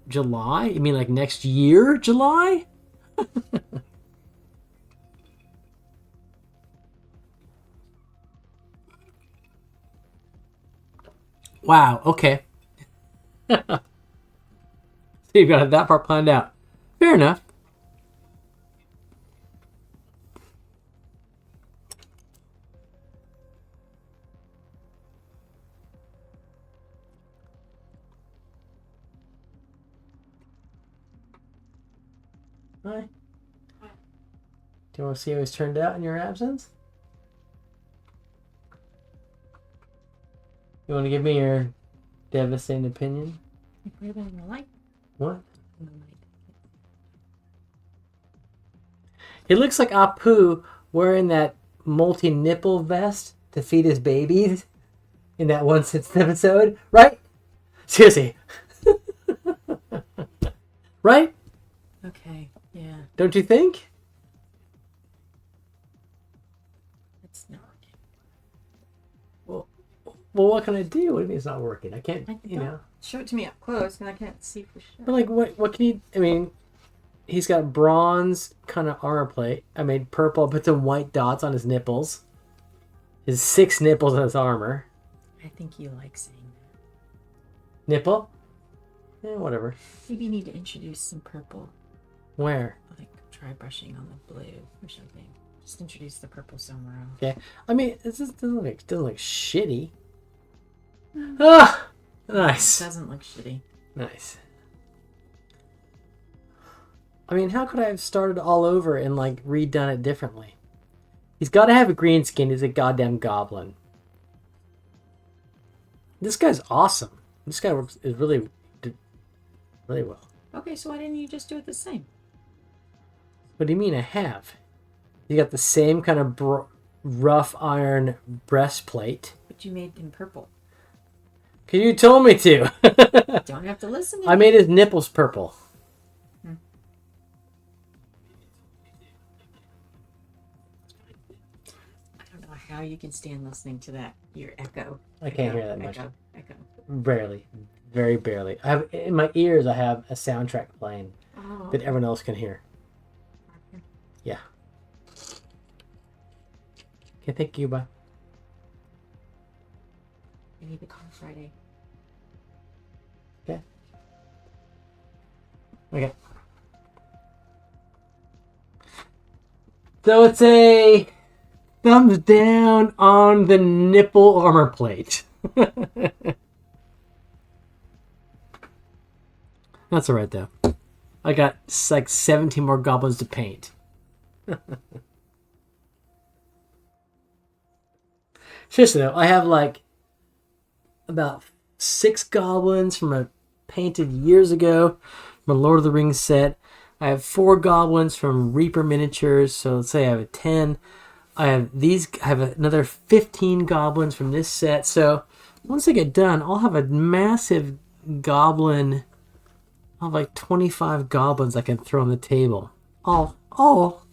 July? You mean like next year, July? Wow, okay. So you've got that part planned out. Fair enough. Hi. Do you want to see how he's turned out in your absence? You want to give me your devastating opinion? You put it in the light. What? In the light. He looks like Apu wearing that multi-nipple vest to feed his babies in that one episode, right? Seriously. Right? Okay, yeah. Don't you think? It's not. Well, what can I do? What do you mean it's not working? I can't, Show it to me up close, and I can't see for sure. But like, what can you? I mean, he's got bronze kind of armor plate. I mean, purple, but some white dots on his nipples. His 6 nipples on his armor. I think you like saying that. Nipple? Yeah, whatever. Maybe you need to introduce some purple. Where? Like, try brushing on the blue or something. Just introduce the purple somewhere else. Okay. I mean, it just doesn't look shitty. Ah, nice. It doesn't look shitty. Nice. I mean, how could I have started all over and like redone it differently? He's got to have a green skin. He's a goddamn goblin. This guy's awesome. This guy works really well. Okay, so why didn't you just do it the same? What do you mean I have? You got the same kind of rough iron breastplate. But you made him purple. Because you told me to. Don't have to listen to I me. made his nipples purple. how you can stand listening to that. Your echo. I can't hear that much. Echo. Barely. Very barely. I have in my ears I have a soundtrack playing Oh. that everyone else can hear. Yeah. Okay, thank you, bye. I need to call Friday. Okay. Okay. So it's a thumbs down on the nipple armor plate. That's alright though. I got like 17 more goblins to paint. Seriously though, I have like about 6 goblins from a painted years ago from a Lord of the Rings set. I have 4 goblins from Reaper miniatures, so let's say I have 10. I have another 15 goblins from this set. So once I get done, I'll have a massive goblin. I'll have like 25 goblins I can throw on the table. All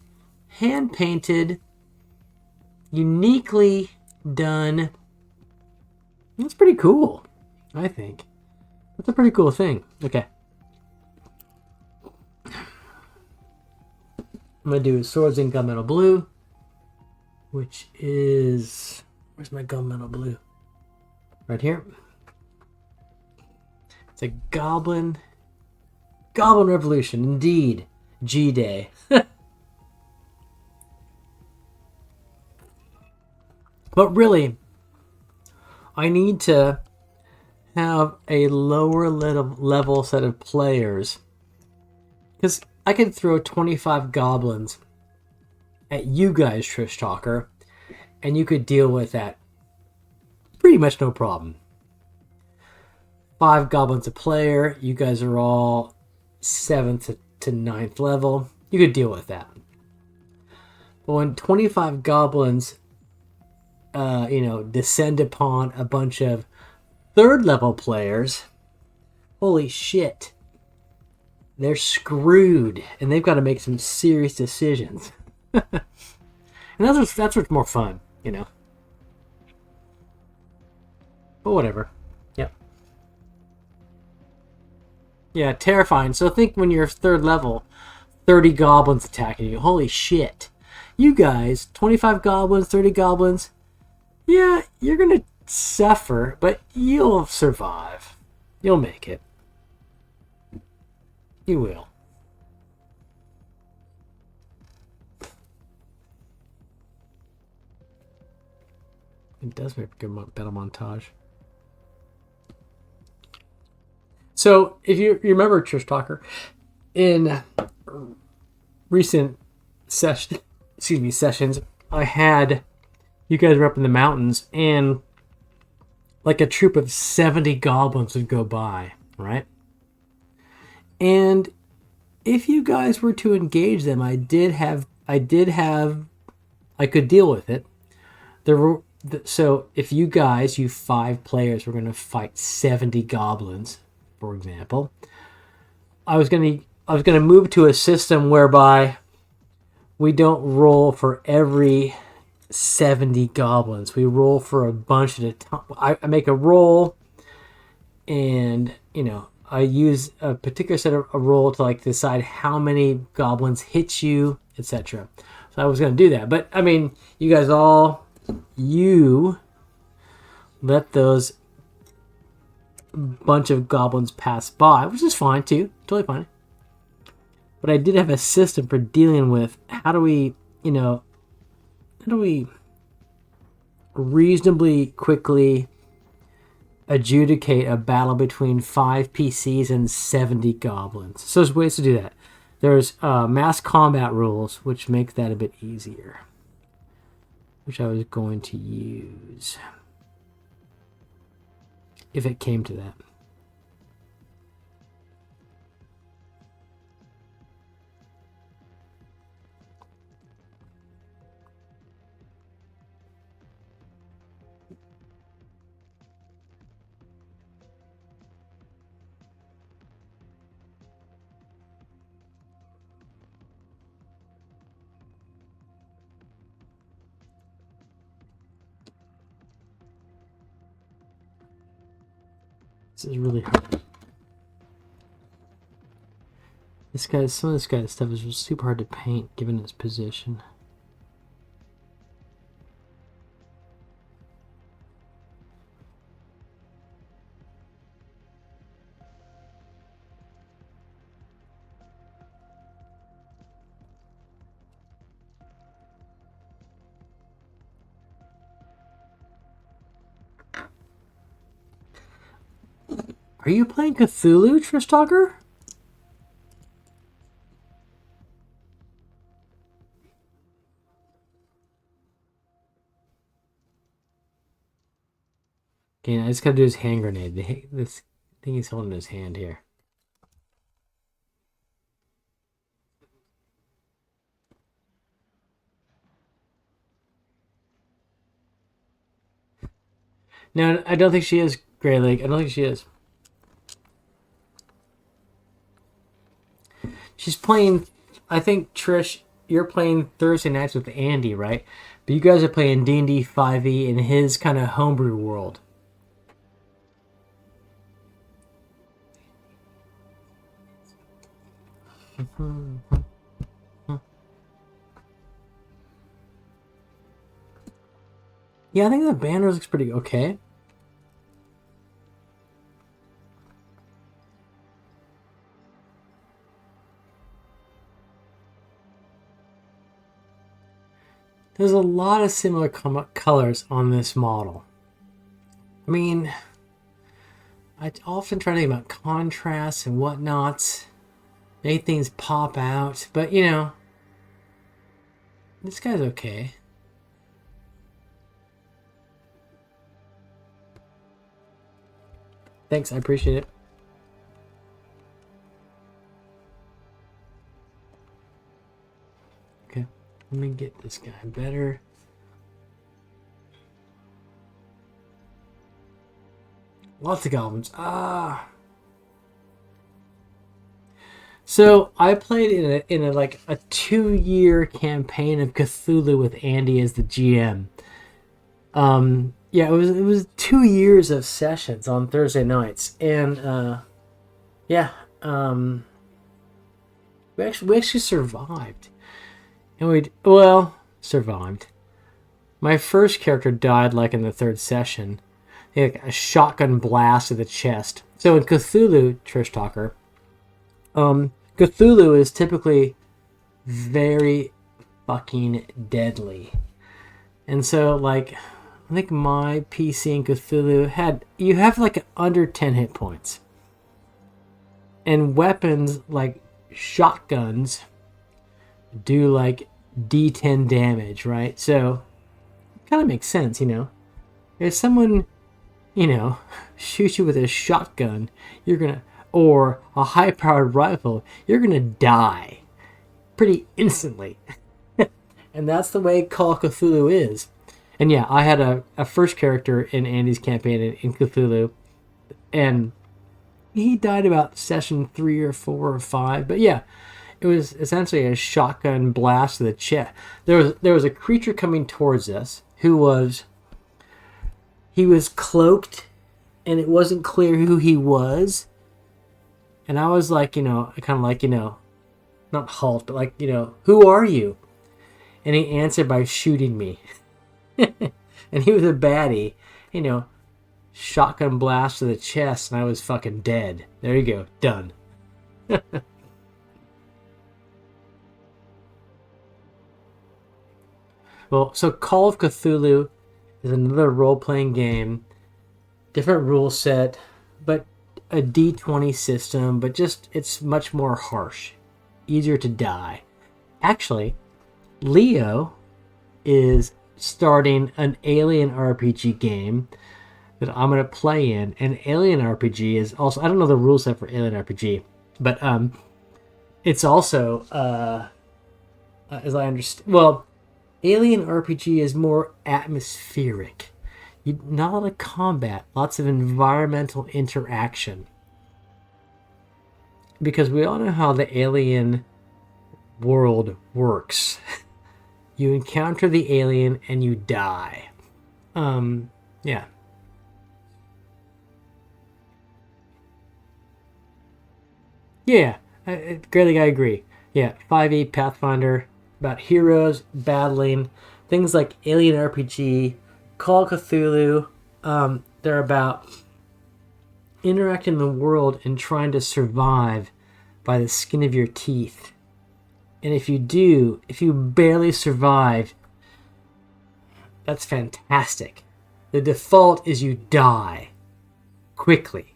hand painted, uniquely done. That's pretty cool, I think. That's a pretty cool thing. Okay. I'm going to do Swords in Gunmetal Blue, which is... Where's my Gunmetal Blue? Right here. It's a Goblin Revolution, indeed. G-Day. But really, I need to have a lower level set of players. Because I could throw 25 goblins at you guys, Trish Talker, and you could deal with that pretty much no problem. 5 goblins a player. You guys are all 7th to 9th level. You could deal with that. But when 25 goblins, descend upon a bunch of 3rd level players, holy shit. They're screwed, and they've got to make some serious decisions. And that's what's more fun, you know. But whatever. Yep. Yeah, terrifying. So think when you're 3rd level, 30 goblins attacking you. Holy shit. You guys, 25 goblins, 30 goblins. Yeah, you're going to suffer, but you'll survive. You'll make it. You will. It does make a good battle montage. So, if you remember, Trish Talker, in recent sessions, I had you guys were up in the mountains, and like a troop of 70 goblins would go by, right? And if you guys were to engage them, I could deal with it. So if you 5 players, were going to fight 70 goblins, for example, I was going to move to a system whereby we don't roll for every 70 goblins. We roll for a bunch at a time. I make a roll, and I use a particular set of a roll to like decide how many goblins hit you, etc. So I was going to do that, but I mean, you guys let those bunch of goblins pass by, which is fine too, totally fine. But I did have a system for dealing with how do we reasonably quickly adjudicate a battle between 5 PCs and 70 goblins. So there's ways to do that. There's mass combat rules, which make that a bit easier, which I was going to use if it came to that. This is really hard. Some of this guy's stuff is super hard to paint given its position. Are you playing Cthulhu, Trishtalker? Okay, I just gotta do his hand grenade. This thing he's holding in his hand here. No, I don't think she is, Grey Lake. I don't think she is. She's playing, I think, Trish, you're playing Thursday nights with Andy, right? But you guys are playing D&D 5e in his kind of homebrew world. Yeah, I think the banner looks pretty okay. There's a lot of similar colors on this model. I mean, I often try to think about contrast and whatnot, make things pop out, but you know, this guy's okay. Thanks, I appreciate it. Okay, let me get this guy better. Lots of goblins. So I played in a like a 2-year campaign of Cthulhu with Andy as the GM. Yeah, it was 2 years of sessions on Thursday nights, and yeah, we actually survived, and survived. My first character died like in the 3rd session, like a shotgun blast to the chest. So in Cthulhu, Trishtalker, Cthulhu is typically very fucking deadly, and so like. I think my PC in Cthulhu you have like under 10 hit points. And weapons like shotguns do like D10 damage, right? So it kind of makes sense, you know. If someone, you know, shoots you with a shotgun, or a high-powered rifle, you're gonna die pretty instantly. And that's the way Call of Cthulhu is. And yeah, I had a first character in Andy's campaign in Cthulhu, and he died about session 3 or 4 or 5. But yeah, it was essentially a shotgun blast to the chest. There was a creature coming towards us he was cloaked, and it wasn't clear who he was. And I was like, you know, kind of like, you know, not halt, but like, you know, who are you? And he answered by shooting me. And he was a baddie, you know, shotgun blast to the chest, and I was fucking dead. There you go, done. Well, so Call of Cthulhu is another role-playing game, different rule set, but a D20 system, but just it's much more harsh, easier to die. Actually, Leo is starting an alien RPG game that I'm going to play in. And alien RPG is also, I don't know the rule set for alien RPG, but it's also, as I understand, well, alien RPG is more atmospheric. Not a lot of combat, lots of environmental interaction. Because we all know how the alien world works. You encounter the alien and you die. Yeah. Yeah, Greyhawk, I agree. Yeah, 5e Pathfinder, about heroes battling, things like Alien RPG, Call of Cthulhu. They're about interacting in the world and trying to survive by the skin of your teeth. And if you barely survive, that's fantastic. The default is you die quickly.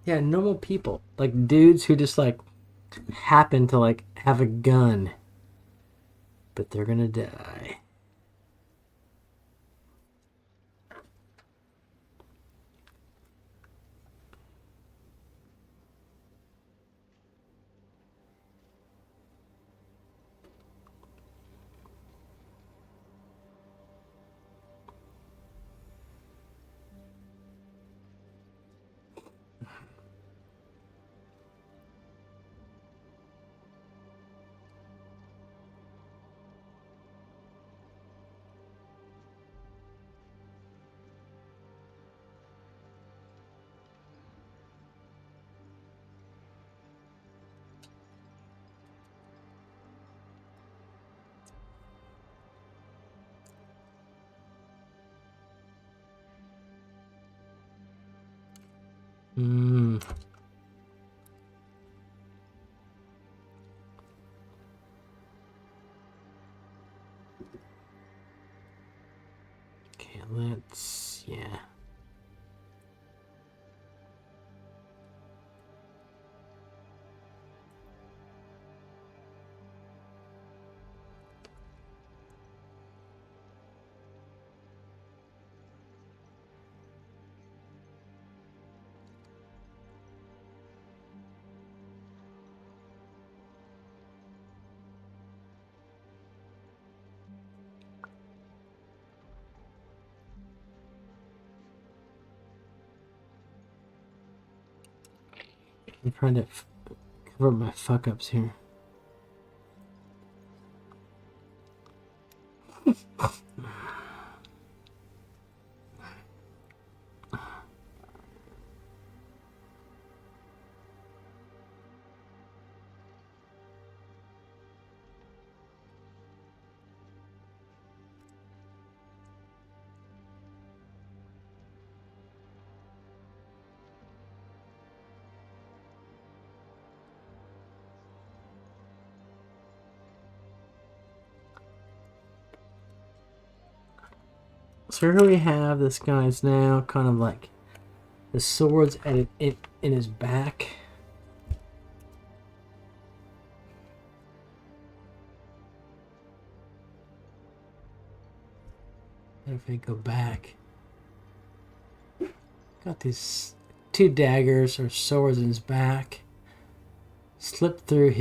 Yeah, normal people, like dudes who just like happen to like have a gun, but they're gonna die. Hmm. Okay, yeah. I'm trying to cover up my fuck ups here. So here we have this guy's now kind of like the sword's in his back. And if I go back, got these two daggers or swords in his back. Slip through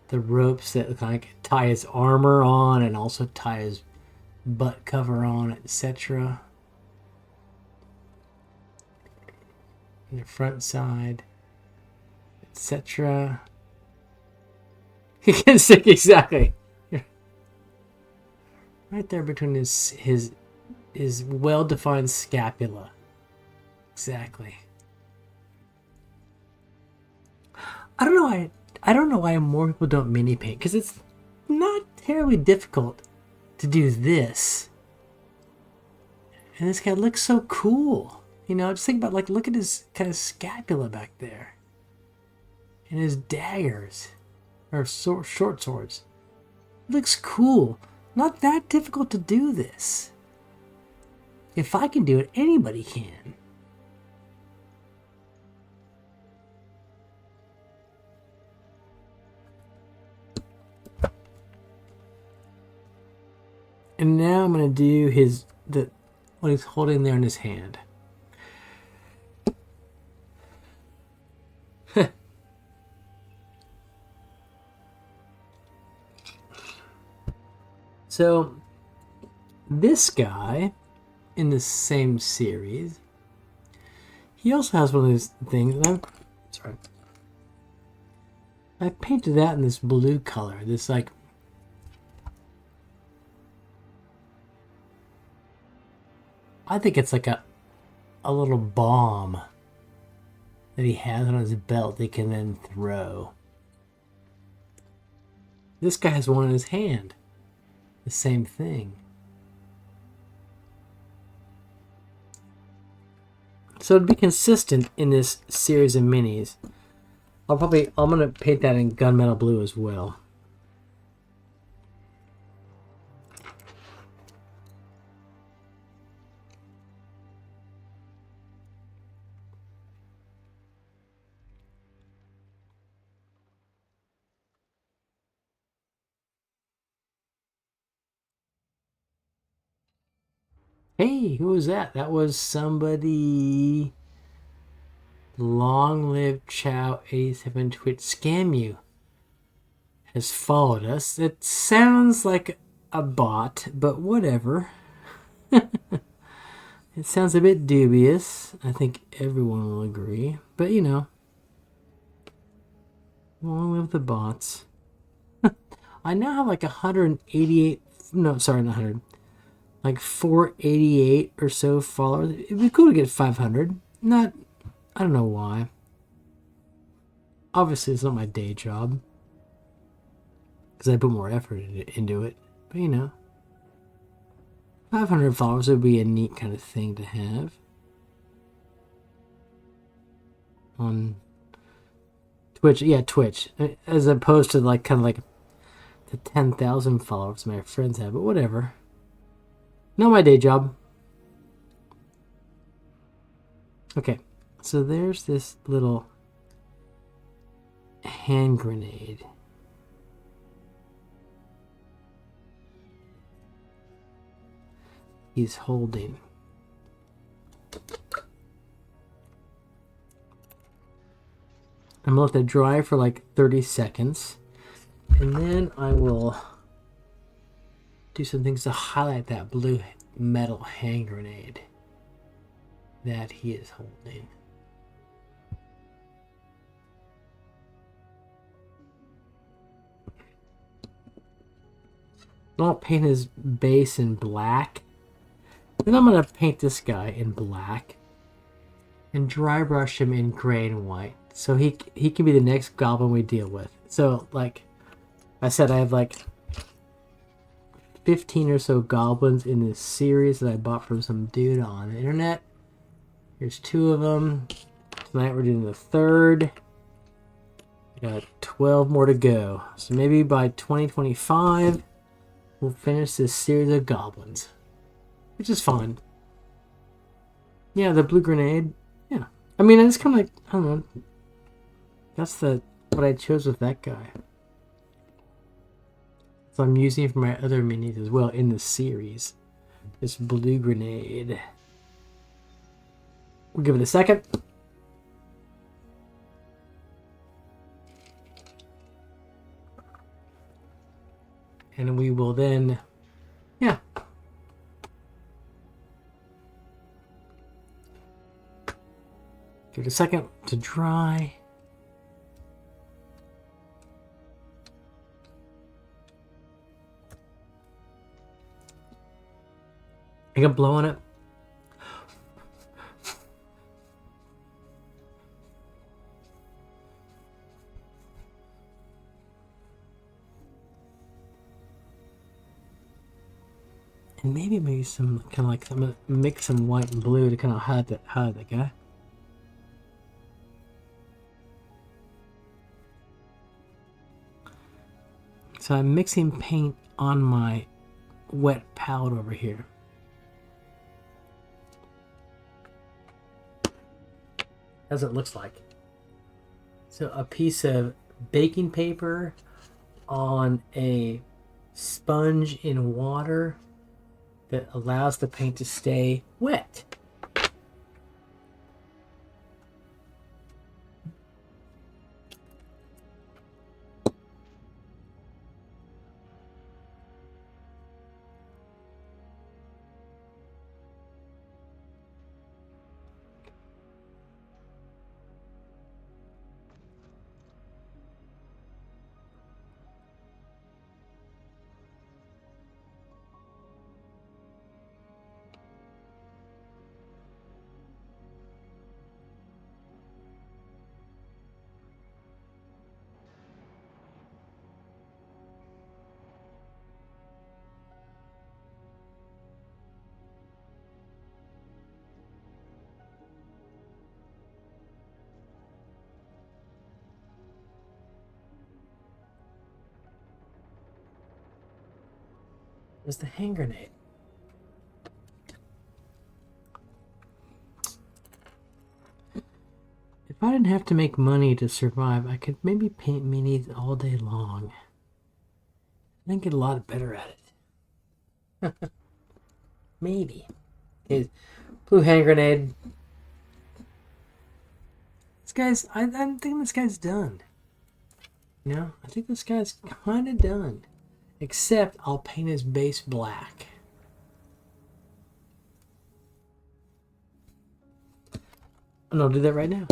the ropes that like tie his armor on and also tie his butt cover on, etc. The front side, etc. He can stick exactly right there between his well-defined scapula. Exactly. I don't know why more people don't mini paint, because it's not terribly difficult to do this. And this guy looks so cool. You know, just think about, like, look at his kind of scapula back there. And his daggers. Or short swords. It looks cool. Not that difficult to do this. If I can do it, anybody can. And now I'm going to do what he's holding there in his hand. So, this guy, in the same series, he also has one of these things. Sorry. I painted that in this blue color. This like I think it's like a little bomb that he has on his belt that he can then throw. This guy has one in his hand. The same thing. So to be consistent in this series of minis, I'm gonna paint that in gunmetal blue as well. Hey, who was that? That was somebody. Long live Chow 87 Twitch Scam You has followed us. It sounds like a bot, but whatever. It sounds a bit dubious. I think everyone will agree. But you know, long live the bots. I now have like 188. No, sorry, not 100. Like 488 or so followers. It'd be cool to get 500. Not, I don't know why. Obviously, it's not my day job because I put more effort into it. But you know, 500 followers would be a neat kind of thing to have on Twitch. Yeah, Twitch, as opposed to like kind of like the 10,000 followers my friends have. But whatever. Not my day job. Okay, so there's this little hand grenade. He's holding. I'm gonna let that dry for like 30 seconds. And then I will do some things to highlight that blue metal hand grenade that he is holding. I'll paint his base in black. Then I'm going to paint this guy in black and dry brush him in gray and white. So he can be the next goblin we deal with. So like I said, I have like 15 or so goblins in this series that I bought from some dude on the internet. Here's 2 of them. Tonight we're doing the 3rd. Got 12 more to go. So maybe by 2025, we'll finish this series of goblins. Which is fun. Yeah, the blue grenade. Yeah. I mean, it's kind of like, I don't know. That's what I chose with that guy. So I'm using it for my other minis as well in the series. This blue grenade. We'll give it a second. And we will then, yeah. Give it a second to dry. I can blow on it. And maybe some kind of like, I'm gonna mix some white and blue to kind of hide that guy. So I'm mixing paint on my wet palette over here. As it looks like. So a piece of baking paper on a sponge in water that allows the paint to stay wet. was the hand grenade. If I didn't have to make money to survive, I could maybe paint minis all day long. I'd get a lot better at it. Maybe. Okay, blue hand grenade. This guy's... I'm thinking this guy's done. You know? I think this guy's kind of done. Except I'll paint his base black. And I'll do that right now.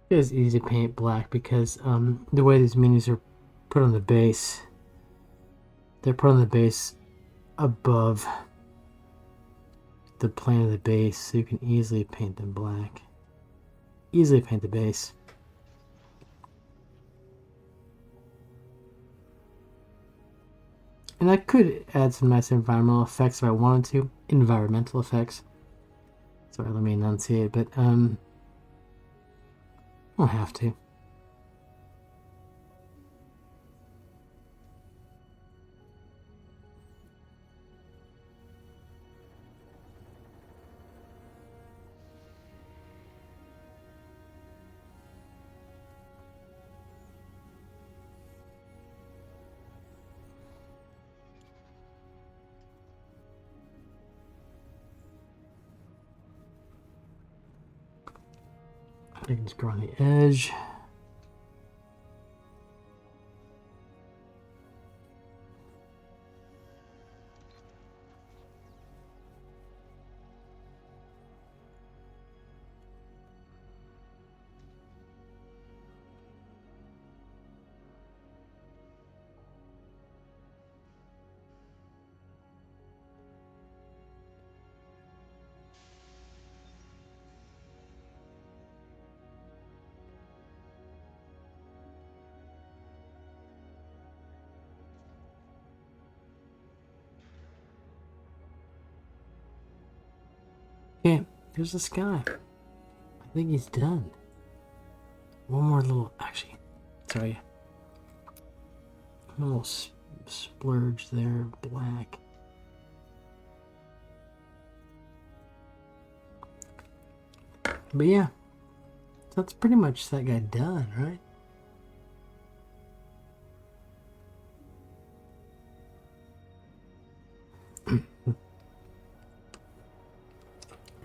It is easy to paint black because the way these minis are put on the base, they're put on the base above the plane of the base, so you can easily paint them black. Easily paint the base. And I could add some nice environmental effects if I wanted to. Environmental effects. Sorry, let me enunciate, but I don't have to. I can just go on the edge. Okay, here's the sky. I think he's done. One more little, actually, sorry. A little splurge there, black. But yeah, that's pretty much that guy done, right?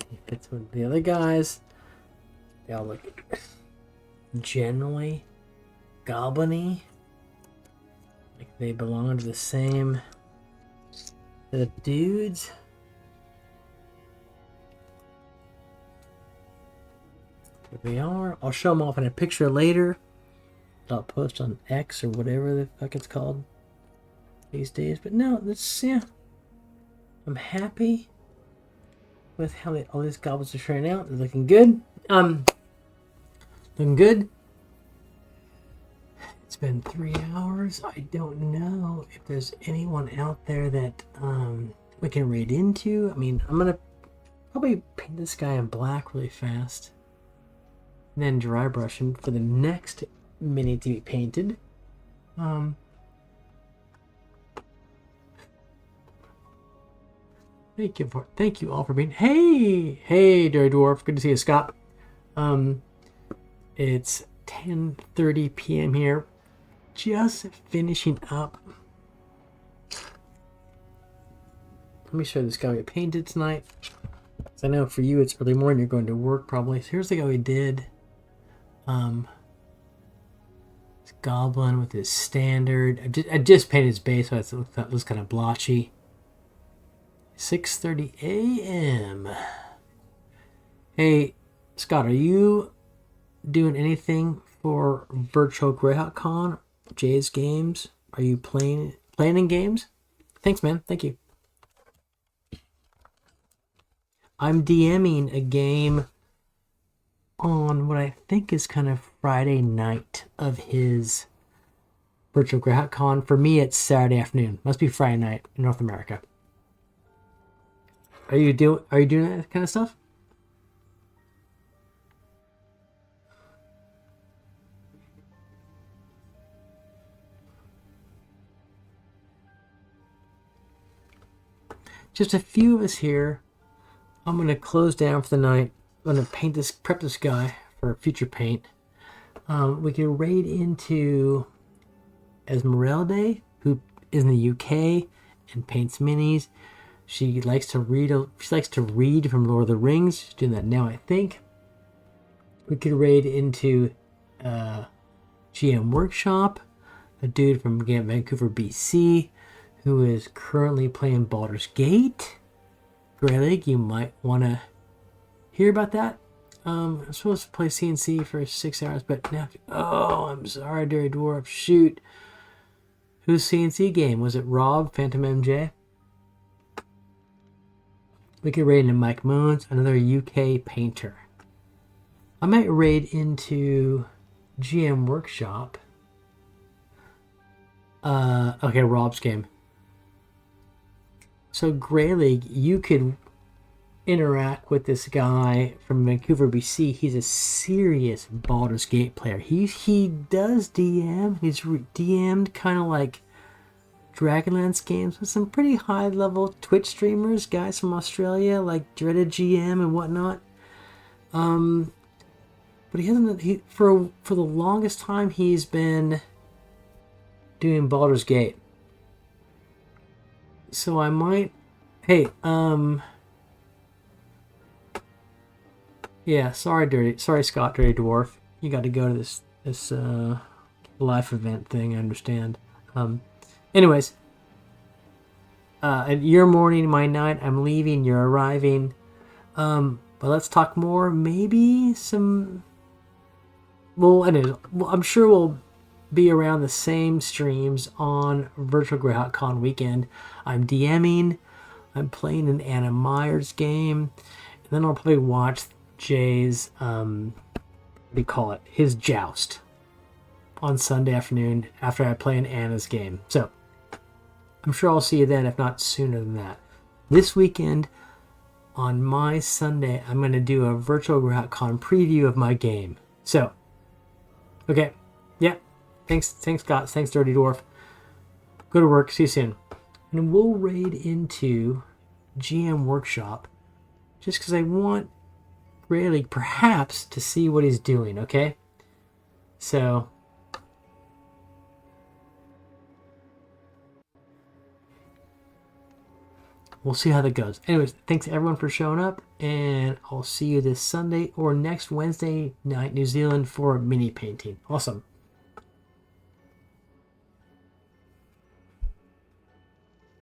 He fits with the other guys. They all look generally goblin-y. Like they belong to the same set of dudes. Here we are. I'll show them off in a picture later. I'll post on X or whatever the fuck it's called these days. But no, this, yeah. I'm happy with how all these goblins are turning out. They're looking good. Looking good. It's been 3 hours. I don't know if there's anyone out there that we can raid into. I mean, I'm gonna probably paint this guy in black really fast, and then dry brush him for the next mini to be painted. Thank you all for being. Hey, Dirty Dwarf. Good to see you, Scott. It's 10:30 p.m. here. Just finishing up. Let me show you this guy we painted tonight. Because I know for you it's early morning. You're going to work probably. So here's the guy we did. This goblin with his standard. I just painted his base, so it looks kind of blotchy. 6:30 a.m. Hey, Scott, are you doing anything for virtual Greyhawk Con? Jay's games? Are you playing games? Thanks, man. Thank you. I'm DMing a game on what I think is kind of Friday night of his virtual Greyhawk Con. For me, it's Saturday afternoon. Must be Friday night in North America. Are you doing that kind of stuff? Just a few of us here. I'm gonna close down for the night. I'm gonna prep this guy for future paint. We can raid into Esmeralda, who is in the UK and paints minis. She likes to read. She likes to read from Lord of the Rings. She's doing that now, I think. We could raid into GM Workshop, a dude from Vancouver, BC, who is currently playing Baldur's Gate. Greyhawk, you might want to hear about that. I'm supposed to play CNC for 6 hours, but now... Oh, I'm sorry, Dirty Dwarf. Shoot. Whose CNC game? Was it Rob, Phantom MJ? We could raid into Mike Moons, another UK painter. I might raid into GM Workshop. Okay, Rob's game. So Grey League, you could interact with this guy from Vancouver, BC. He's a serious Baldur's Gate player. He does DM. He's DM'd kind of like Dragonlance games with some pretty high level Twitch streamers, guys from Australia like Dreaded GM and whatnot. But he hasn't. For the longest time he's been doing Baldur's Gate. So I might... Hey, yeah, sorry Scott, Dirty Dwarf. You got to go to this life event thing, I understand. Anyways, your morning, my night, I'm leaving, you're arriving. But let's talk more. Maybe some... Well, anyways, I'm sure we'll be around the same streams on Virtual Greyhawk Con weekend. I'm DMing, I'm playing an Anna Myers game, and then I'll probably watch Jay's, his Joust on Sunday afternoon after I play an Anna's game. So, I'm sure I'll see you then, if not sooner than that. This weekend, on my Sunday, I'm going to do a Virtual Greyhawk Con preview of my game. So, okay, yeah. Thanks Scott. Thanks, Dirty Dwarf. Go to work. See you soon. And we'll raid into GM Workshop just because I want Grey League perhaps to see what he's doing, okay? So... we'll see how that goes. Anyways, thanks everyone for showing up, and I'll see you this Sunday or next Wednesday night, New Zealand, for mini painting. Awesome.